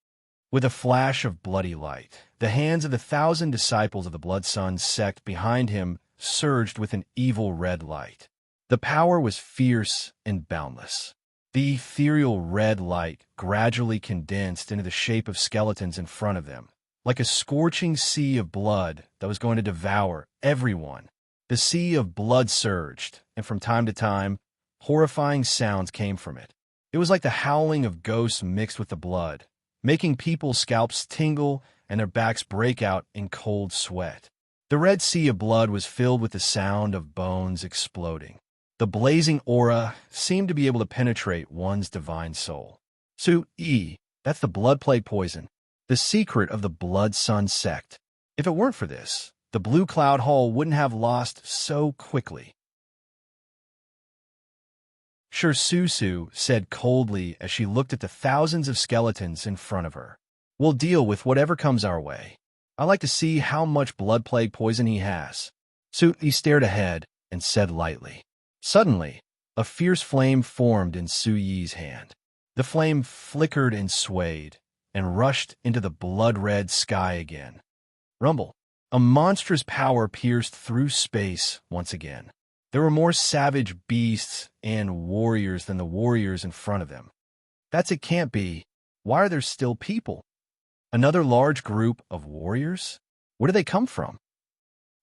With a flash of bloody light, the hands of the 1,000 disciples of the Blood Sun sect behind him surged with an evil red light. The power was fierce and boundless. The ethereal red light gradually condensed into the shape of skeletons in front of them, like a scorching sea of blood that was going to devour everyone. The sea of blood surged, and from time to time, horrifying sounds came from it. It was like the howling of ghosts mixed with the blood, making people's scalps tingle and their backs break out in cold sweat. The red sea of blood was filled with the sound of bones exploding. The blazing aura seemed to be able to penetrate one's divine soul. That's the blood plague poison, the secret of the Blood Sun sect. If it weren't for this, the Blue Cloud Hall wouldn't have lost so quickly. Su said coldly as she looked at the thousands of skeletons in front of her. "We'll deal with whatever comes our way. I'd like to see how much blood plague poison he has." He stared ahead and said lightly. Suddenly, a fierce flame formed in Yi's hand. The flame flickered and swayed, and rushed into the blood-red sky again. Rumble. A monstrous power pierced through space once again. There were more savage beasts and warriors than the warriors in front of them. It can't be. Why are there still people? Another large group of warriors? Where do they come from?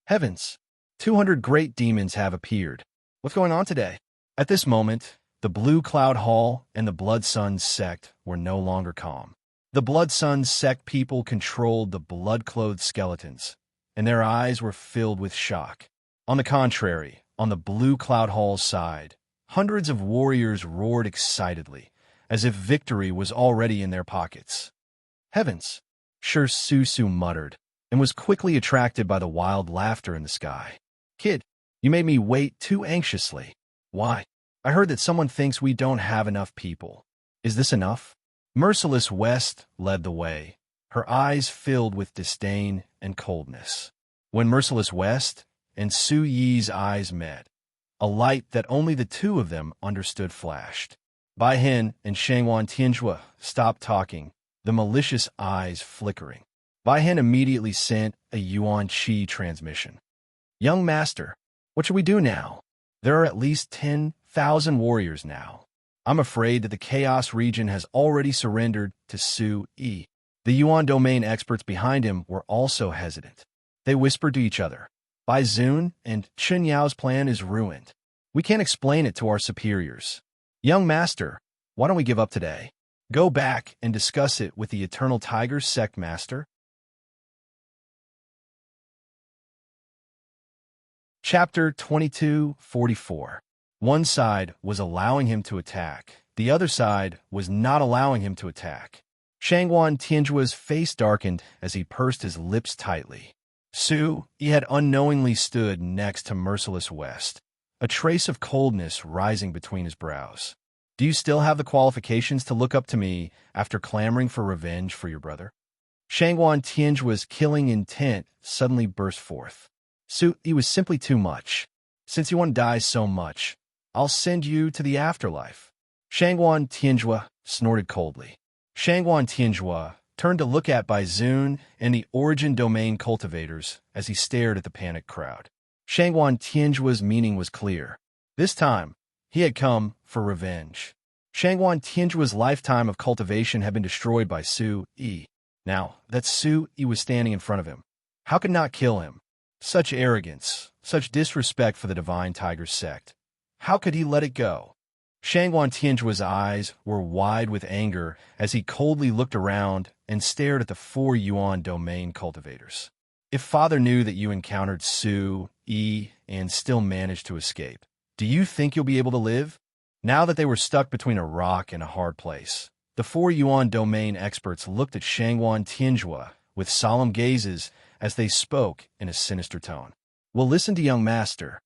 Heavens! 200 great demons have appeared. What's going on today? At this moment, the Blue Cloud Hall and the Blood Sun sect were no longer calm. The Blood Sun sect people controlled the blood-clothed skeletons, and their eyes were filled with shock. On the contrary, on the Blue Cloud Hall's side, hundreds of warriors roared excitedly, as if victory was already in their pockets. Heavens! Su muttered, and was quickly attracted by the wild laughter in the sky. "Kid, you made me wait too anxiously. Why? I heard that someone thinks we don't have enough people. Is this enough?" Merciless West led the way, her eyes filled with disdain and coldness. When Merciless West and Yi's eyes met, a light that only the two of them understood flashed. Bai Hen and Shangwan Tianjua stopped talking, the malicious eyes flickering. Bai Hen immediately sent a Yuan Qi transmission. "Young master, what should we do now?" There are at least 10,000 warriors now. I'm afraid that the Chaos region has already surrendered to Su-yi. The Yuan domain experts behind him were also hesitant. They whispered to each other, Bai Zun and Chen Yao's plan is ruined. We can't explain it to our superiors. Young master, why don't we give up today? Go back and discuss it with the Eternal Tiger Sect Master. Chapter 22:44. One side was allowing him to attack. The other side was not allowing him to attack. Shangguan Tianjua's face darkened as he pursed his lips tightly. Su-yi had unknowingly stood next to Merciless West, a trace of coldness rising between his brows. Do you still have the qualifications to look up to me after clamoring for revenge for your brother? Shangguan Tianjua's killing intent suddenly burst forth. Su-yi was simply too much. Since you want to die so much, I'll send you to the afterlife. Shangguan Tianjua snorted coldly. Shangguan Tianjua turned to look at Bai Zun and the Origin Domain cultivators as he stared at the panicked crowd. Shangguan Tianjua's meaning was clear. This time, he had come for revenge. Shangguan Tianjua's lifetime of cultivation had been destroyed by Su-yi. Now that Su-yi was standing in front of him, how could not kill him? Such arrogance, such disrespect for the Divine Tiger sect. How could he let it go? Shangguan Tianjua's eyes were wide with anger as he coldly looked around and stared at the 4 Yuan domain cultivators. If Father knew that you encountered Su-yi and still managed to escape, do you think you'll be able to live? Now that they were stuck between a rock and a hard place, the 4 Yuan domain experts looked at Shangguan Tianjua with solemn gazes as they spoke in a sinister tone. Well, listen to young master.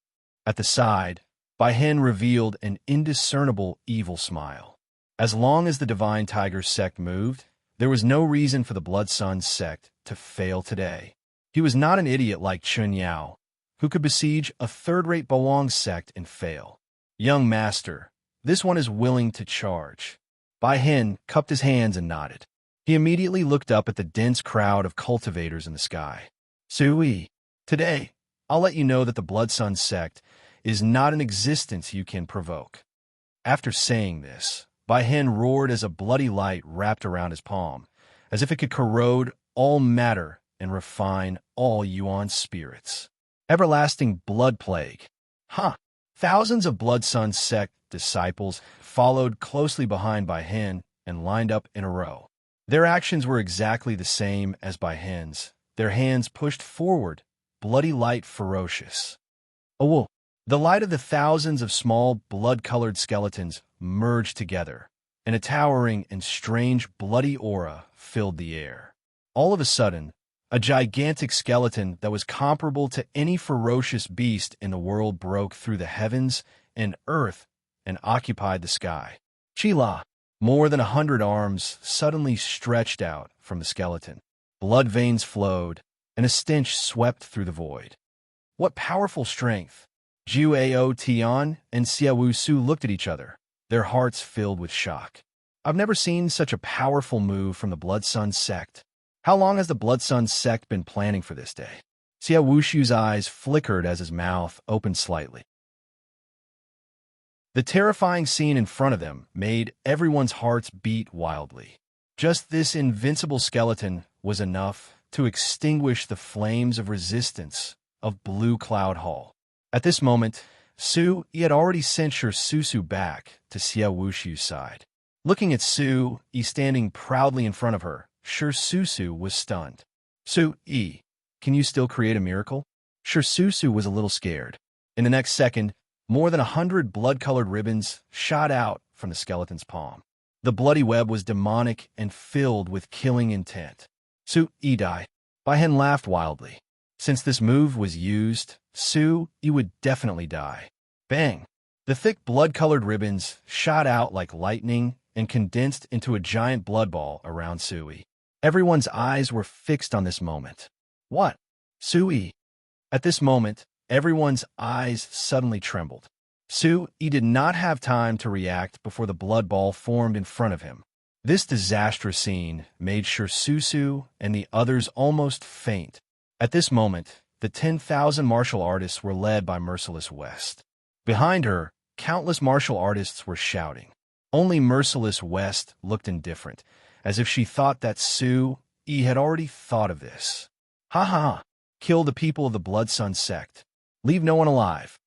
At the side, Bai Hen revealed an indiscernible evil smile. As long as the Divine Tiger sect moved, there was no reason for the Blood Sun sect to fail today. He was not an idiot like Chen Yao, who could besiege a third-rate Boang sect and fail. Young master, this one is willing to charge. Bai Hen cupped his hands and nodded. He immediately looked up at the dense crowd of cultivators in the sky. Su-yi, today, I'll let you know that the Blood Sun sect is not an existence you can provoke. After saying this, Bai Hen roared as a bloody light wrapped around his palm, as if it could corrode all matter and refine all Yuan spirits. Everlasting blood plague. Thousands of Blood Sun sect disciples followed closely behind Bai Hen and lined up in a row. Their actions were exactly the same as Bai Hen's. Their hands pushed forward, bloody light ferocious. Oh, the light of the thousands of small, blood-colored skeletons merged together, and a towering and strange bloody aura filled the air. All of a sudden, a gigantic skeleton that was comparable to any ferocious beast in the world broke through the heavens and earth and occupied the sky. Chila, more than 100 arms suddenly stretched out from the skeleton. Blood veins flowed, and a stench swept through the void. What powerful strength! Zhu Ao Tian and Xiaowu Su looked at each other, their hearts filled with shock. I've never seen such a powerful move from the Blood Sun sect. How long has the Blood Sun sect been planning for this day? Xiao Wushu's eyes flickered as his mouth opened slightly. The terrifying scene in front of them made everyone's hearts beat wildly. Just this invincible skeleton was enough to extinguish the flames of resistance of Blue Cloud Hall. At this moment, Su-yi had already sent Sher Susu back to Xiao Wushu's side. Looking at Su-yi standing proudly in front of her, Sher Susu was stunned. Su-yi, can you still create a miracle? Sher Susu was a little scared. In the next second, more than 100 blood-colored ribbons shot out from the skeleton's palm. The bloody web was demonic and filled with killing intent. Su-yi died. Bai Hen laughed wildly. Since this move was used, Su-yi would definitely die. Bang! The thick blood-colored ribbons shot out like lightning and condensed into a giant blood ball around Su-yi. Everyone's eyes were fixed on this moment. What? Su-yi. At this moment, everyone's eyes suddenly trembled. Su-yi did not have time to react before the blood ball formed in front of him. This disastrous scene made Sher Susu and the others almost faint. At this moment, the 10,000 martial artists were led by Merciless West. Behind her, countless martial artists were shouting. Only Merciless West looked indifferent, as if she thought that Sue-E had already thought of this. Ha ha ha! Kill the people of the Blood Sun sect. Leave no one alive.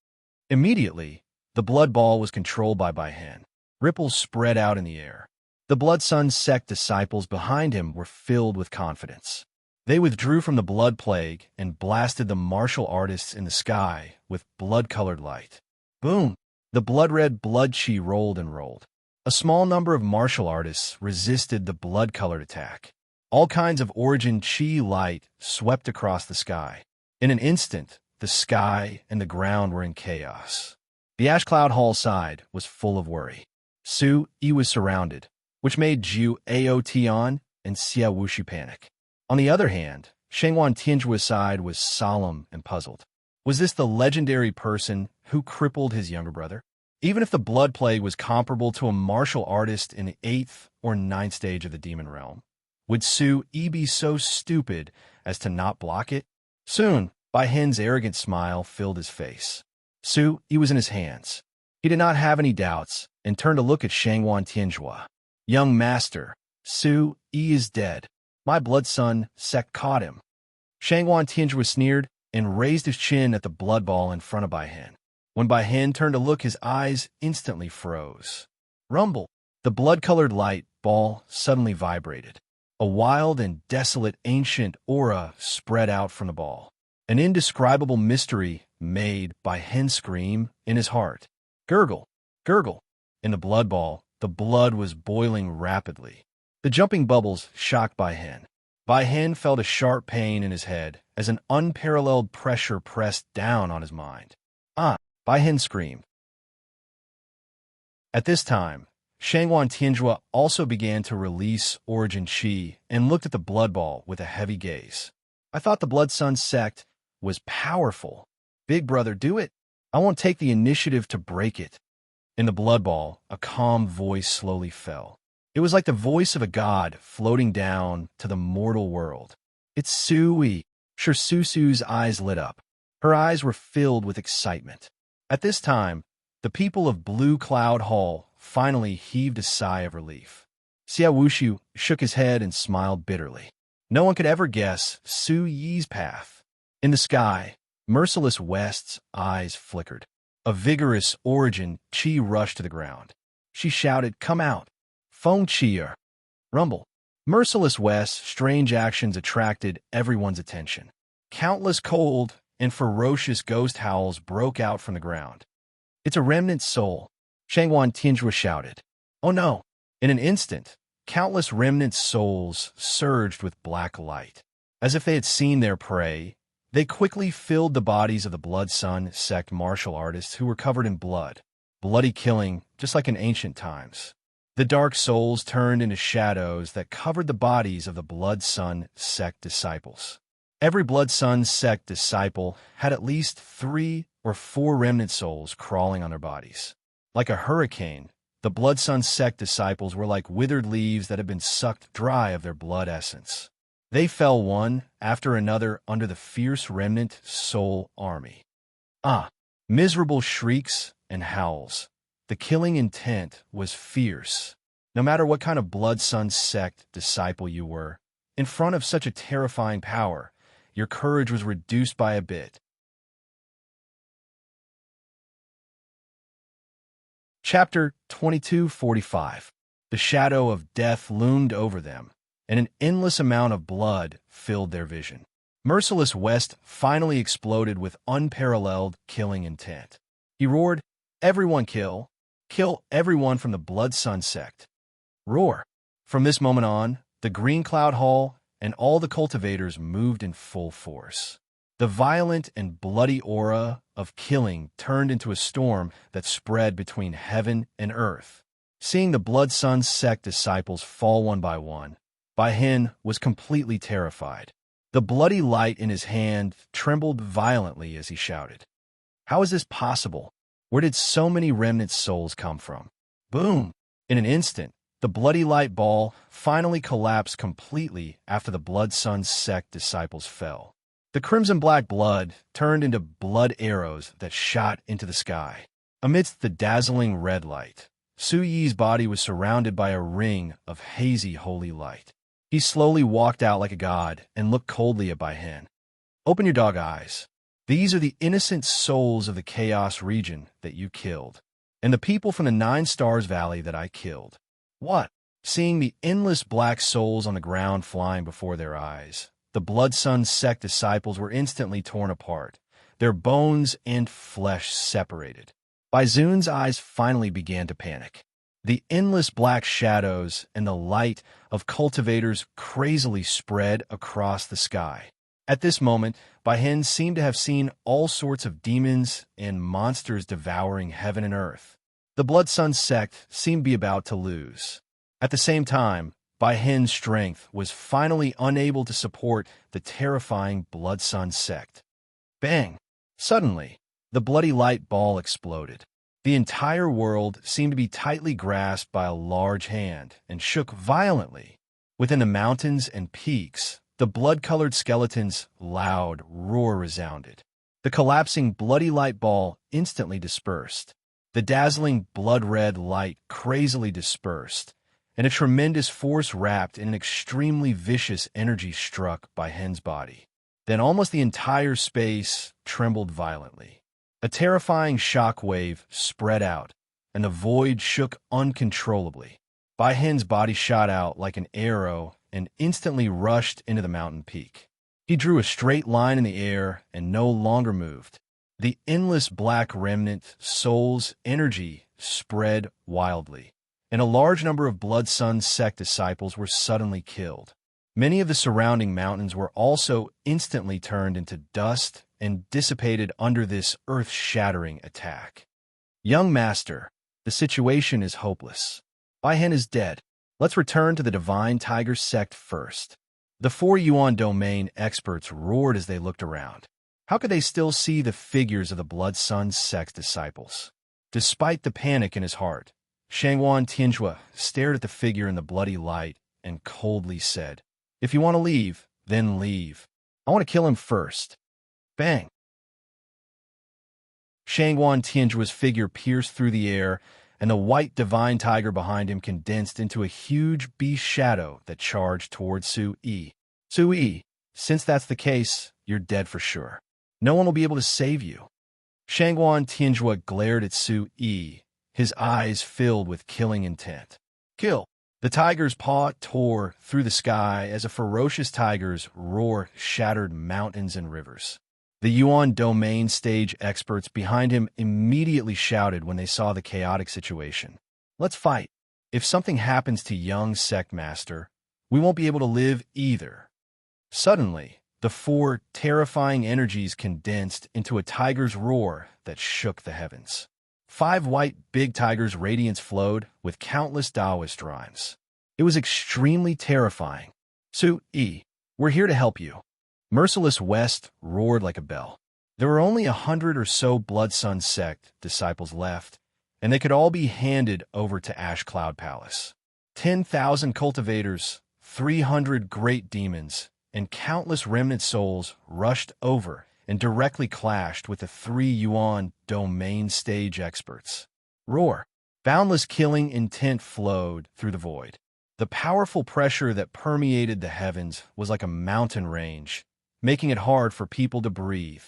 Immediately, the blood ball was controlled by Hen. Ripples spread out in the air. The Blood Sun sect disciples behind him were filled with confidence. They withdrew from the blood plague and blasted the martial artists in the sky with blood-colored light. Boom! The blood-red blood chi rolled and rolled. A small number of martial artists resisted the blood-colored attack. All kinds of origin chi light swept across the sky. In an instant, the sky and the ground were in chaos. The Ash Cloud Hall side was full of worry. Sue-E was surrounded, which made Jiu Aotian and Xia Wuxi panic. On the other hand, Shengwan Tianjua's side was solemn and puzzled. Was this the legendary person who crippled his younger brother? Even if the blood plague was comparable to a martial artist in the 8th or 9th stage of the demon realm, would Sue-E be so stupid as to not block it? Soon, Bai Hen's arrogant smile filled his face. Sue-E was in his hands. He did not have any doubts and turned to look at Shengwan Tianjua. Young master, Sue-E is dead. My blood son sect caught him. Shengwan Tianjua sneered and raised his chin at the blood ball in front of Bai Hen. When Bai Hen turned to look, his eyes instantly froze. Rumble! The blood-colored light ball suddenly vibrated. A wild and desolate ancient aura spread out from the ball. An indescribable mystery made Bai Hen scream in his heart. Gurgle! Gurgle! In the blood ball, the blood was boiling rapidly. The jumping bubbles shocked Bai Hen. Bai Hen felt a sharp pain in his head as an unparalleled pressure pressed down on his mind. Ah! Bai Hen screamed. At this time, Shengwan Tianjua also began to release origin chi and looked at the blood ball with a heavy gaze. I thought the Blood Sun sect was powerful. Big brother, do it. I won't take the initiative to break it. In the blood ball, a calm voice slowly fell. It was like the voice of a god floating down to the mortal world. It's Sue-E. Sure, Susu's eyes lit up. Her eyes were filled with excitement. At this time, the people of Blue Cloud Hall finally heaved a sigh of relief. Xia Wuxu shook his head and smiled bitterly. No one could ever guess Sue-Yi's path. In the sky, Merciless West's eyes flickered. A vigorous origin chi rushed to the ground. She shouted, "Come out! Feng Chier!" Rumble. Merciless West's strange actions attracted everyone's attention. Countless cold and ferocious ghost howls broke out from the ground. It's a remnant soul, Shengwan Tianjua shouted. Oh no! In an instant, countless remnant souls surged with black light. As if they had seen their prey, they quickly filled the bodies of the Blood Sun sect martial artists who were covered in blood. Bloody killing, just like in ancient times. The dark souls turned into shadows that covered the bodies of the Blood Sun sect disciples. Every Blood Sun sect disciple had at least 3 or 4 remnant souls crawling on their bodies. Like a hurricane, the Blood Sun sect disciples were like withered leaves that had been sucked dry of their blood essence. They fell one after another under the fierce remnant soul army. Ah! Miserable shrieks and howls. The killing intent was fierce. No matter what kind of Blood Sun sect disciple you were, in front of such a terrifying power, your courage was reduced by a bit. Chapter 2245. The shadow of death loomed over them, and an endless amount of blood filled their vision. Merciless West finally exploded with unparalleled killing intent. He roared, "Everyone kill! Kill everyone from the Blood Sun sect!" Roar! From this moment on, the Green Cloud Hall and all the cultivators moved in full force. The violent and bloody aura of killing turned into a storm that spread between heaven and earth. Seeing the Blood Sun sect disciples fall one by one, Bai Hen was completely terrified. The bloody light in his hand trembled violently as he shouted, "How is this possible? Where did so many remnant souls come from?" Boom! In an instant, the bloody light ball finally collapsed completely after the Blood Sun sect disciples fell. The crimson-black blood turned into blood arrows that shot into the sky. Amidst the dazzling red light, Su Yi's body was surrounded by a ring of hazy holy light. He slowly walked out like a god and looked coldly at Bai Hen. "Open your dog eyes. These are the innocent souls of the Chaos region that you killed, and the people from the 9 Stars Valley that I killed." What? Seeing the endless black souls on the ground flying before their eyes, the Blood Sun sect disciples were instantly torn apart, their bones and flesh separated. Bai Zun's eyes finally began to panic. The endless black shadows and the light of cultivators crazily spread across the sky. At this moment, Bai Hen seemed to have seen all sorts of demons and monsters devouring heaven and earth. The Blood Sun sect seemed to be about to lose. At the same time, Bai Hen's strength was finally unable to support the terrifying Blood Sun sect. Bang! Suddenly, the bloody light ball exploded. The entire world seemed to be tightly grasped by a large hand and shook violently. Within the mountains and peaks, the blood-colored skeleton's loud roar resounded. The collapsing bloody light ball instantly dispersed. The dazzling blood-red light crazily dispersed, and a tremendous force wrapped in an extremely vicious energy struck Bai Hen's body. Then almost the entire space trembled violently. A terrifying shock wave spread out, and the void shook uncontrollably. Bai Hen's body shot out like an arrow and instantly rushed into the mountain peak. He drew a straight line in the air and no longer moved. The endless black remnant soul's energy spread wildly, and a large number of Blood Sun sect disciples were suddenly killed. Many of the surrounding mountains were also instantly turned into dust and dissipated under this earth-shattering attack. "Young master, the situation is hopeless. Bai Hen is dead. Let's return to the Divine Tiger sect first." The 4 Yuan domain experts roared as they looked around. How could they still see the figures of the Blood Sun sect disciples? Despite the panic in his heart, Shangwan Tianjue stared at the figure in the bloody light and coldly said, "If you want to leave, then leave. I want to kill him first." Bang! Shangwan Tianjue's figure pierced through the air, and the white divine tiger behind him condensed into a huge beast shadow that charged toward Su Yi. "Su Yi, since that's the case, you're dead for sure. No one will be able to save you." Shangwan Tianjue glared at Su Yi, his eyes filled with killing intent. "Kill!" The tiger's paw tore through the sky as a ferocious tiger's roar shattered mountains and rivers. The Yuan domain stage experts behind him immediately shouted when they saw the chaotic situation. "Let's fight. If something happens to young sect master, we won't be able to live either." Suddenly, the 4 terrifying energies condensed into a tiger's roar that shook the heavens. 5 white big tigers' radiance flowed with countless Taoist rhymes. It was extremely terrifying. "Su Yi, we're here to help you." Merciless West roared like a bell. There were only 100 or so Blood Sun sect disciples left, and they could all be handed over to Ash Cloud Palace. 10,000 cultivators, 300 great demons, and countless remnant souls rushed over and directly clashed with the 3 Yuan domain stage experts. Roar! Boundless killing intent flowed through the void. The powerful pressure that permeated the heavens was like a mountain range, making it hard for people to breathe.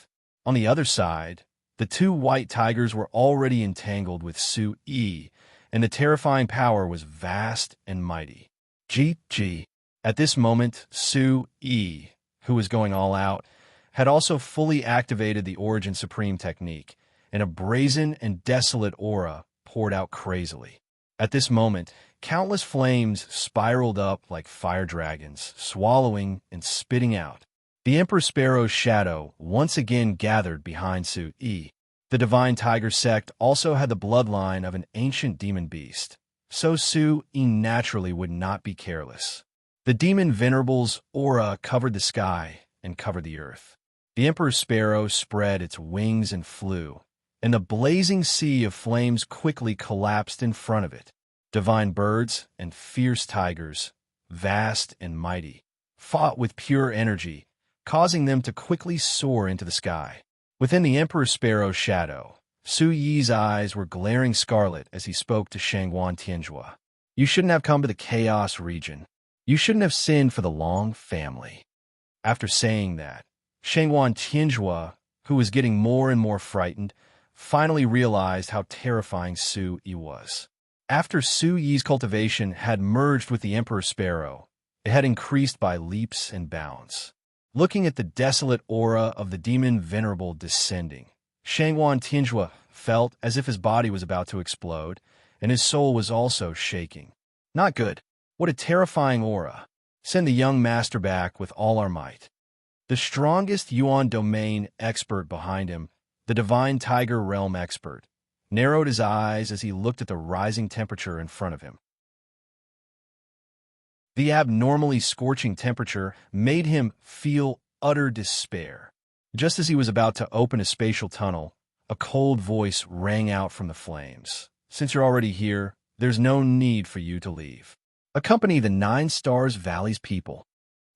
On the other side, the 2 white tigers were already entangled with Su Yi, and the terrifying power was vast and mighty. GG. At this moment, Su Yi, who was going all out, had also fully activated the Origin Supreme technique, and a brazen and desolate aura poured out crazily. At this moment, countless flames spiraled up like fire dragons, swallowing and spitting out. The Emperor Sparrow's shadow once again gathered behind Su Yi. The Divine Tiger sect also had the bloodline of an ancient demon beast, so Su Yi naturally would not be careless. The demon venerable's aura covered the sky and covered the earth. The Emperor Sparrow spread its wings and flew, and the blazing sea of flames quickly collapsed in front of it. Divine birds and fierce tigers, vast and mighty, fought with pure energy, causing them to quickly soar into the sky. Within the Emperor Sparrow's shadow, Su Yi's eyes were glaring scarlet as he spoke to Shangguan Tianjua. You shouldn't have come to the Chaos region. You shouldn't have sinned for the Long family. After saying that, Shangguan Tianjua, who was getting more and more frightened, finally realized how terrifying Su Yi was. After Su Yi's cultivation had merged with the Emperor Sparrow, it had increased by leaps and bounds. Looking at the desolate aura of the demon venerable descending, Shangguan Tianjua felt as if his body was about to explode, and his soul was also shaking. Not good. What a terrifying aura. Send the young master back with all our might. The strongest Yuan domain expert behind him, the divine tiger realm expert, narrowed his eyes as he looked at the rising temperature in front of him. The abnormally scorching temperature made him feel utter despair. Just as he was about to open a spatial tunnel, a cold voice rang out from the flames. Since you're already here, there's no need for you to leave. Accompany the 9 Stars Valley's people.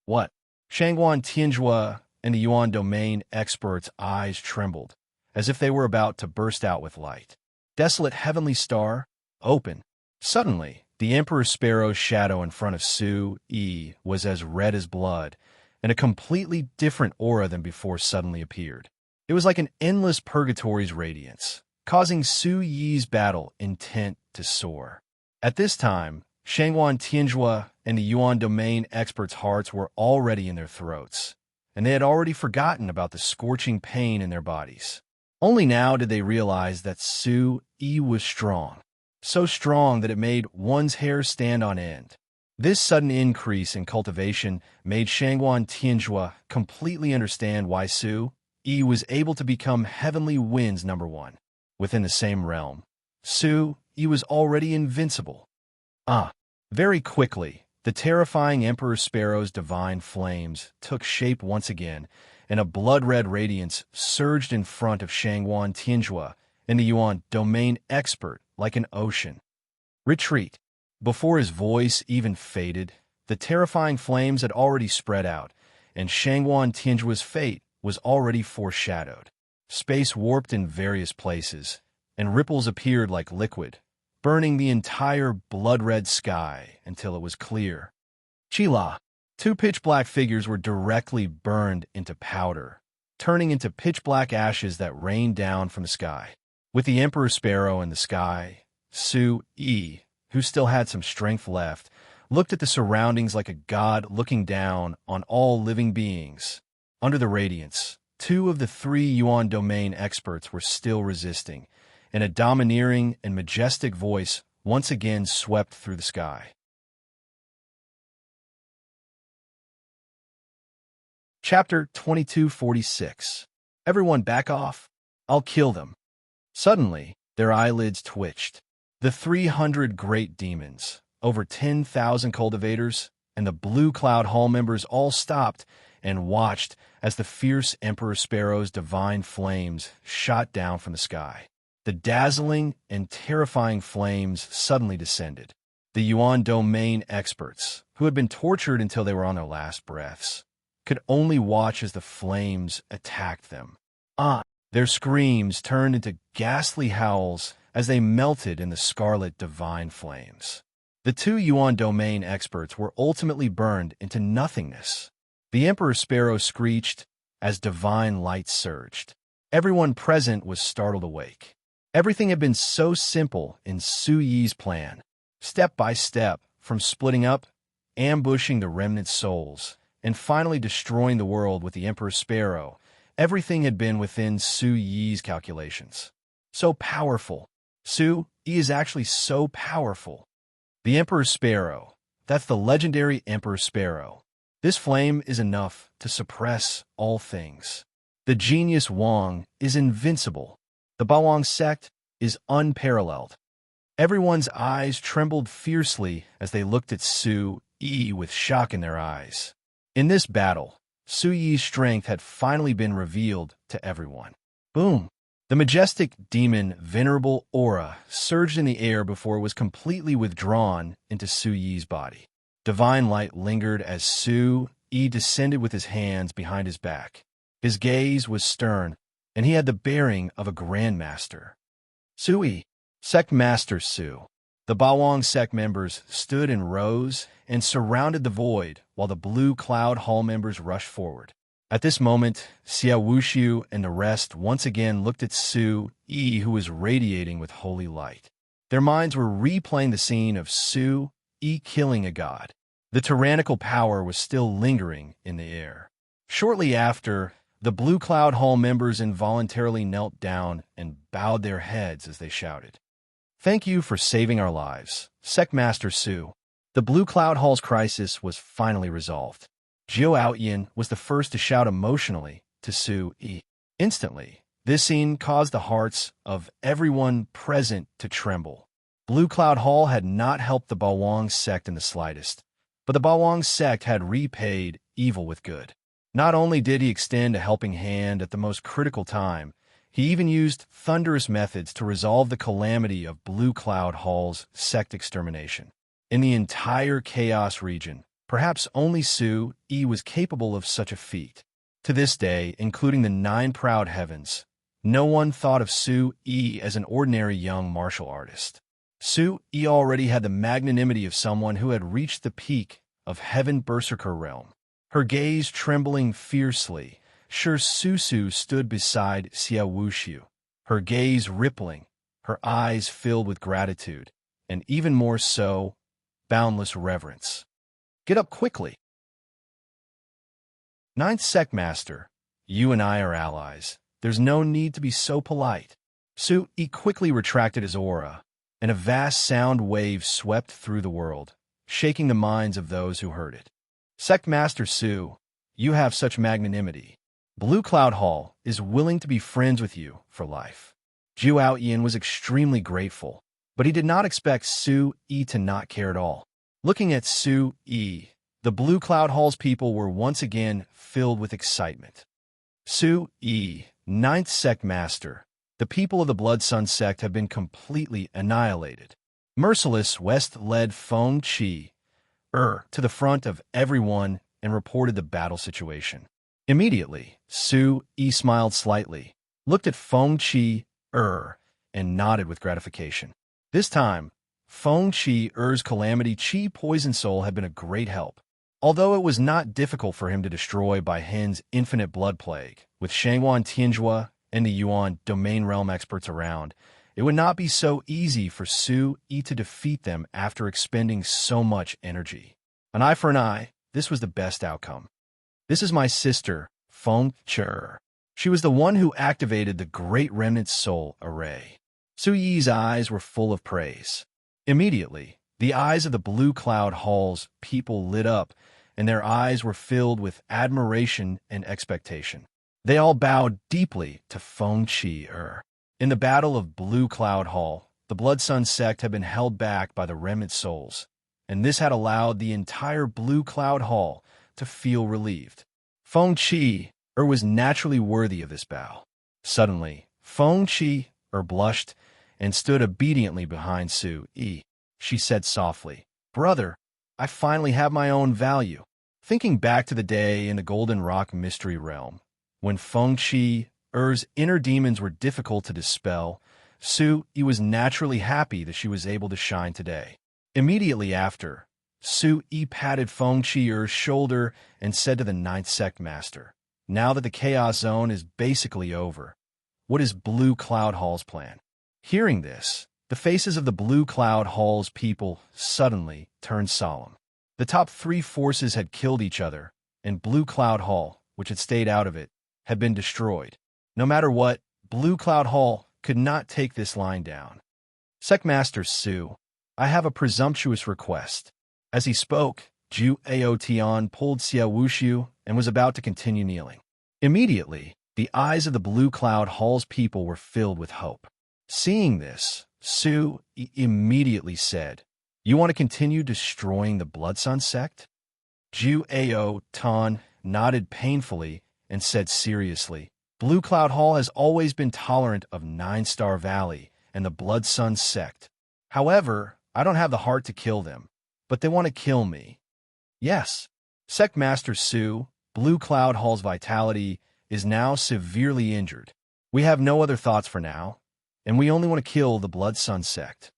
What? Shangguan Tianjua and the Yuan domain expert's eyes trembled, as if they were about to burst out with light. Desolate heavenly star, open. Suddenly, the Emperor Sparrow's shadow in front of Su Yi was as red as blood, and a completely different aura than before suddenly appeared. It was like an endless purgatory's radiance, causing Su Yi's battle intent to soar. At this time, Shangguan Tianjua and the Yuan domain experts' hearts were already in their throats, and they had already forgotten about the scorching pain in their bodies. Only now did they realize that Su Yi was strong, so strong that it made one's hair stand on end. This sudden increase in cultivation made Shangguan Tianjua completely understand why Su Yi was able to become Heavenly Wind's #1. Within the same realm, Su Yi was already invincible. Very quickly, the terrifying Emperor Sparrow's divine flames took shape once again, and a blood-red radiance surged in front of Shangguan Tianjua and the Yuan domain expert like an ocean. Retreat. Before his voice even faded, the terrifying flames had already spread out, and Shangguan Tianjua's fate was already foreshadowed. Space warped in various places, and ripples appeared like liquid, burning the entire blood-red sky until it was clear. Chila. 2 pitch-black figures were directly burned into powder, turning into pitch-black ashes that rained down from the sky. With the Emperor Sparrow in the sky, Su Yi, who still had some strength left, looked at the surroundings like a god looking down on all living beings. Under the radiance, 2 of the 3 Yuan domain experts were still resisting, and a domineering and majestic voice once again swept through the sky. Chapter 2246. Everyone back off. I'll kill them. Suddenly, their eyelids twitched. The 300 great demons, over 10,000 cultivators, and the Blue Cloud Hall members all stopped and watched as the fierce Emperor Sparrow's divine flames shot down from the sky. The dazzling and terrifying flames suddenly descended. The Yuan domain experts, who had been tortured until they were on their last breaths, could only watch as the flames attacked them. Their screams turned into ghastly howls as they melted in the scarlet divine flames. The 2 Yuan domain experts were ultimately burned into nothingness. The Emperor Sparrow screeched as divine light surged. Everyone present was startled awake. Everything had been so simple in Su Yi's plan. Step by step, from splitting up, ambushing the remnant souls, and finally destroying the world with the Emperor Sparrow, everything had been within Su Yi's calculations. So powerful. Su Yi is actually so powerful. The Emperor Sparrow, that's the legendary Emperor Sparrow. This flame is enough to suppress all things. The genius Wang is invincible. The Bawang sect is unparalleled. Everyone's eyes trembled fiercely as they looked at Su Yi with shock in their eyes. In this battle, Su Yi's strength had finally been revealed to everyone. Boom! The majestic demon venerable aura surged in the air before it was completely withdrawn into Su Yi's body. Divine light lingered as Su Yi descended with his hands behind his back. His gaze was stern, and he had the bearing of a grandmaster. Sui, Sect Master Su. The Bawang sect members stood in rows and surrounded the void while the Blue Cloud Hall members rushed forward. At this moment, Xiao Wuxiu and the rest once again looked at Su Yi, who was radiating with holy light. Their minds were replaying the scene of Su Yi killing a god. The tyrannical power was still lingering in the air. Shortly after, the Blue Cloud Hall members involuntarily knelt down and bowed their heads as they shouted, "Thank you for saving our lives, Sect Master Su." The Blue Cloud Hall's crisis was finally resolved. Jiu Outyin was the first to shout emotionally to Su Yi. Instantly, this scene caused the hearts of everyone present to tremble. Blue Cloud Hall had not helped the Bawang sect in the slightest, but the Bawang sect had repaid evil with good. Not only did he extend a helping hand at the most critical time, he even used thunderous methods to resolve the calamity of Blue Cloud Hall's sect extermination. In the entire Chaos region, perhaps only Su Yi was capable of such a feat. To this day, including the 9 proud heavens, no one thought of Su Yi as an ordinary young martial artist. Su Yi already had the magnanimity of someone who had reached the peak of Heaven Berserker realm. Her gaze trembling fiercely, Su stood beside Xiao Wuxiu, her gaze rippling, her eyes filled with gratitude, and even more so, boundless reverence. "Get up quickly." "Ninth Sect Master, you and I are allies. There's no need to be so polite." Su Yi quickly retracted his aura, and a vast sound wave swept through the world, shaking the minds of those who heard it. "Sect Master Su, you have such magnanimity. Blue Cloud Hall is willing to be friends with you for life." Jiu Outyin was extremely grateful, but he did not expect Su Yi to not care at all. Looking at Su Yi, the Blue Cloud Hall's people were once again filled with excitement. "Su Yi, 9th Sect Master, the people of the Blood Sun sect have been completely annihilated." Merciless West led Feng Qi to the front of everyone and reported the battle situation. Immediately, Su Yi smiled slightly, looked at Feng Qi and nodded with gratification. This time, Feng Qi's Calamity Qi Poison Soul had been a great help. Although it was not difficult for him to destroy Bai Hen's infinite blood plague, with Shanghuan Tianjua and the Yuan domain realm experts around, it would not be so easy for Su Yi to defeat them after expending so much energy. An eye for an eye, this was the best outcome. "This is my sister, Feng Qi. She was the one who activated the Great Remnant Soul Array." Su Yi's eyes were full of praise. Immediately, the eyes of the Blue Cloud Hall's people lit up, and their eyes were filled with admiration and expectation. They all bowed deeply to Feng Qi. In the Battle of Blue Cloud Hall, the Blood Sun sect had been held back by the Remnant Souls, and this had allowed the entire Blue Cloud Hall to feel relieved. Feng Qi was naturally worthy of this bow. Suddenly, Feng Qi blushed and stood obediently behind Su Yi. She said softly, "Brother, I finally have my own value." Thinking back to the day in the Golden Rock Mystery Realm, when Feng Qi's inner demons were difficult to dispel, Su Yi was naturally happy that she was able to shine today. Immediately after, Su Yi patted Feng Qi's shoulder and said to the 9th Sect Master, "Now that the Chaos Zone is basically over, what is Blue Cloud Hall's plan?" Hearing this, the faces of the Blue Cloud Hall's people suddenly turned solemn. The top 3 forces had killed each other, and Blue Cloud Hall, which had stayed out of it, had been destroyed. No matter what, Blue Cloud Hall could not take this line down. "Sect Master Su, I have a presumptuous request." As he spoke, Ju Aotian pulled Xiao Wuxiu and was about to continue kneeling. Immediately, the eyes of the Blue Cloud Hall's people were filled with hope. Seeing this, Su immediately said, "You want to continue destroying the Blood Sun sect?" Ju Aotian nodded painfully and said seriously, "Blue Cloud Hall has always been tolerant of 9-Star Valley and the Blood Sun sect. However, I don't have the heart to kill them, but they want to kill me." "Yes, Sect Master Su, Blue Cloud Hall's vitality is now severely injured. We have no other thoughts for now, and we only want to kill the Blood Sun sect.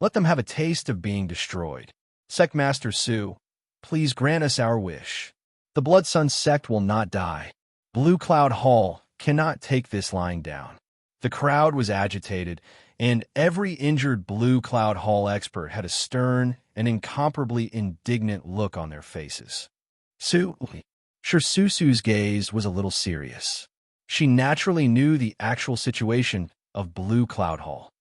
Let them have a taste of being destroyed. Sect Master Su, please grant us our wish. The Blood Sun sect will not die. Blue Cloud Hall cannot take this lying down. The crowd was agitated, and every injured Blue Cloud Hall expert had a stern and incomparably indignant look on their faces. Susu's gaze was a little serious. She naturally knew the actual situation of Blue Cloud Hall.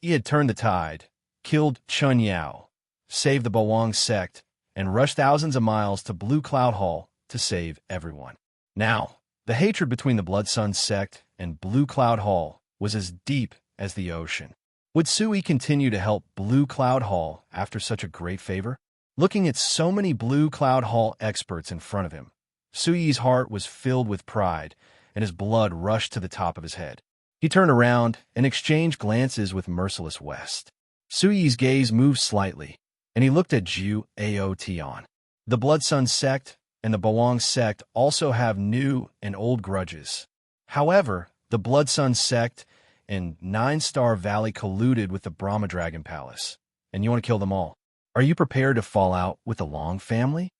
He had turned the tide, killed Chun Yao, saved the Bawang sect, and rushed thousands of miles to Blue Cloud Hall to save everyone. Now, the hatred between the Blood Sun sect and Blue Cloud Hall was as deep as the ocean. Would Sui continue to help Blue Cloud Hall after such a great favor? Looking at so many Blue Cloud Hall experts in front of him, Sui's heart was filled with pride, and his blood rushed to the top of his head. He turned around and exchanged glances with Merciless West. Sui's gaze moved slightly, and he looked at Zhu Ao Tian. The Blood Sun sect and the Bawang sect also have new and old grudges. However, the Blood Sun sect and 9-Star Valley colluded with the Brahma Dragon Palace, and you want to kill them all. Are you prepared to fall out with the Long family?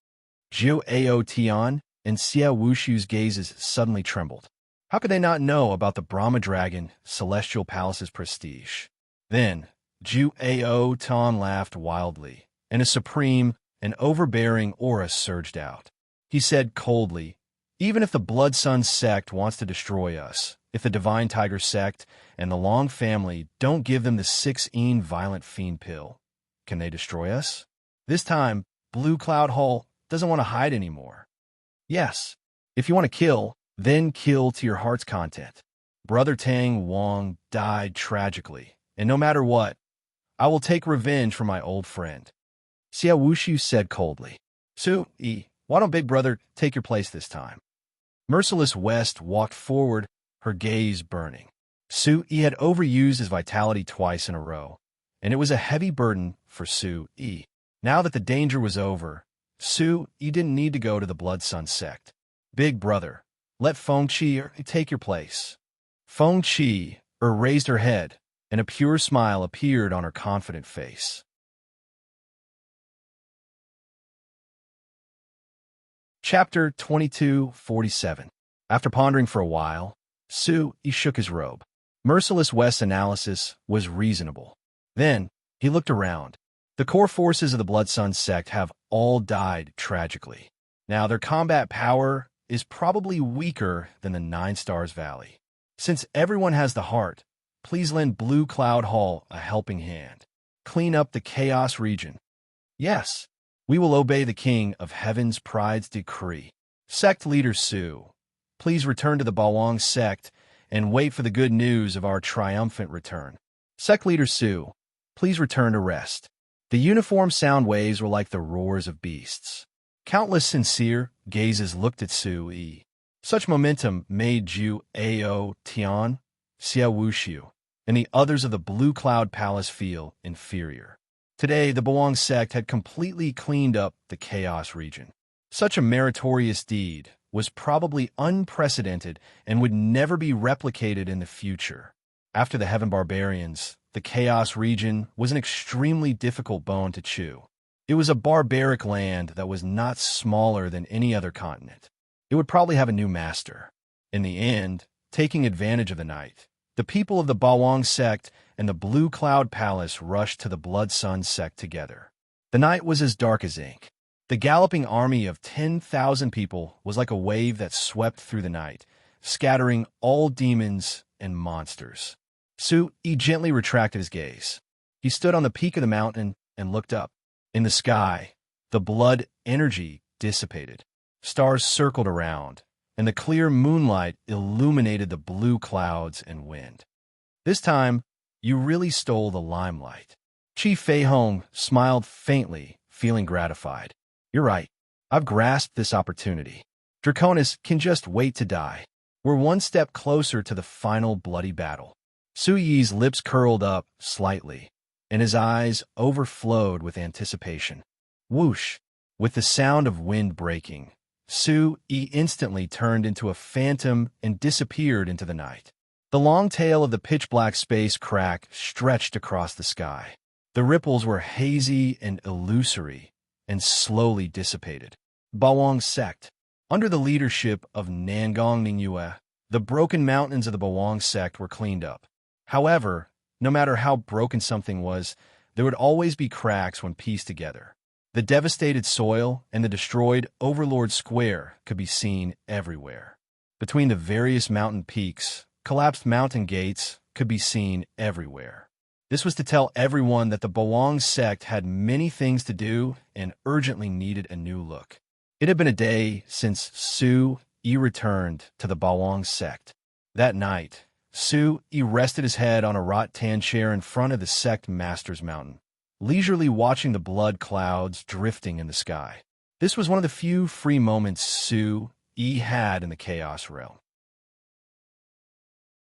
Zhu Ao Tian and Xia Wushu's gazes suddenly trembled. How could they not know about the Brahma Dragon Celestial Palace's prestige? Then, Zhu Ao Tian laughed wildly, and a supreme and overbearing aura surged out. He said coldly, even if the Blood Sun sect wants to destroy us, if the Divine Tiger sect and the Long family don't give them the 6-een Violent Fiend pill, can they destroy us? This time, Blue Cloud Hall doesn't want to hide anymore. Yes, if you want to kill, then kill to your heart's content. Brother Tang Wang died tragically, and no matter what, I will take revenge for my old friend. Xia Wushu said coldly. Why don't Big Brother take your place this time? Merciless West walked forward, her gaze burning. Su-yi had overused his vitality twice in a row, and it was a heavy burden for Su-yi. Now that the danger was over, Su-yi didn't need to go to the Blood Sun sect. Big Brother, let Feng-Chi take your place. Feng-Chi raised her head, and a pure smile appeared on her confident face. Chapter 2247. After pondering for a while, Su-yi shook his robe. Merciless West's analysis was reasonable. Then, he looked around. The core forces of the Blood Sun sect have all died tragically. Now, their combat power is probably weaker than the 9 Stars Valley. Since everyone has the heart, please lend Blue Cloud Hall a helping hand. Clean up the Chaos region. Yes, we will obey the King of Heaven's Pride's decree. Sect Leader Su, please return to the Bawang sect and wait for the good news of our triumphant return. Sect Leader Su, please return to rest. The uniform sound waves were like the roars of beasts. Countless sincere gazes looked at Su-yi. Such momentum made Zhu Ao Tian, Xia Wushu, and the others of the Blue Cloud Palace feel inferior. Today, the Bawang sect had completely cleaned up the Chaos region. Such a meritorious deed was probably unprecedented and would never be replicated in the future. After the Heaven Barbarians, the Chaos region was an extremely difficult bone to chew. It was a barbaric land that was not smaller than any other continent. It would probably have a new master. In the end, taking advantage of the night, the people of the Bawang sect and the Blue Cloud Palace rushed to the Blood Sun sect together. The night was as dark as ink. The galloping army of 10,000 people was like a wave that swept through the night, scattering all demons and monsters. Su-yi gently retracted his gaze. He stood on the peak of the mountain and looked up. In the sky, the blood energy dissipated. Stars circled around, and the clear moonlight illuminated the blue clouds and wind. This time, you really stole the limelight. Chi Feihong smiled faintly, feeling gratified. You're right. I've grasped this opportunity. Draconis can just wait to die. We're one step closer to the final bloody battle. Su-yi's lips curled up slightly, and his eyes overflowed with anticipation. Whoosh! With the sound of wind breaking, Su-yi instantly turned into a phantom and disappeared into the night. The long tail of the pitch-black space crack stretched across the sky. The ripples were hazy and illusory and slowly dissipated. Bawang sect. Under the leadership of Nangong Ningyue, the broken mountains of the Bawang sect were cleaned up. However, no matter how broken something was, there would always be cracks when pieced together. The devastated soil and the destroyed Overlord Square could be seen everywhere. Between the various mountain peaks, collapsed mountain gates could be seen everywhere. This was to tell everyone that the Bawang sect had many things to do and urgently needed a new look. It had been a day since Su Yi returned to the Bawang sect. That night, Su Yi rested his head on a rattan chair in front of the sect master's mountain, leisurely watching the blood clouds drifting in the sky. This was one of the few free moments Su Yi had in the Chaos Realm.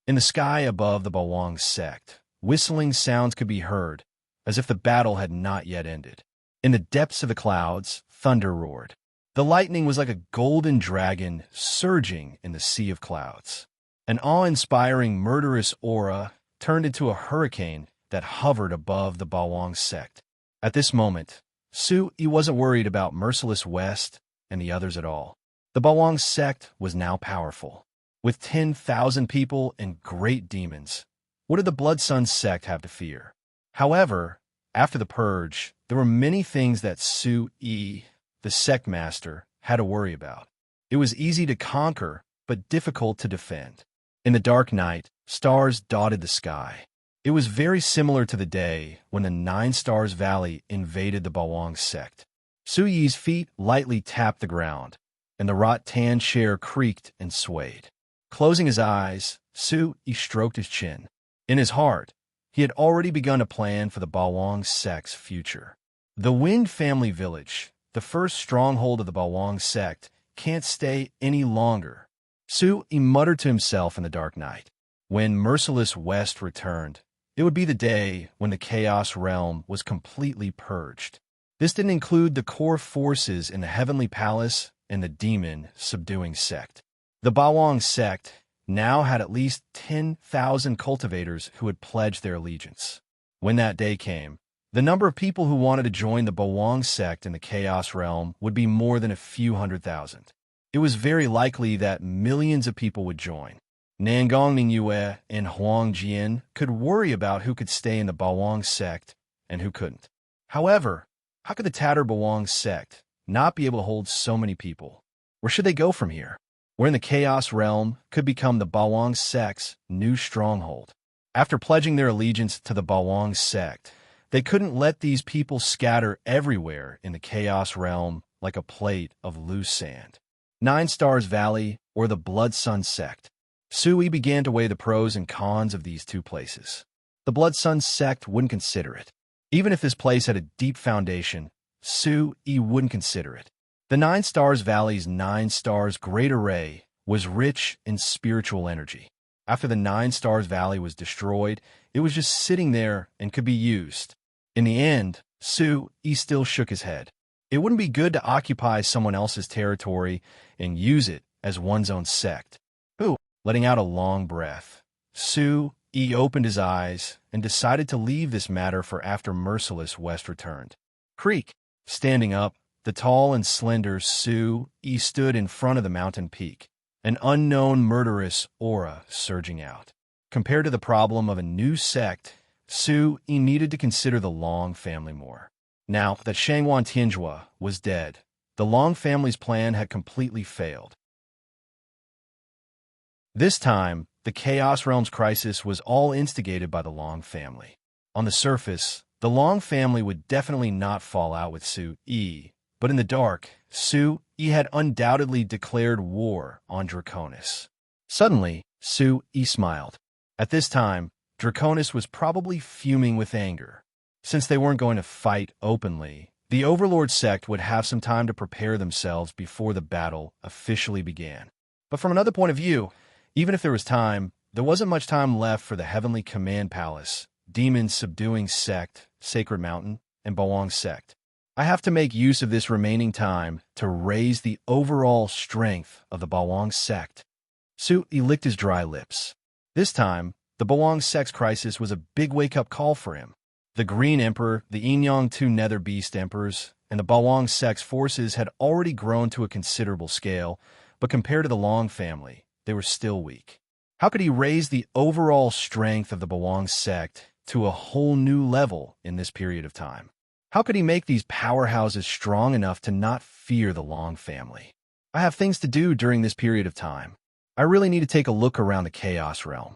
In the sky above the Bawang sect, whistling sounds could be heard, as if the battle had not yet ended. In the depths of the clouds, thunder roared. The lightning was like a golden dragon surging in the sea of clouds. An awe-inspiring, murderous aura turned into a hurricane that hovered above the Bawang sect. At this moment, Su Yi wasn't worried about Merciless West and the others at all. The Bawang sect was now powerful. With 10,000 people and great demons, what did the Blood Sun sect have to fear? However, after the purge, there were many things that Su Yi, the sect master, had to worry about. It was easy to conquer, but difficult to defend. In the dark night, stars dotted the sky. It was very similar to the day when the Nine Stars Valley invaded the Bawang sect. Su Yi's feet lightly tapped the ground, and the rattan chair creaked and swayed. Closing his eyes, Su Yi stroked his chin. In his heart, he had already begun to plan for the Bawang sect's future. The Wind family village, the first stronghold of the Bawang sect, can't stay any longer. Su Yi muttered to himself in the dark night. When Merciless West returned, it would be the day when the Chaos Realm was completely purged. This didn't include the core forces in the Heavenly Palace and the demon-subduing sect. The Bawang sect now had at least 10,000 cultivators who had pledged their allegiance. When that day came, the number of people who wanted to join the Bawang sect in the Chaos Realm would be more than a few 100,000. It was very likely that millions of people would join. Nangong Ningyue and Huang Jian could worry about who could stay in the Bawang sect and who couldn't. However, how could the tattered Bawang sect not be able to hold so many people? Where should they go from here? Where in the Chaos Realm could become the Bawang sect's new stronghold? After pledging their allegiance to the Bawang sect, they couldn't let these people scatter everywhere in the Chaos Realm like a plate of loose sand. Nine Stars Valley or the Blood Sun sect. Su Yi began to weigh the pros and cons of these two places. The Blood Sun sect wouldn't consider it. Even if this place had a deep foundation, Su Yi wouldn't consider it. The Nine Stars Valley's Nine Stars Great Array was rich in spiritual energy. After the Nine Stars Valley was destroyed, it was just sitting there and could be used. In the end, Su Yi still shook his head. It wouldn't be good to occupy someone else's territory and use it as one's own sect. Letting out a long breath, Su Yi opened his eyes and decided to leave this matter for after Merciless West returned. Creek. Standing up, the tall and slender Su Yi stood in front of the mountain peak, an unknown murderous aura surging out. Compared to the problem of a new sect, Su Yi needed to consider the Long family more. Now that Shangwan Tianjua was dead, the Long family's plan had completely failed. This time, the Chaos Realm's crisis was all instigated by the Long family. On the surface, the Long family would definitely not fall out with Su Yi, but in the dark, Su Yi had undoubtedly declared war on Draconis. Suddenly, Su Yi smiled. At this time, Draconis was probably fuming with anger. Since they weren't going to fight openly, the Overlord sect would have some time to prepare themselves before the battle officially began. But from another point of view, even if there was time, there wasn't much time left for the Heavenly Command Palace, demon-subduing sect, Sacred Mountain, and Bawang sect. I have to make use of this remaining time to raise the overall strength of the Bawang sect. Su Yi licked his dry lips. This time, the Bawang sex crisis was a big wake-up call for him. The Green Emperor, the Enyang two Nether Beast Emperors, and the Bawang sex forces had already grown to a considerable scale, but compared to the Long family, they were still weak. How could he raise the overall strength of the Bawang sect to a whole new level in this period of time? How could he make these powerhouses strong enough to not fear the Long family? I have things to do during this period of time. I really need to take a look around the Chaos Realm.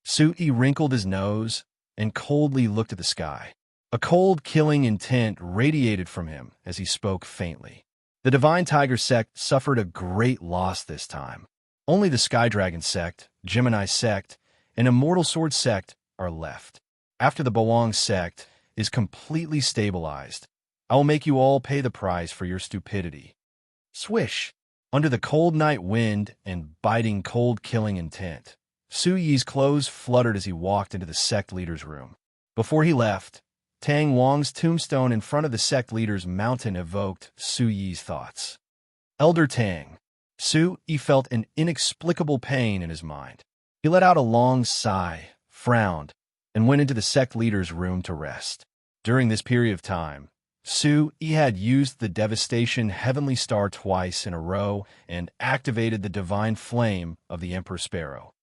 Sui wrinkled his nose and coldly looked at the sky. A cold, killing intent radiated from him as he spoke faintly. The Divine Tiger sect suffered a great loss this time. Only the Sky Dragon sect, Gemini sect, and Immortal Sword sect are left. After the Bawang sect is completely stabilized, I will make you all pay the price for your stupidity. Swish! Under the cold night wind and biting cold killing intent, Su Yi's clothes fluttered as he walked into the sect leader's room. Before he left, Tang Wang's tombstone in front of the sect leader's mountain evoked Su Yi's thoughts. Elder Tang. Su Yi felt an inexplicable pain in his mind. He let out a long sigh, frowned, and went into the sect leader's room to rest. During this period of time, Su Yi had used the Devastation Heavenly Star twice in a row and activated the Divine Flame of the Emperor Sparrow.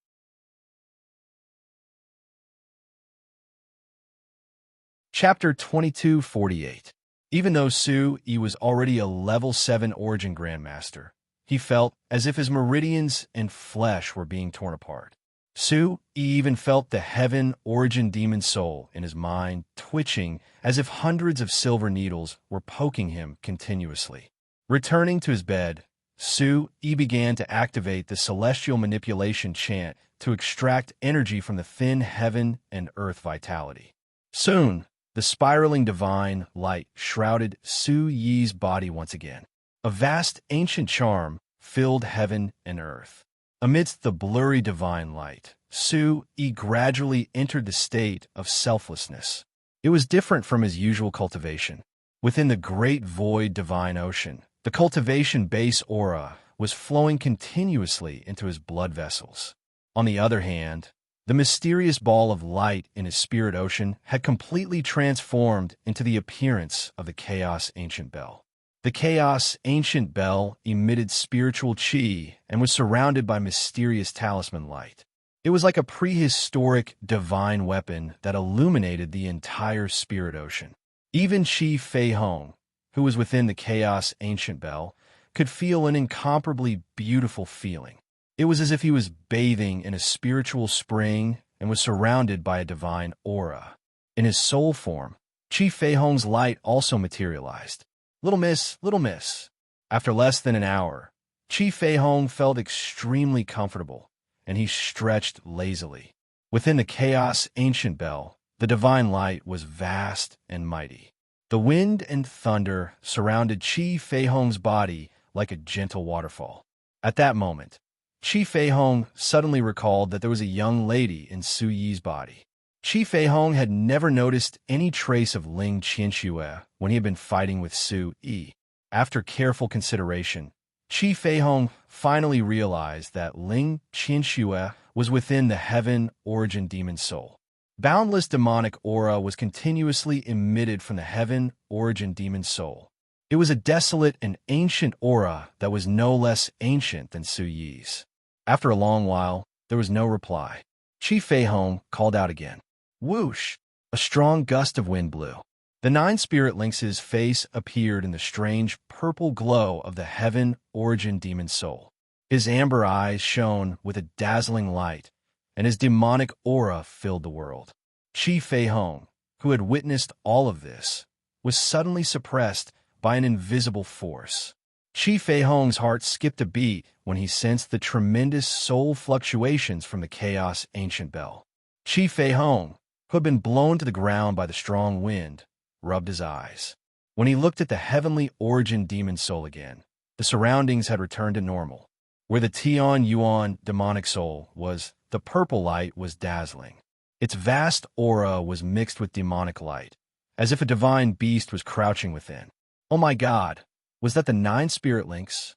Chapter 2248. Even though Su Yi was already a level 7 Origin Grandmaster, he felt as if his meridians and flesh were being torn apart. Su Yi even felt the Heaven Origin Demon Soul in his mind twitching as if hundreds of silver needles were poking him continuously. Returning to his bed, Su Yi began to activate the Celestial Manipulation chant to extract energy from the thin heaven and earth vitality. Soon, the spiraling divine light shrouded Su Yi's body once again. A vast ancient charm filled heaven and earth. Amidst the blurry divine light, Su Yi gradually entered the state of selflessness. It was different from his usual cultivation. Within the great void divine ocean, the cultivation base aura was flowing continuously into his blood vessels. On the other hand, the mysterious ball of light in his spirit ocean had completely transformed into the appearance of the Chaos Ancient Bell. The Chaos Ancient Bell emitted spiritual chi and was surrounded by mysterious talisman light. It was like a prehistoric divine weapon that illuminated the entire spirit ocean. Even Chi Fei Hong, who was within the Chaos Ancient Bell, could feel an incomparably beautiful feeling. It was as if he was bathing in a spiritual spring and was surrounded by a divine aura. In his soul form, Chi Fei Hong's light also materialized. Little miss. After less than an hour, Chi Fei Hong felt extremely comfortable, and he stretched lazily. Within the Chaos Ancient Bell, the divine light was vast and mighty. The wind and thunder surrounded Chi Fei Hong's body like a gentle waterfall. At that moment, Chi Fei Hong suddenly recalled that there was a young lady in Su Yi's body. Chi Fei Hong had never noticed any trace of Ling Qianxue when he had been fighting with Su Yi. After careful consideration, Chi Fei Hong finally realized that Ling Qianxue was within the Heaven Origin Demon Soul. Boundless demonic aura was continuously emitted from the Heaven Origin Demon Soul. It was a desolate and ancient aura that was no less ancient than Su Yi's. After a long while, there was no reply. Chi Fei Hong called out again. Whoosh! A strong gust of wind blew. The 9 spirit lynx's face appeared in the strange purple glow of the Heaven Origin Demon Soul. His amber eyes shone with a dazzling light, and his demonic aura filled the world. Chi Fei Hong, who had witnessed all of this, was suddenly suppressed by an invisible force. Chi Fei Hong's heart skipped a beat when he sensed the tremendous soul fluctuations from the Chaos Ancient Bell. Chi Fei Hong, who had been blown to the ground by the strong wind, rubbed his eyes. When he looked at the Heavenly Origin Demon Soul again, the surroundings had returned to normal. Where the Tian Yuan demonic soul was, the purple light was dazzling. Its vast aura was mixed with demonic light, as if a divine beast was crouching within. Oh my God, was that the 9 spirit lynx?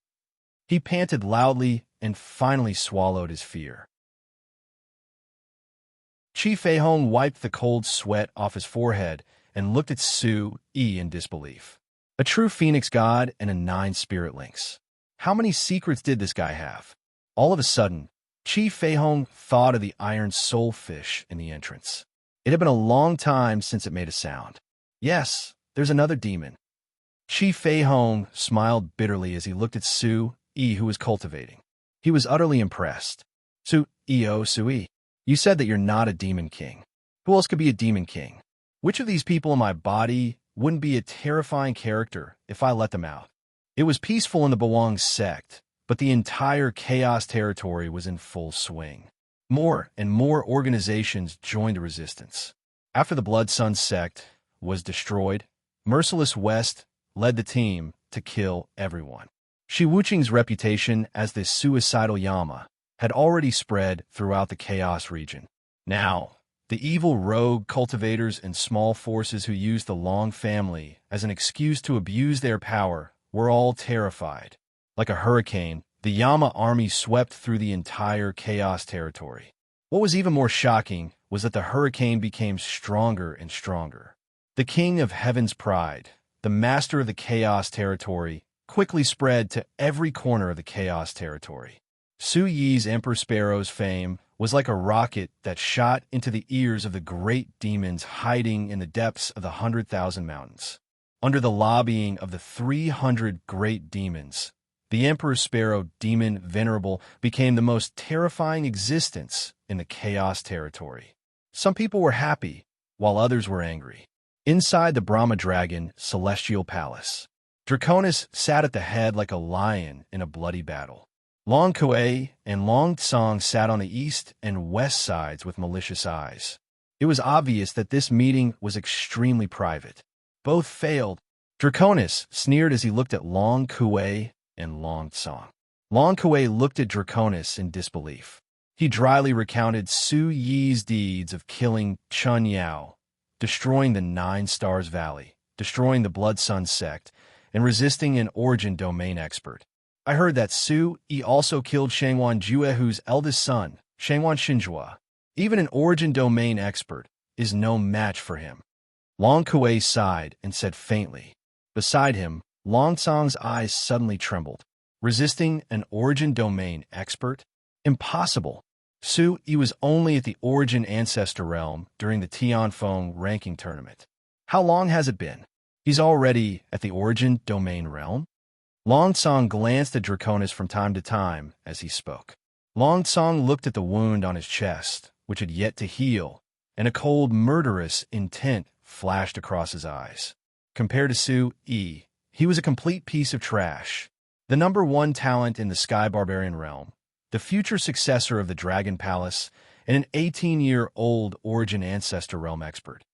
He panted loudly and finally swallowed his fear. Chi Feihong wiped the cold sweat off his forehead and looked at Su Yi in disbelief. A true phoenix god and a 9 spirit links. How many secrets did this guy have? All of a sudden, Chi Feihong thought of the iron soulfish in the entrance. It had been a long time since it made a sound. Yes, there's another demon. Chi Feihong smiled bitterly as he looked at Su Yi, who was cultivating. He was utterly impressed. Su Yi, you said that you're not a demon king. Who else could be a demon king? Which of these people in my body wouldn't be a terrifying character if I let them out? It was peaceful in the Bawang sect, but the entire chaos territory was in full swing. More and more organizations joined the resistance. After the Blood Sun sect was destroyed, Merciless West led the team to kill everyone. Shi Wuqing's reputation as the suicidal Yama had already spread throughout the Chaos region. Now, the evil rogue cultivators and small forces who used the Long family as an excuse to abuse their power were all terrified. Like a hurricane, the Yama army swept through the entire Chaos territory. What was even more shocking was that the hurricane became stronger and stronger. The King of Heaven's Pride, the master of the Chaos territory, quickly spread to every corner of the Chaos territory. Su Yi's Emperor Sparrow's fame was like a rocket that shot into the ears of the great demons hiding in the depths of the 100,000 mountains. Under the lobbying of the 300 great demons, the Emperor Sparrow Demon Venerable became the most terrifying existence in the Chaos territory. Some people were happy, while others were angry. Inside the Brahma Dragon Celestial Palace, Draconis sat at the head like a lion in a bloody battle. Long Kuei and Long Tsong sat on the east and west sides with malicious eyes. It was obvious that this meeting was extremely private. Both failed. Draconis sneered as he looked at Long Kuei and Long Tsong. Long Kuei looked at Draconis in disbelief. He dryly recounted Su Yi's deeds of killing Chun Yao, destroying the 9 Stars Valley, destroying the Blood Sun sect, and resisting an origin domain expert. I heard that Su Yi also killed Shangwan Juehu's eldest son, Shangwan Xinjua. Even an origin domain expert is no match for him. Long Kuei sighed and said faintly. Beside him, Long Tsong's eyes suddenly trembled. Resisting an origin domain expert? Impossible. Su Yi was only at the origin ancestor realm during the Tianfeng ranking tournament. How long has it been? He's already at the origin domain realm? Long Tsong glanced at Draconis from time to time as he spoke. Long Tsong looked at the wound on his chest, which had yet to heal, and a cold, murderous intent flashed across his eyes. Compared to Su Yi, he was a complete piece of trash. The #1 talent in the Sky Barbarian realm, the future successor of the Dragon Palace, and an 18-year-old origin ancestor realm expert.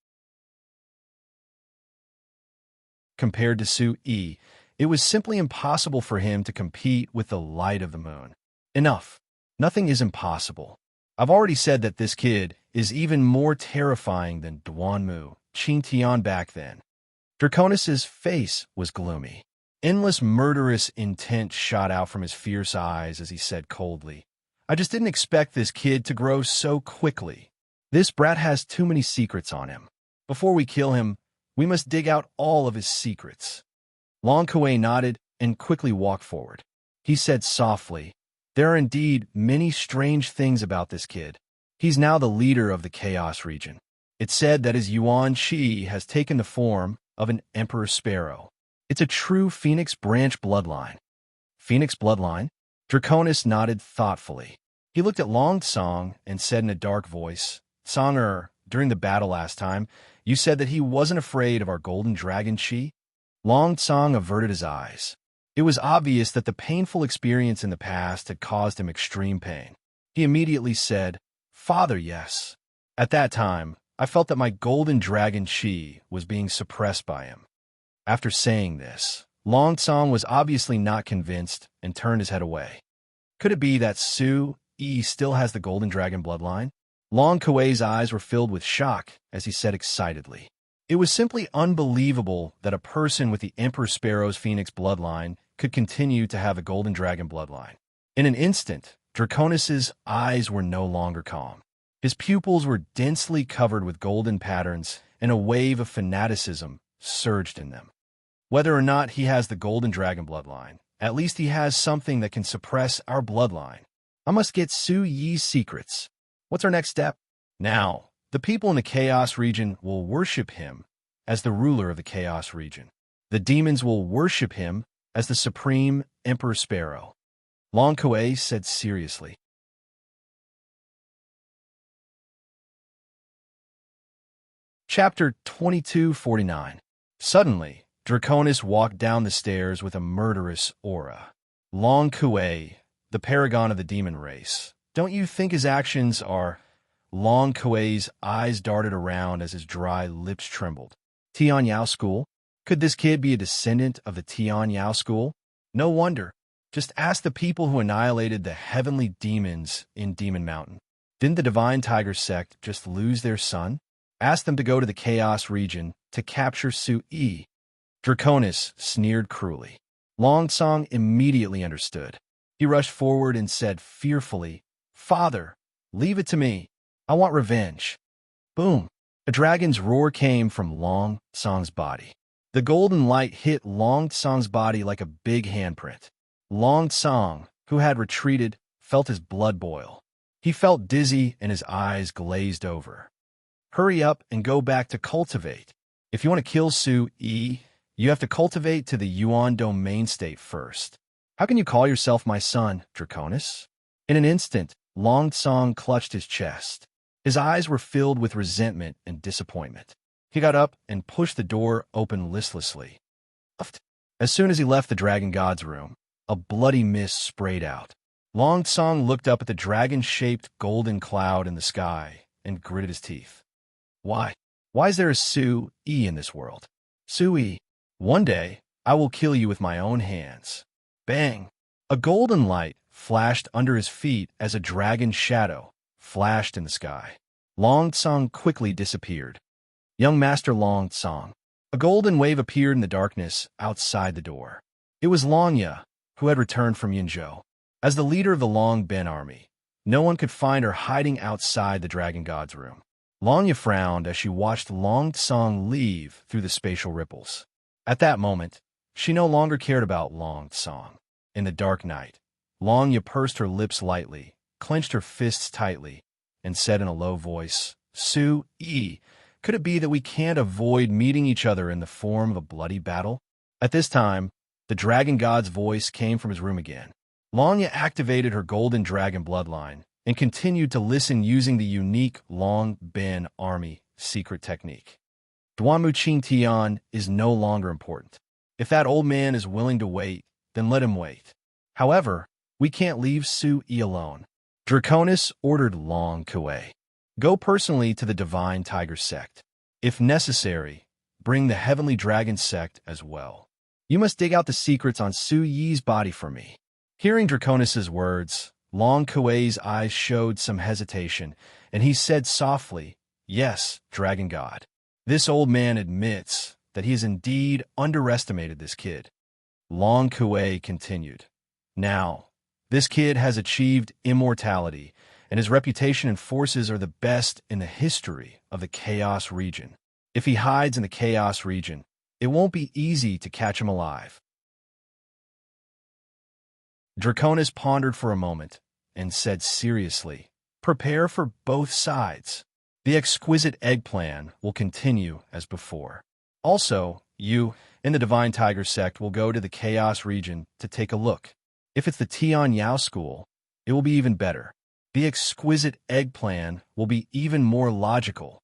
Compared to Su Yi, it was simply impossible for him to compete with the light of the moon. Enough. Nothing is impossible. I've already said that this kid is even more terrifying than Duanmu, Qin Tian back then. Draconis' face was gloomy. Endless murderous intent shot out from his fierce eyes as he said coldly, I just didn't expect this kid to grow so quickly. This brat has too many secrets on him. Before we kill him, we must dig out all of his secrets. Long Kuei nodded and quickly walked forward. He said softly, there are indeed many strange things about this kid. He's now the leader of the Chaos region. It's said that his Yuan Qi has taken the form of an Emperor Sparrow. It's a true Phoenix branch bloodline. Phoenix bloodline? Draconis nodded thoughtfully. He looked at Long Tsong and said in a dark voice, Tsong, during the battle last time, you said that he wasn't afraid of our golden dragon Qi? Long Tsong averted his eyes. It was obvious that the painful experience in the past had caused him extreme pain. He immediately said, Father, yes. At that time, I felt that my golden dragon Qi was being suppressed by him. After saying this, Long Tsong was obviously not convinced and turned his head away. Could it be that Su Yi still has the golden dragon bloodline? Long Kuei's eyes were filled with shock as he said excitedly, it was simply unbelievable that a person with the Emperor Sparrow's Phoenix bloodline could continue to have a golden dragon bloodline. In an instant, Draconis' eyes were no longer calm. His pupils were densely covered with golden patterns, and a wave of fanaticism surged in them. Whether or not he has the golden dragon bloodline, at least he has something that can suppress our bloodline. I must get Su Yi's secrets. What's our next step? Now, the people in the Chaos region will worship him as the ruler of the Chaos region. The demons will worship him as the supreme Emperor Sparrow. Long Kuei said seriously. Chapter 2249. Suddenly, Draconis walked down the stairs with a murderous aura. Long Kuei, the paragon of the demon race. Don't you think his actions are... Long Kuei's eyes darted around as his dry lips trembled. Tian Yao School? Could this kid be a descendant of the Tian Yao School? No wonder. Just ask the people who annihilated the heavenly demons in Demon Mountain. Didn't the Divine Tiger sect just lose their son? Ask them to go to the Chaos region to capture Su Yi. Draconis sneered cruelly. Long Song immediately understood. He rushed forward and said fearfully, "Father, leave it to me. I want revenge." Boom! A dragon's roar came from Long Song's body. The golden light hit Long Song's body like a big handprint. Long Song, who had retreated, felt his blood boil. He felt dizzy and his eyes glazed over. Hurry up and go back to cultivate. If you want to kill Su Yi, you have to cultivate to the Yuan domain state first. How can you call yourself my son, Draconis? In an instant, Long Song clutched his chest. His eyes were filled with resentment and disappointment. He got up and pushed the door open listlessly. As soon as he left the dragon god's room, a bloody mist sprayed out. Long Song looked up at the dragon-shaped golden cloud in the sky and gritted his teeth. Why? Why is there a Su Yi in this world? Su Yi, one day I will kill you with my own hands. Bang! A golden light flashed under his feet as a dragon shadow flashed in the sky. Long Song quickly disappeared. Young Master Long Song. A golden wave appeared in the darkness outside the door. It was Longya, who had returned from Yinzhou. As the leader of the Long Ben army, no one could find her hiding outside the dragon god's room. Longya frowned as she watched Long Song leave through the spatial ripples. At that moment, she no longer cared about Long Song. In the dark night, Longya pursed her lips lightly, clenched her fists tightly, and said in a low voice, "Su Yi, could it be that we can't avoid meeting each other in the form of a bloody battle?" At this time, the dragon god's voice came from his room again. Longya activated her golden dragon bloodline and continued to listen using the unique Long Ben army secret technique. Duanmu Qing Tian is no longer important. If that old man is willing to wait, then let him wait. However, we can't leave Su Yi alone. Draconis ordered Long Kuei. Go personally to the Divine Tiger sect. If necessary, bring the Heavenly Dragon sect as well. You must dig out the secrets on Su Yi's body for me. Hearing Draconis' words, Long Kuei's eyes showed some hesitation, and he said softly, "Yes, Dragon God. This old man admits that he has indeed underestimated this kid." Long Kuei continued, "Now, this kid has achieved immortality, and his reputation and forces are the best in the history of the Chaos region. If he hides in the Chaos region, it won't be easy to catch him alive." Draconis pondered for a moment and said seriously, "Prepare for both sides. The exquisite egg plan will continue as before. Also, you and the Divine Tiger sect will go to the Chaos region to take a look. If it's the Tian Yao school, it will be even better. The exquisite egg plan will be even more logical.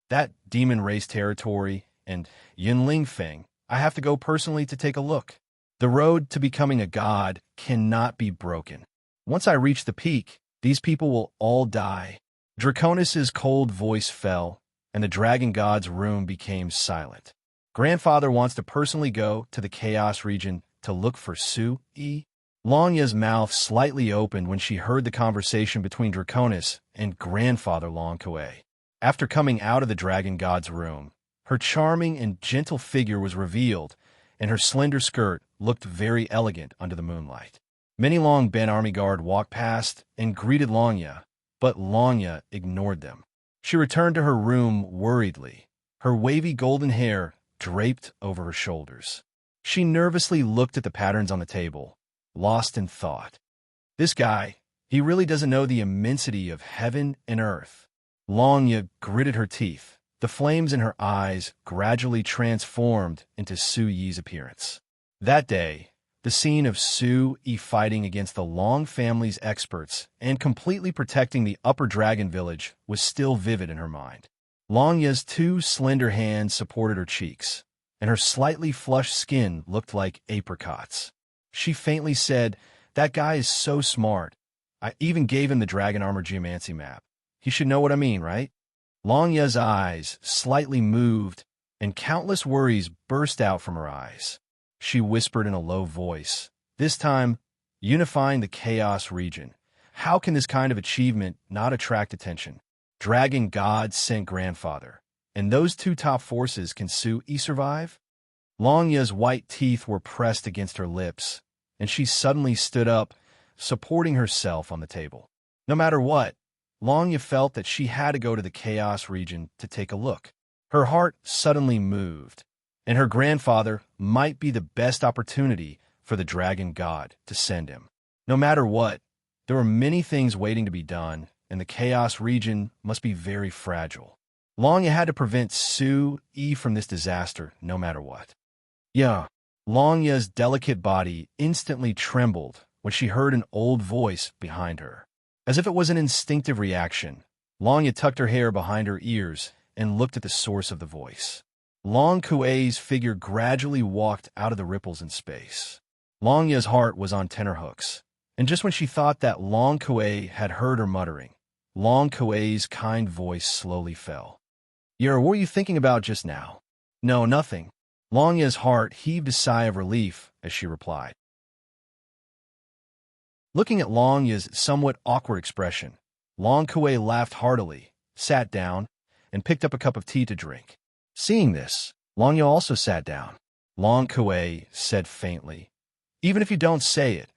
That demon race territory and Yunling Feng, I have to go personally to take a look. The road to becoming a god cannot be broken. Once I reach the peak, these people will all die." Draconis' cold voice fell, and the dragon god's room became silent. Grandfather wants to personally go to the Chaos region to look for Su Yi. Longya's mouth slightly opened when she heard the conversation between Draconis and Grandfather Long Kuei. After coming out of the dragon god's room, her charming and gentle figure was revealed, and her slender skirt looked very elegant under the moonlight. Many Long Ben army guard walked past and greeted Longya, but Lanya ignored them. She returned to her room worriedly, her wavy golden hair draped over her shoulders. She nervously looked at the patterns on the table, lost in thought. This guy, he really doesn't know the immensity of heaven and earth. Lanya gritted her teeth. The flames in her eyes gradually transformed into Su Yi's appearance. That day, the scene of Su Yi fighting against the Long family's experts and completely protecting the Upper Dragon Village was still vivid in her mind. Lanya's two slender hands supported her cheeks, and her slightly flushed skin looked like apricots. She faintly said, "That guy is so smart. I even gave him the Dragon Armor Geomancy map. He should know what I mean, right?" Lanya's eyes slightly moved, and countless worries burst out from her eyes. She whispered in a low voice, this time unifying the Chaos region. How can this kind of achievement not attract attention? Dragon God sent grandfather, and those two top forces can Su Yi survive? Lanya's white teeth were pressed against her lips, and she suddenly stood up, supporting herself on the table. No matter what, Lanya felt that she had to go to the Chaos region to take a look. Her heart suddenly moved, and her grandfather might be the best opportunity for the Dragon God to send him. No matter what, there were many things waiting to be done, and the Chaos region must be very fragile. Lanya had to prevent Su Yi from this disaster no matter what. Yeah, Lanya's delicate body instantly trembled when she heard an old voice behind her. As if it was an instinctive reaction, Lanya tucked her hair behind her ears and looked at the source of the voice. Long Kuei's figure gradually walked out of the ripples in space. Lanya's heart was on tenterhooks, and just when she thought that Long Kuei had heard her muttering, Long Kuei's kind voice slowly fell. "What were you thinking about just now?" "No, nothing." Lanya's heart heaved a sigh of relief as she replied. Looking at Lanya's somewhat awkward expression, Long Kuei laughed heartily, sat down, and picked up a cup of tea to drink. Seeing this, Lanya also sat down. Long Kuei said faintly, "Even if you don't say it,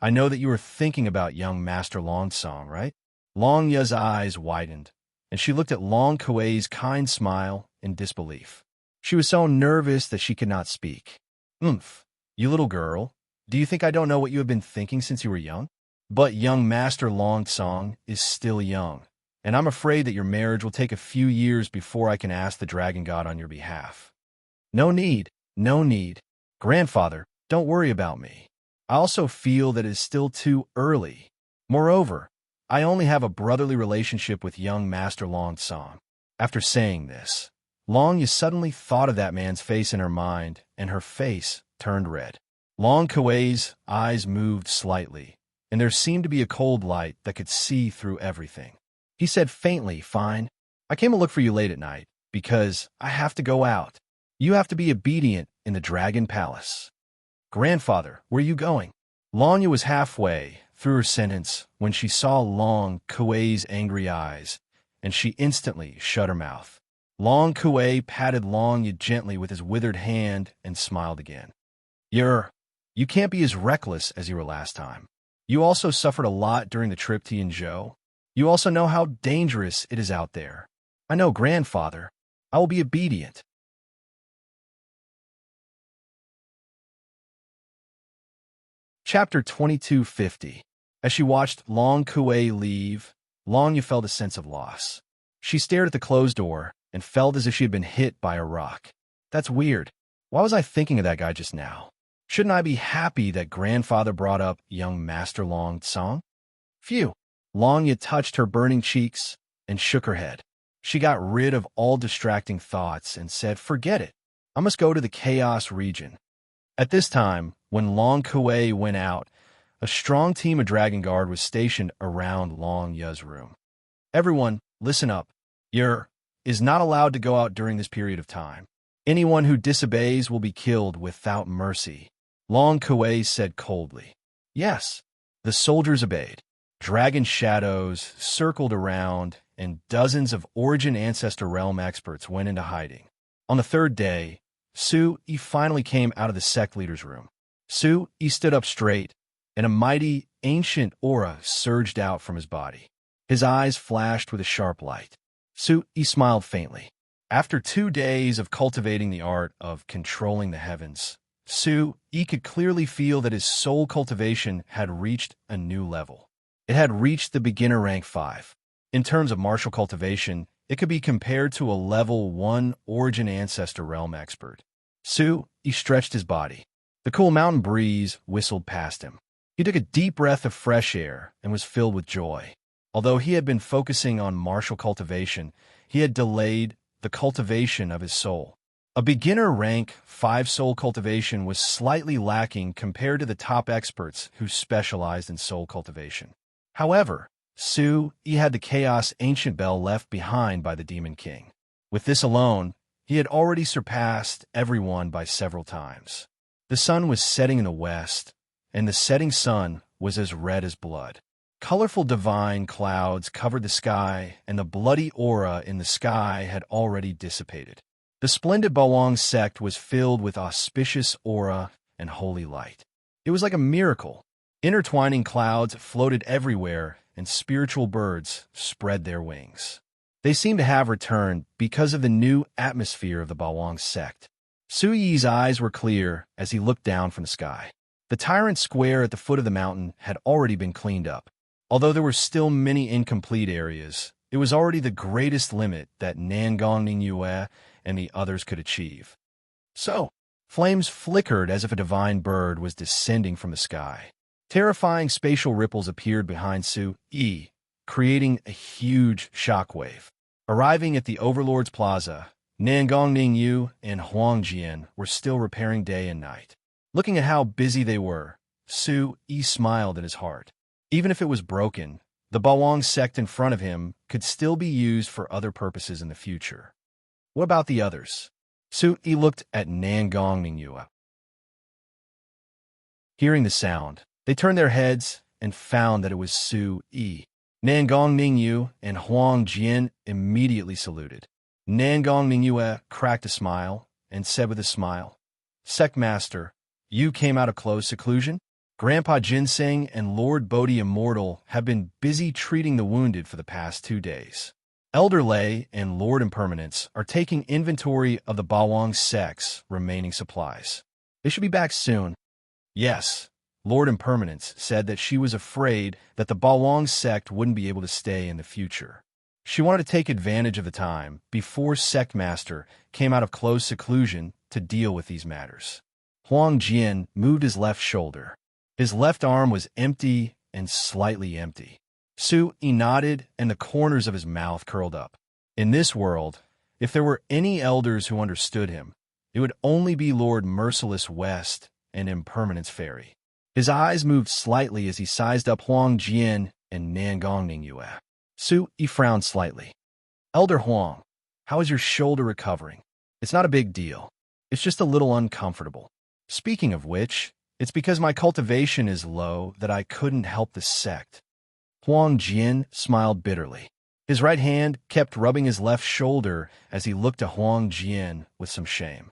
I know that you are thinking about young Master Longsong, right?" Lanya's eyes widened, and she looked at Long Kuei's kind smile in disbelief. She was so nervous that she could not speak. You little girl, do you think I don't know what you have been thinking since you were young? But young Master Longsong is still young, and I'm afraid that your marriage will take a few years before I can ask the Dragon God on your behalf." No need. Grandfather, don't worry about me. I also feel that it is still too early. Moreover, I only have a brotherly relationship with young Master Longsong. After saying this, Lanya suddenly thought of that man's face in her mind, and her face turned red. Long Kuei's eyes moved slightly, and there seemed to be a cold light that could see through everything. He said faintly, "Fine. I came to look for you late at night, because I have to go out. You have to be obedient in the Dragon Palace." "Grandfather, where are you going?" Lanya was halfway through her sentence when she saw Long Kuei's angry eyes, and she instantly shut her mouth. Long Kuei patted Lanya gently with his withered hand and smiled again. You can't be as reckless as you were last time. You also suffered a lot during the trip to Yinzhou. You also know how dangerous it is out there. I know, grandfather. I will be obedient. Chapter 2250. As she watched Long Kuei leave, Lanya felt a sense of loss. She stared at the closed door and felt as if she had been hit by a rock. That's weird. Why was I thinking of that guy just now? Shouldn't I be happy that grandfather brought up young Master Longsong? Phew. Lanya touched her burning cheeks and shook her head. She got rid of all distracting thoughts and said, "Forget it. I must go to the Chaos region." At this time, when Long Kuei went out, a strong team of Dragon Guard was stationed around Long Ya's room. "Everyone, listen up. Is not allowed to go out during this period of time. Anyone who disobeys will be killed without mercy," Long Kuei said coldly. Yes, the soldiers obeyed. Dragon shadows circled around, and dozens of Origin Ancestor Realm experts went into hiding. On the third day, Su Yi finally came out of the sect leader's room. Su Yi stood up straight, and a mighty, ancient aura surged out from his body. His eyes flashed with a sharp light. He smiled faintly. After 2 days of cultivating the art of controlling the heavens, He could clearly feel that his soul cultivation had reached a new level. It had reached the beginner rank 5. In terms of martial cultivation, it could be compared to a level 1 origin ancestor realm expert. He stretched his body. The cool mountain breeze whistled past him. He took a deep breath of fresh air and was filled with joy. Although he had been focusing on martial cultivation, he had delayed the cultivation of his soul. A beginner rank 5 soul cultivation was slightly lacking compared to the top experts who specialized in soul cultivation. However, he had the Chaos Ancient Bell left behind by the Demon King. With this alone, he had already surpassed everyone by several times. The sun was setting in the west, and the setting sun was as red as blood. Colorful divine clouds covered the sky, and the bloody aura in the sky had already dissipated. The splendid Bawang sect was filled with auspicious aura and holy light. It was like a miracle. Intertwining clouds floated everywhere, and spiritual birds spread their wings. They seemed to have returned because of the new atmosphere of the Bawang sect. Suyi's eyes were clear as he looked down from the sky. The tyrant square at the foot of the mountain had already been cleaned up. Although there were still many incomplete areas, it was already the greatest limit that Nangong Ningyue and the others could achieve. Flames flickered as if a divine bird was descending from the sky. Terrifying spatial ripples appeared behind Yi, creating a huge shockwave. Arriving at the Overlord's Plaza, Nangong Ningyu and Huang Jian were still repairing day and night. Looking at how busy they were, Yi smiled in his heart. Even if it was broken, the Bawang sect in front of him could still be used for other purposes in the future. What about the others? Yi looked at Nangong Ningyu. Hearing the sound, they turned their heads and found that it was Yi. Nangong Ningyu and Huang Jian immediately saluted. Nangong Ningyu cracked a smile and said with a smile, "Sect Master, you came out of close seclusion? Grandpa Ginseng and Lord Bodhi Immortal have been busy treating the wounded for the past 2 days. Elder Lei and Lord Impermanence are taking inventory of the Bawang sect's remaining supplies. They should be back soon." Yes, Lord Impermanence said that she was afraid that the Bawang sect wouldn't be able to stay in the future. She wanted to take advantage of the time before Sect Master came out of close seclusion to deal with these matters. Huang Jian moved his left shoulder. His left arm was empty and slightly empty. He nodded, and the corners of his mouth curled up. In this world, if there were any elders who understood him, it would only be Lord Merciless West and Impermanence Fairy. His eyes moved slightly as he sized up Huang Jian and Nangong Ningyue. He frowned slightly. "Elder Huang, how is your shoulder recovering?" "It's not a big deal. It's just a little uncomfortable. Speaking of which, it's because my cultivation is low that I couldn't help the sect." Huang Jian smiled bitterly. His right hand kept rubbing his left shoulder as he looked at Huang Jian with some shame.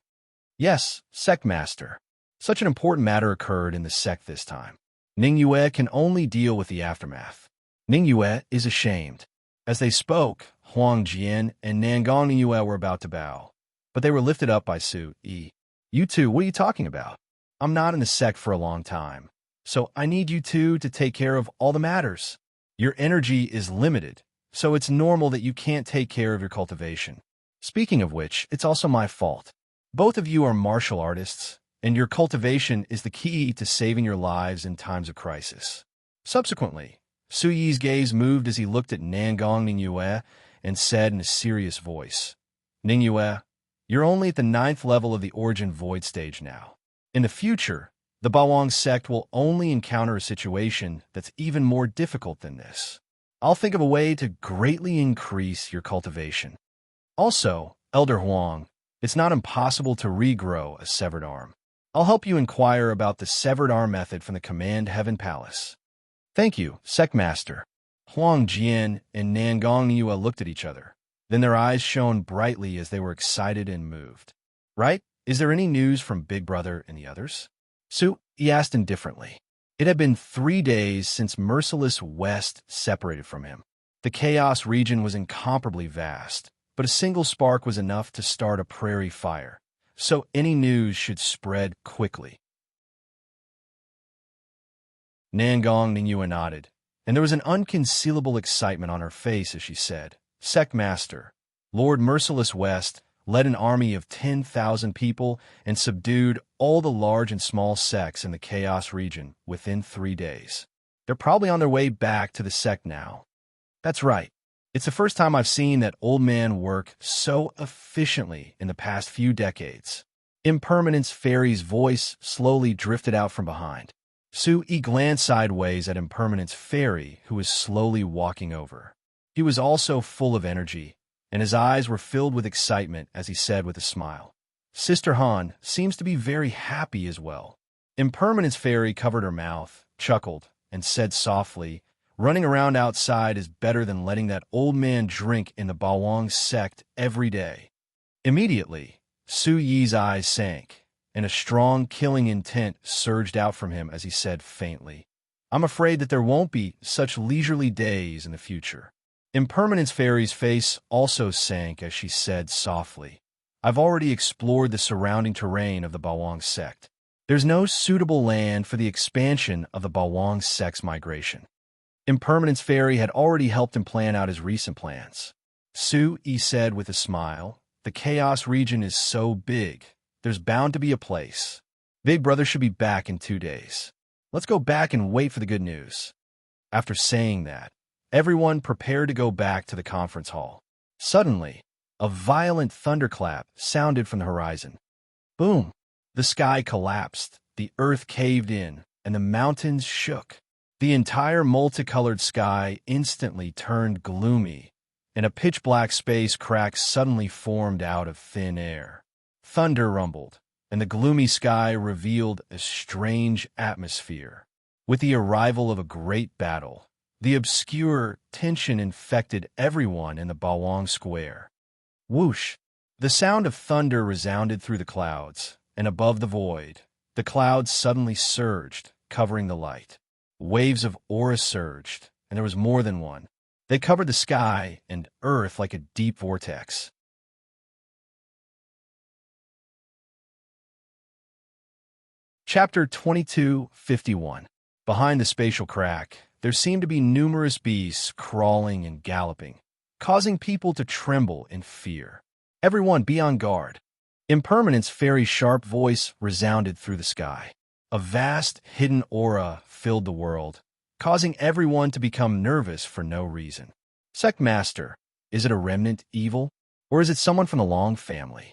"Yes, Sect Master. Such an important matter occurred in the sect this time. Ningyue can only deal with the aftermath. Ningyue is ashamed." As they spoke, Huang Jian and Nangong Ningyue were about to bow, but they were lifted up by Yi. "You two, what are you talking about? I'm not in the sect for a long time, so I need you two to take care of all the matters. Your energy is limited, so it's normal that you can't take care of your cultivation. Speaking of which, it's also my fault. Both of you are martial artists, and your cultivation is the key to saving your lives in times of crisis." Subsequently, Yi's gaze moved as he looked at Nangong Ningyue and said in a serious voice, "Ningyue, you're only at the 9th level of the Origin Void stage now. In the future, the Bawang sect will only encounter a situation that's even more difficult than this. I'll think of a way to greatly increase your cultivation. Also, Elder Huang, it's not impossible to regrow a severed arm. I'll help you inquire about the severed arm method from the Command Heaven Palace." "Thank you, Sect Master." Huang Jian and Nangong Ningyue looked at each other. Then their eyes shone brightly as they were excited and moved. "Right? Is there any news from Big Brother and the others?" He asked indifferently. It had been 3 days since Merciless West separated from him. The chaos region was incomparably vast, but a single spark was enough to start a prairie fire, so any news should spread quickly. Nangong Ningyue nodded, and there was an unconcealable excitement on her face as she said, Sectmaster, Lord Merciless West led an army of 10,000 people and subdued all the large and small sects in the Chaos region within 3 days. They're probably on their way back to the sect now. That's right. It's the first time I've seen that old man work so efficiently in the past few decades. Impermanence Fairy's voice slowly drifted out from behind. Su-Yi glanced sideways at Impermanence Fairy, who was slowly walking over. He was also full of energy, and his eyes were filled with excitement as he said with a smile, Sister Han seems to be very happy as well. Impermanence Fairy covered her mouth, chuckled, and said softly, running around outside is better than letting that old man drink in the Bawang sect every day. Immediately, Su-Yi's eyes sank, and a strong killing intent surged out from him as he said faintly, I'm afraid that there won't be such leisurely days in the future. Impermanence Fairy's face also sank as she said softly, I've already explored the surrounding terrain of the Bawang sect. There's no suitable land for the expansion of the Bawang sect's migration. Impermanence Fairy had already helped him plan out his recent plans. Su-Yi said with a smile, the Chaos region is so big, there's bound to be a place. Big Brother should be back in 2 days. Let's go back and wait for the good news. After saying that, everyone prepared to go back to the conference hall. Suddenly, a violent thunderclap sounded from the horizon. Boom! The sky collapsed, the earth caved in, and the mountains shook. The entire multicolored sky instantly turned gloomy, and a pitch-black space crack suddenly formed out of thin air. Thunder rumbled, and the gloomy sky revealed a strange atmosphere. With the arrival of a great battle, the obscure tension infected everyone in the Bawang Square. Whoosh! The sound of thunder resounded through the clouds, and above the void, the clouds suddenly surged, covering the light. Waves of aura surged, and there was more than one. They covered the sky and earth like a deep vortex. Chapter 2251. Behind the spatial crack, there seemed to be numerous beasts crawling and galloping, causing people to tremble in fear. Everyone be on guard. Impermanence Fairy's sharp voice resounded through the sky. A vast, hidden aura filled the world, causing everyone to become nervous for no reason. Sectmaster, is it a remnant evil, or is it someone from the Long family?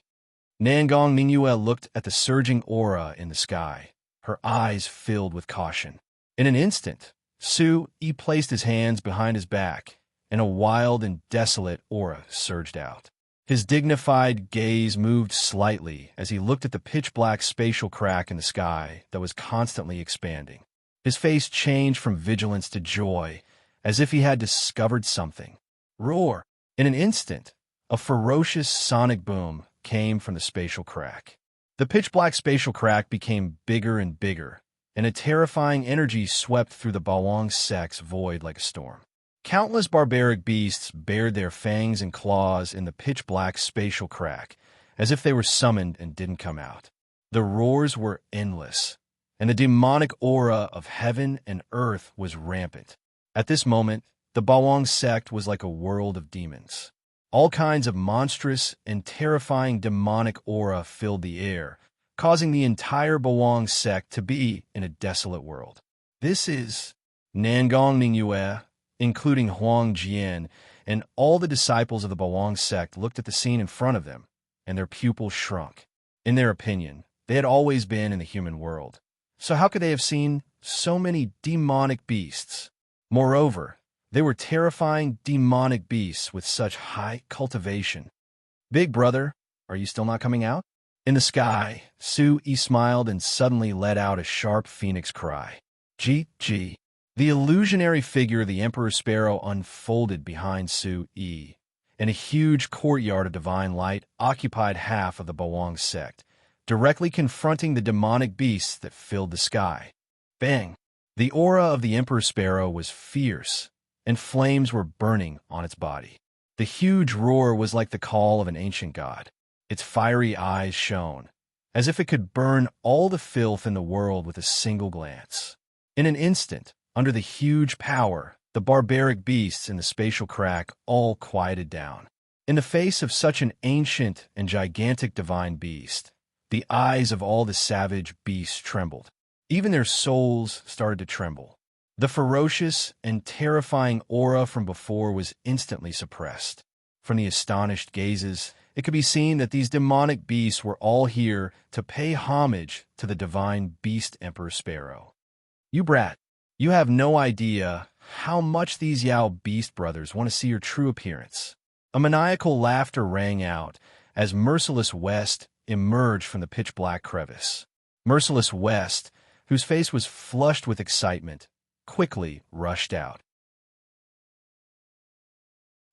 Nangong Ningyue looked at the surging aura in the sky, her eyes filled with caution. In an instant, Su-Yi placed his hands behind his back, and a wild and desolate aura surged out. His dignified gaze moved slightly as he looked at the pitch-black spatial crack in the sky that was constantly expanding. His face changed from vigilance to joy, as if he had discovered something. Roar! In an instant, a ferocious sonic boom came from the spatial crack. The pitch-black spatial crack became bigger and bigger, and a terrifying energy swept through the Bawang sect's void like a storm. Countless barbaric beasts bared their fangs and claws in the pitch-black spatial crack, as if they were summoned and didn't come out. The roars were endless, and the demonic aura of heaven and earth was rampant. At this moment, the Bawang sect was like a world of demons. All kinds of monstrous and terrifying demonic aura filled the air, causing the entire Bawang sect to be in a desolate world. This is Nangong Ningyue, including Huang Jian, and all the disciples of the Bawang sect looked at the scene in front of them, and their pupils shrunk. In their opinion, they had always been in the human world. So how could they have seen so many demonic beasts? Moreover, they were terrifying demonic beasts with such high cultivation. Big Brother, are you still not coming out? In the sky, Su-Yi smiled and suddenly let out a sharp phoenix cry. Gee. The illusionary figure of the Emperor Sparrow unfolded behind Su-Yi, and a huge courtyard of divine light occupied half of the Bawang sect, directly confronting the demonic beasts that filled the sky. Bang! The aura of the Emperor Sparrow was fierce, and flames were burning on its body. The huge roar was like the call of an ancient god. Its fiery eyes shone, as if it could burn all the filth in the world with a single glance. In an instant, under the huge power, the barbaric beasts in the spatial crack all quieted down. In the face of such an ancient and gigantic divine beast, the eyes of all the savage beasts trembled. Even their souls started to tremble. The ferocious and terrifying aura from before was instantly suppressed. From the astonished gazes, it could be seen that these demonic beasts were all here to pay homage to the divine beast Emperor Sparrow. "You brat, you have no idea how much these Yao beast brothers want to see your true appearance." A maniacal laughter rang out as Merciless West emerged from the pitch-black crevice. Merciless West, whose face was flushed with excitement, quickly rushed out.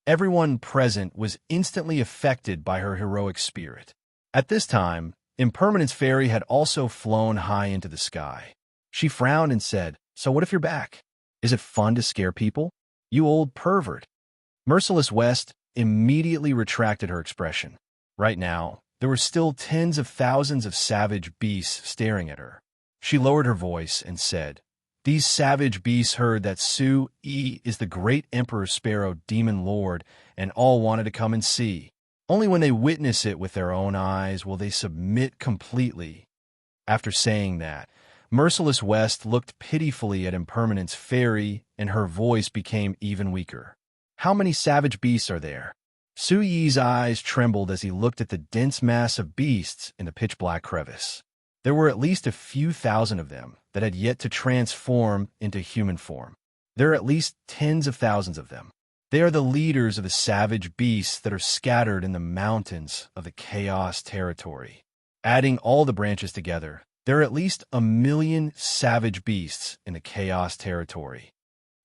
Everyone present was instantly affected by her heroic spirit. At this time, Impermanence Fairy had also flown high into the sky. She frowned and said, "So what if you're back? Is it fun to scare people? You old pervert." Merciless West immediately retracted her expression. Right now, there were still tens of thousands of savage beasts staring at her. She lowered her voice and said, "These savage beasts heard that Su-Yi is the great Emperor Sparrow Demon Lord and all wanted to come and see. Only when they witness it with their own eyes will they submit completely." After saying that, Merciless West looked pitifully at Impermanence Fairy and her voice became even weaker. "How many savage beasts are there?" Su-Yi's eyes trembled as he looked at the dense mass of beasts in the pitch-black crevice. There were at least a few thousand of them that had yet to transform into human form. There are at least tens of thousands of them. They are the leaders of the savage beasts that are scattered in the mountains of the Chaos Territory. Adding all the branches together, there are at least 1,000,000 savage beasts in the Chaos Territory.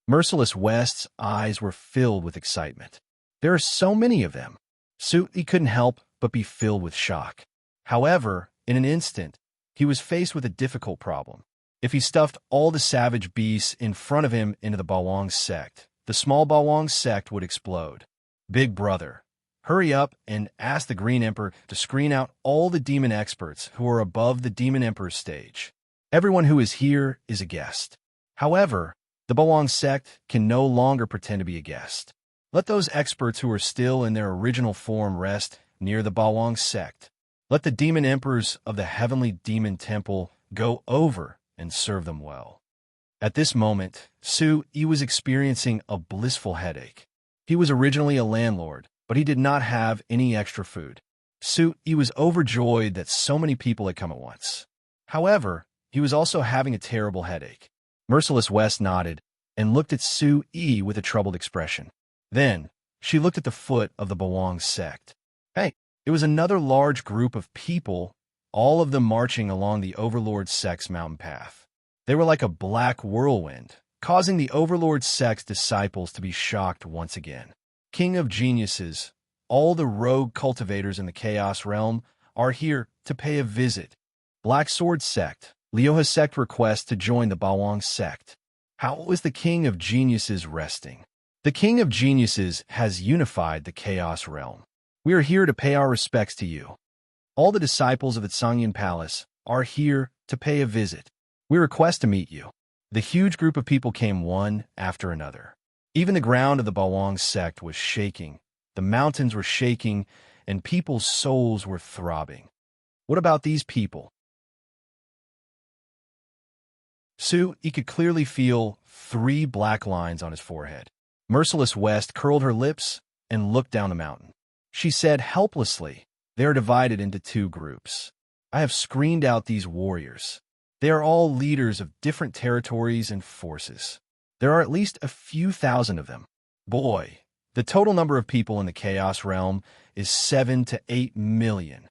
Merciless West's eyes were filled with excitement. There are so many of them. Su-Yi couldn't help but be filled with shock. However, in an instant, he was faced with a difficult problem. If he stuffed all the savage beasts in front of him into the Bawang sect, the small Bawang sect would explode. "Big brother, hurry up and ask the Green Emperor to screen out all the demon experts who are above the Demon Emperor's stage. Everyone who is here is a guest. However, the Bawang sect can no longer pretend to be a guest. Let those experts who are still in their original form rest near the Bawang sect. Let the demon emperors of the Heavenly Demon Temple go over and serve them well." At this moment, Su-Yi was experiencing a blissful headache. He was originally a landlord, but he did not have any extra food. Su-Yi was overjoyed that so many people had come at once. However, he was also having a terrible headache. Merciless West nodded and looked at Su-Yi with a troubled expression. Then, she looked at the foot of the Bawang sect. Hey, it was another large group of people, all of them marching along the Overlord sect's mountain path. They were like a black whirlwind, causing the Overlord sect's disciples to be shocked once again. "King of Geniuses, all the rogue cultivators in the Chaos Realm are here to pay a visit. Black Sword Sect, Leoha Sect requests to join the Bawang Sect. How is the King of Geniuses resting? The King of Geniuses has unified the Chaos Realm. We are here to pay our respects to you. All the disciples of the Tsangyan Palace are here to pay a visit. We request to meet you." The huge group of people came one after another. Even the ground of the Bawang sect was shaking, the mountains were shaking, and people's souls were throbbing. What about these people? Su-Yi could clearly feel 3 black lines on his forehead. Merciless West curled her lips and looked down the mountain. She said helplessly, "They are divided into 2 groups. I have screened out these warriors. They are all leaders of different territories and forces. There are at least a few thousand of them. Boy, the total number of people in the Chaos Realm is 7 to 8 million.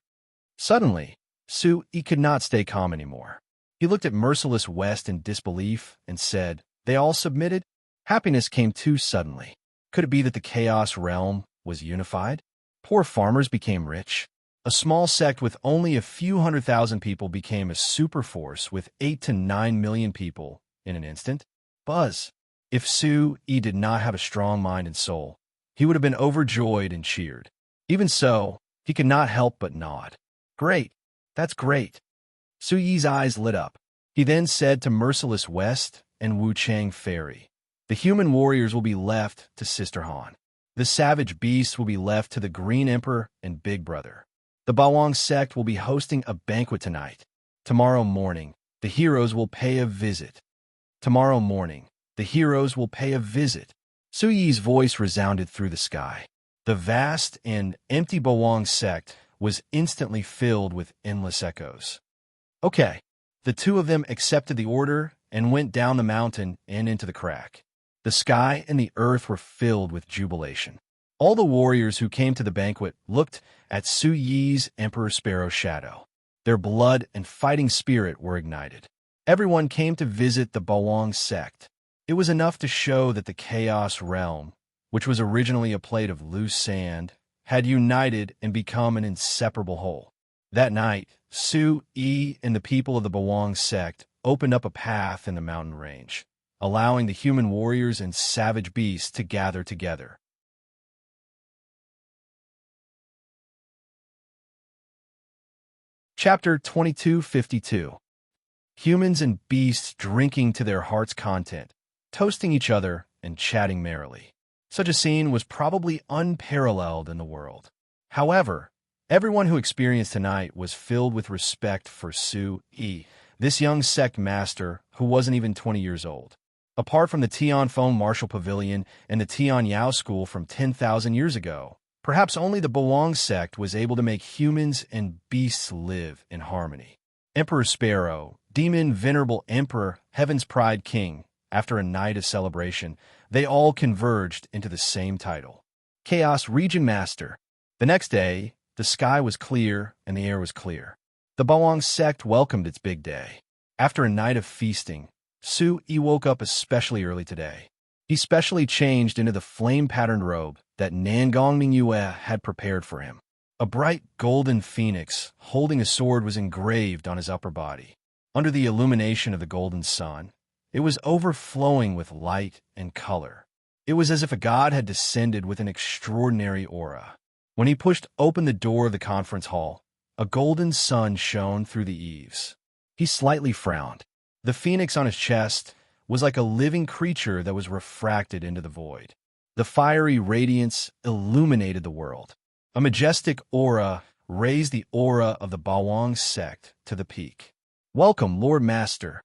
Suddenly, Su-Yi could not stay calm anymore. He looked at Merciless West in disbelief and said, "They all submitted?" Happiness came too suddenly. Could it be that the Chaos Realm was unified? Poor farmers became rich. A small sect with only a few 100,000 people became a super force with 8 to 9 million people in an instant. Buzz. If Su Yi did not have a strong mind and soul, he would have been overjoyed and cheered. Even so, he could not help but nod. Great, that's great. Su Yi's eyes lit up. He then said to Merciless West and Wu Chang Fairy, the human warriors will be left to Sister Han. The savage beasts will be left to the Green Emperor and Big Brother. The Bawang sect will be hosting a banquet tonight. Tomorrow morning, the heroes will pay a visit. Tomorrow morning, the heroes will pay a visit. Su Yi's voice resounded through the sky. The vast and empty Bawang sect was instantly filled with endless echoes. Okay, the two of them accepted the order and went down the mountain and into the crack. The sky and the earth were filled with jubilation. All the warriors who came to the banquet looked at Su Yi's Emperor Sparrow shadow. Their blood and fighting spirit were ignited. Everyone came to visit the Bawang sect. It was enough to show that the Chaos Realm, which was originally a plate of loose sand, had united and become an inseparable whole. That night, Su Yi and the people of the Bawang sect opened up a path in the mountain range, allowing the human warriors and savage beasts to gather together. Chapter 2252. Humans and beasts drinking to their heart's content, toasting each other and chatting merrily. Such a scene was probably unparalleled in the world. However, everyone who experienced tonight was filled with respect for Su Yi, this young sect master who wasn't even 20 years old. Apart from the Tianfeng Martial Pavilion and the Tian Yao School from 10,000 years ago, perhaps only the Bawang sect was able to make humans and beasts live in harmony. Emperor Sparrow, Demon Venerable Emperor, Heaven's Pride King, after a night of celebration, they all converged into the same title, Chaos Region Master. The next day, the sky was clear and the air was clear. The Bawang sect welcomed its big day. After a night of feasting, Su Yi woke up especially early today. He specially changed into the flame-patterned robe that Nangong Mingyue had prepared for him. A bright golden phoenix holding a sword was engraved on his upper body. Under the illumination of the golden sun, it was overflowing with light and color. It was as if a god had descended with an extraordinary aura. When he pushed open the door of the conference hall, a golden sun shone through the eaves. He slightly frowned. The phoenix on his chest was like a living creature that was refracted into the void. The fiery radiance illuminated the world. A majestic aura raised the aura of the Bawang sect to the peak. Welcome, Lord Master.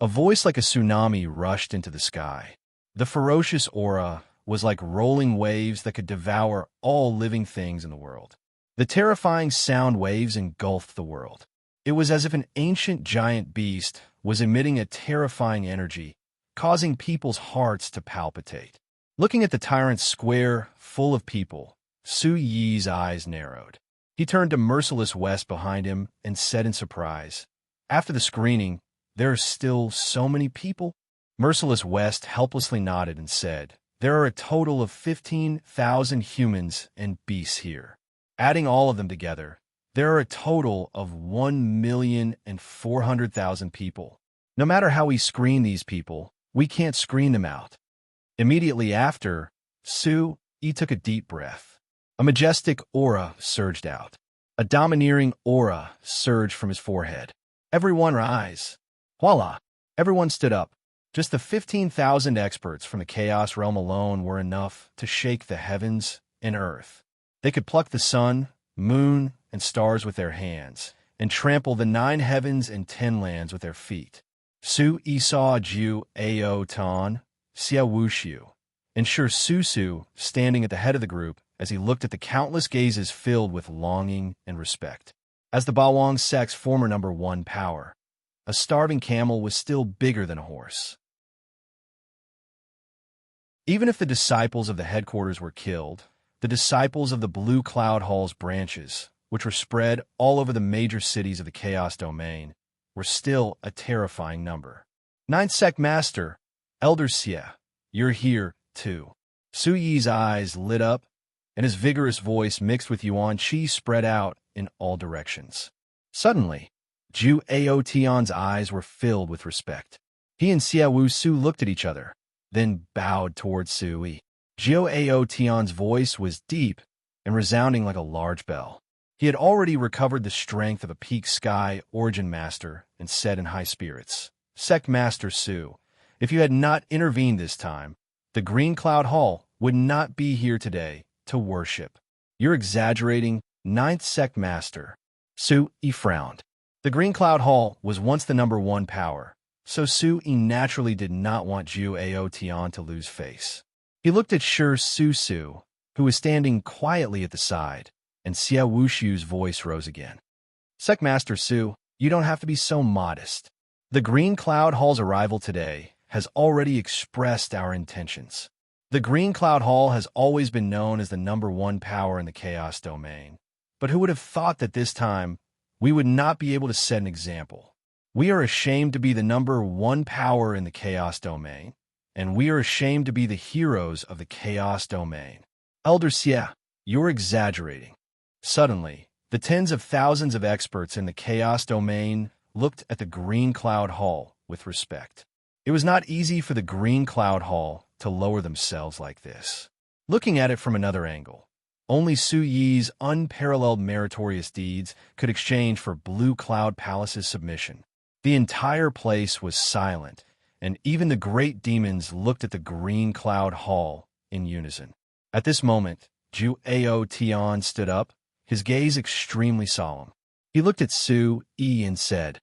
A voice like a tsunami rushed into the sky. The ferocious aura was like rolling waves that could devour all living things in the world. The terrifying sound waves engulfed the world. It was as if an ancient giant beast was emitting a terrifying energy, causing people's hearts to palpitate. Looking at the tyrant's square full of people, Su Yi's eyes narrowed. He turned to Merciless West behind him and said in surprise, after the screening, there are still so many people? Merciless West helplessly nodded and said, there are a total of 15,000 humans and beasts here. Adding all of them together, there are a total of 1,400,000 people. No matter how we screen these people, we can't screen them out. Immediately after, Su Yi took a deep breath. A majestic aura surged out. A domineering aura surged from his forehead. Everyone rise. Voila! Everyone stood up. Just the 15,000 experts from the Chaos Realm alone were enough to shake the heavens and earth. They could pluck the sun, moon, and stars with their hands, and trample the 9 heavens and 10 lands with their feet. Su Yi saw Ju Ao Tan, Xia Wushu, and Shi Su standing at the head of the group as he looked at the countless gazes filled with longing and respect. As the Bawang sect's former number 1 power, a starving camel was still bigger than a horse. Even if the disciples of the headquarters were killed, the disciples of the Blue Cloud Hall's branches, which were spread all over the major cities of the Chaos Domain, were still a terrifying number. 9th Sect Master, Elder Xie, you're here, too. Su Yi's eyes lit up, and his vigorous voice mixed with Yuan Qi spread out in all directions. Suddenly, Ju Ao Tian's eyes were filled with respect. He and Xia Wu Su looked at each other. then bowed towards Sui. Jiao Tian's voice was deep and resounding like a large bell. He had already recovered the strength of a peak sky origin master and said in high spirits, "Sect Master Su, if you had not intervened this time, the Green Cloud Hall would not be here today to worship." "You're exaggerating, Ninth Sect Master." Su Yi frowned. The Green Cloud Hall was once the #1 power, so Su Yi naturally did not want Jiao Tian to lose face. He looked at Su, who was standing quietly at the side, and Xia Wushu's voice rose again. "Sect Master Su, you don't have to be so modest. The Green Cloud Hall's arrival today has already expressed our intentions. The Green Cloud Hall has always been known as the #1 power in the Chaos domain. But who would have thought that this time we would not be able to set an example? We are ashamed to be the #1 power in the Chaos domain, and we are ashamed to be the heroes of the Chaos domain." "Elder Xia, you're exaggerating." Suddenly, the tens of thousands of experts in the Chaos domain looked at the Green Cloud Hall with respect. It was not easy for the Green Cloud Hall to lower themselves like this. Looking at it from another angle, only Su Yi's unparalleled meritorious deeds could exchange for Blue Cloud Palace's submission. The entire place was silent, and even the great demons looked at the Green Cloud Hall in unison. At this moment, Jiao Tian stood up, his gaze extremely solemn. He looked at Su Yi and said,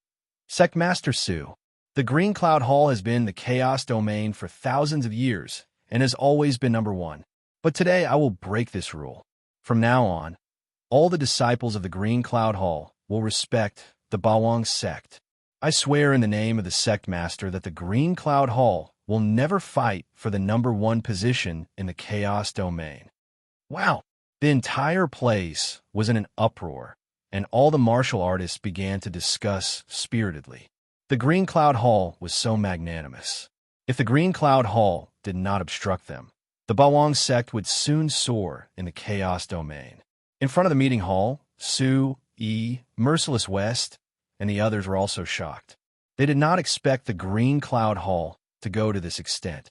"Sect Master Su, the Green Cloud Hall has been the Chaos domain for thousands of years and has always been #1. But today I will break this rule. From now on, all the disciples of the Green Cloud Hall will respect the Bawang sect. I swear in the name of the sect master that the Green Cloud Hall will never fight for the #1 position in the Chaos domain." Wow! The entire place was in an uproar, and all the martial artists began to discuss spiritedly. The Green Cloud Hall was so magnanimous. If the Green Cloud Hall did not obstruct them, the Bawang sect would soon soar in the Chaos domain. In front of the meeting hall, Su Yi, Merciless West, and the others were also shocked. They did not expect the Green Cloud Hall to go to this extent.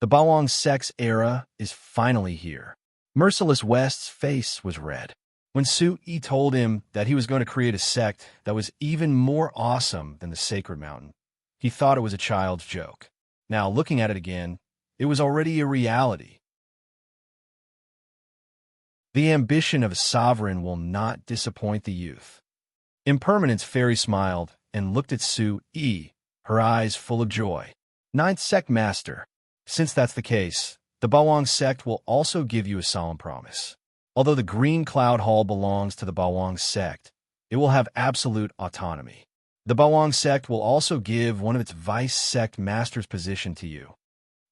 The Bawang sect's era is finally here. Merciless West's face was red. When Su Yi told him that he was going to create a sect that was even more awesome than the Sacred Mountain, he thought it was a child's joke. Now, looking at it again, it was already a reality. The ambition of a sovereign will not disappoint the youth. Impermanence Fairy smiled and looked at Su Yi, her eyes full of joy. "Ninth Sect Master, since that's the case, the Bawang sect will also give you a solemn promise. Although the Green Cloud Hall belongs to the Bawang sect, it will have absolute autonomy. The Bawang sect will also give one of its vice sect master's position to you."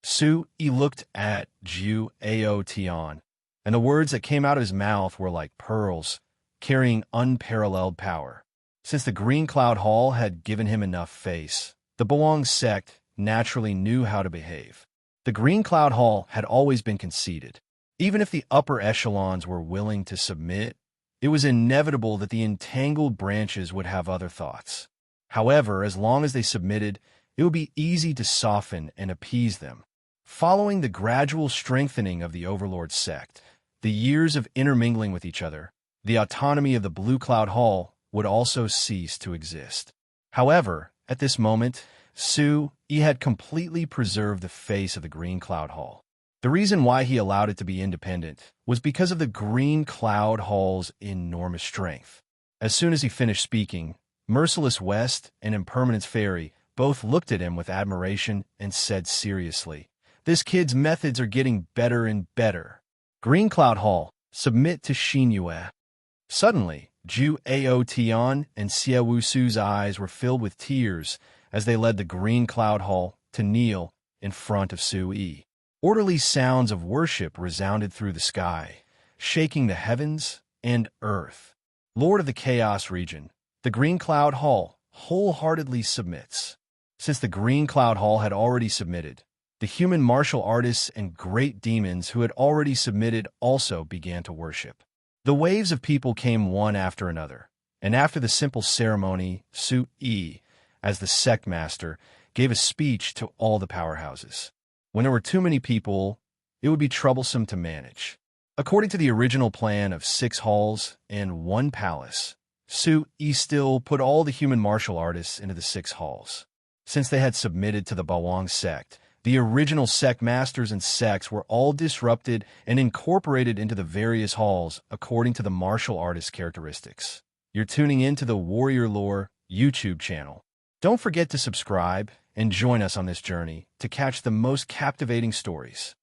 Su Yi looked at Jiao Tian, and the words that came out of his mouth were like pearls, carrying unparalleled power. Since the Green Cloud Hall had given him enough face, the Bawang sect naturally knew how to behave. The Green Cloud Hall had always been conceited. Even if the upper echelons were willing to submit, it was inevitable that the entangled branches would have other thoughts. However, as long as they submitted, it would be easy to soften and appease them. Following the gradual strengthening of the Overlord sect, the years of intermingling with each other, the autonomy of the Blue Cloud Hall would also cease to exist. However, at this moment, Su Yi had completely preserved the face of the Green Cloud Hall. The reason why he allowed it to be independent was because of the Green Cloud Hall's enormous strength. As soon as he finished speaking, Merciless West and Impermanence Fairy both looked at him with admiration and said seriously, "This kid's methods are getting better and better. Green Cloud Hall, submit to Xinyue." Suddenly, Jiao Tian and Xia Wusu's eyes were filled with tears as they led the Green Cloud Hall to kneel in front of Su Yi. Orderly sounds of worship resounded through the sky, shaking the heavens and earth. "Lord of the Chaos region, the Green Cloud Hall wholeheartedly submits." Since the Green Cloud Hall had already submitted, the human martial artists and great demons who had already submitted also began to worship. The waves of people came one after another, and after the simple ceremony, Su Yi, as the sect master, gave a speech to all the powerhouses. When there were too many people, it would be troublesome to manage. According to the original plan of 6 halls and 1 palace, Su still put all the human martial artists into the 6 halls. Since they had submitted to the Bawang sect, the original sect masters and sects were all disrupted and incorporated into the various halls according to the martial artist characteristics. You're tuning in to the Warrior Lore YouTube channel. Don't forget to subscribe and join us on this journey to catch the most captivating stories.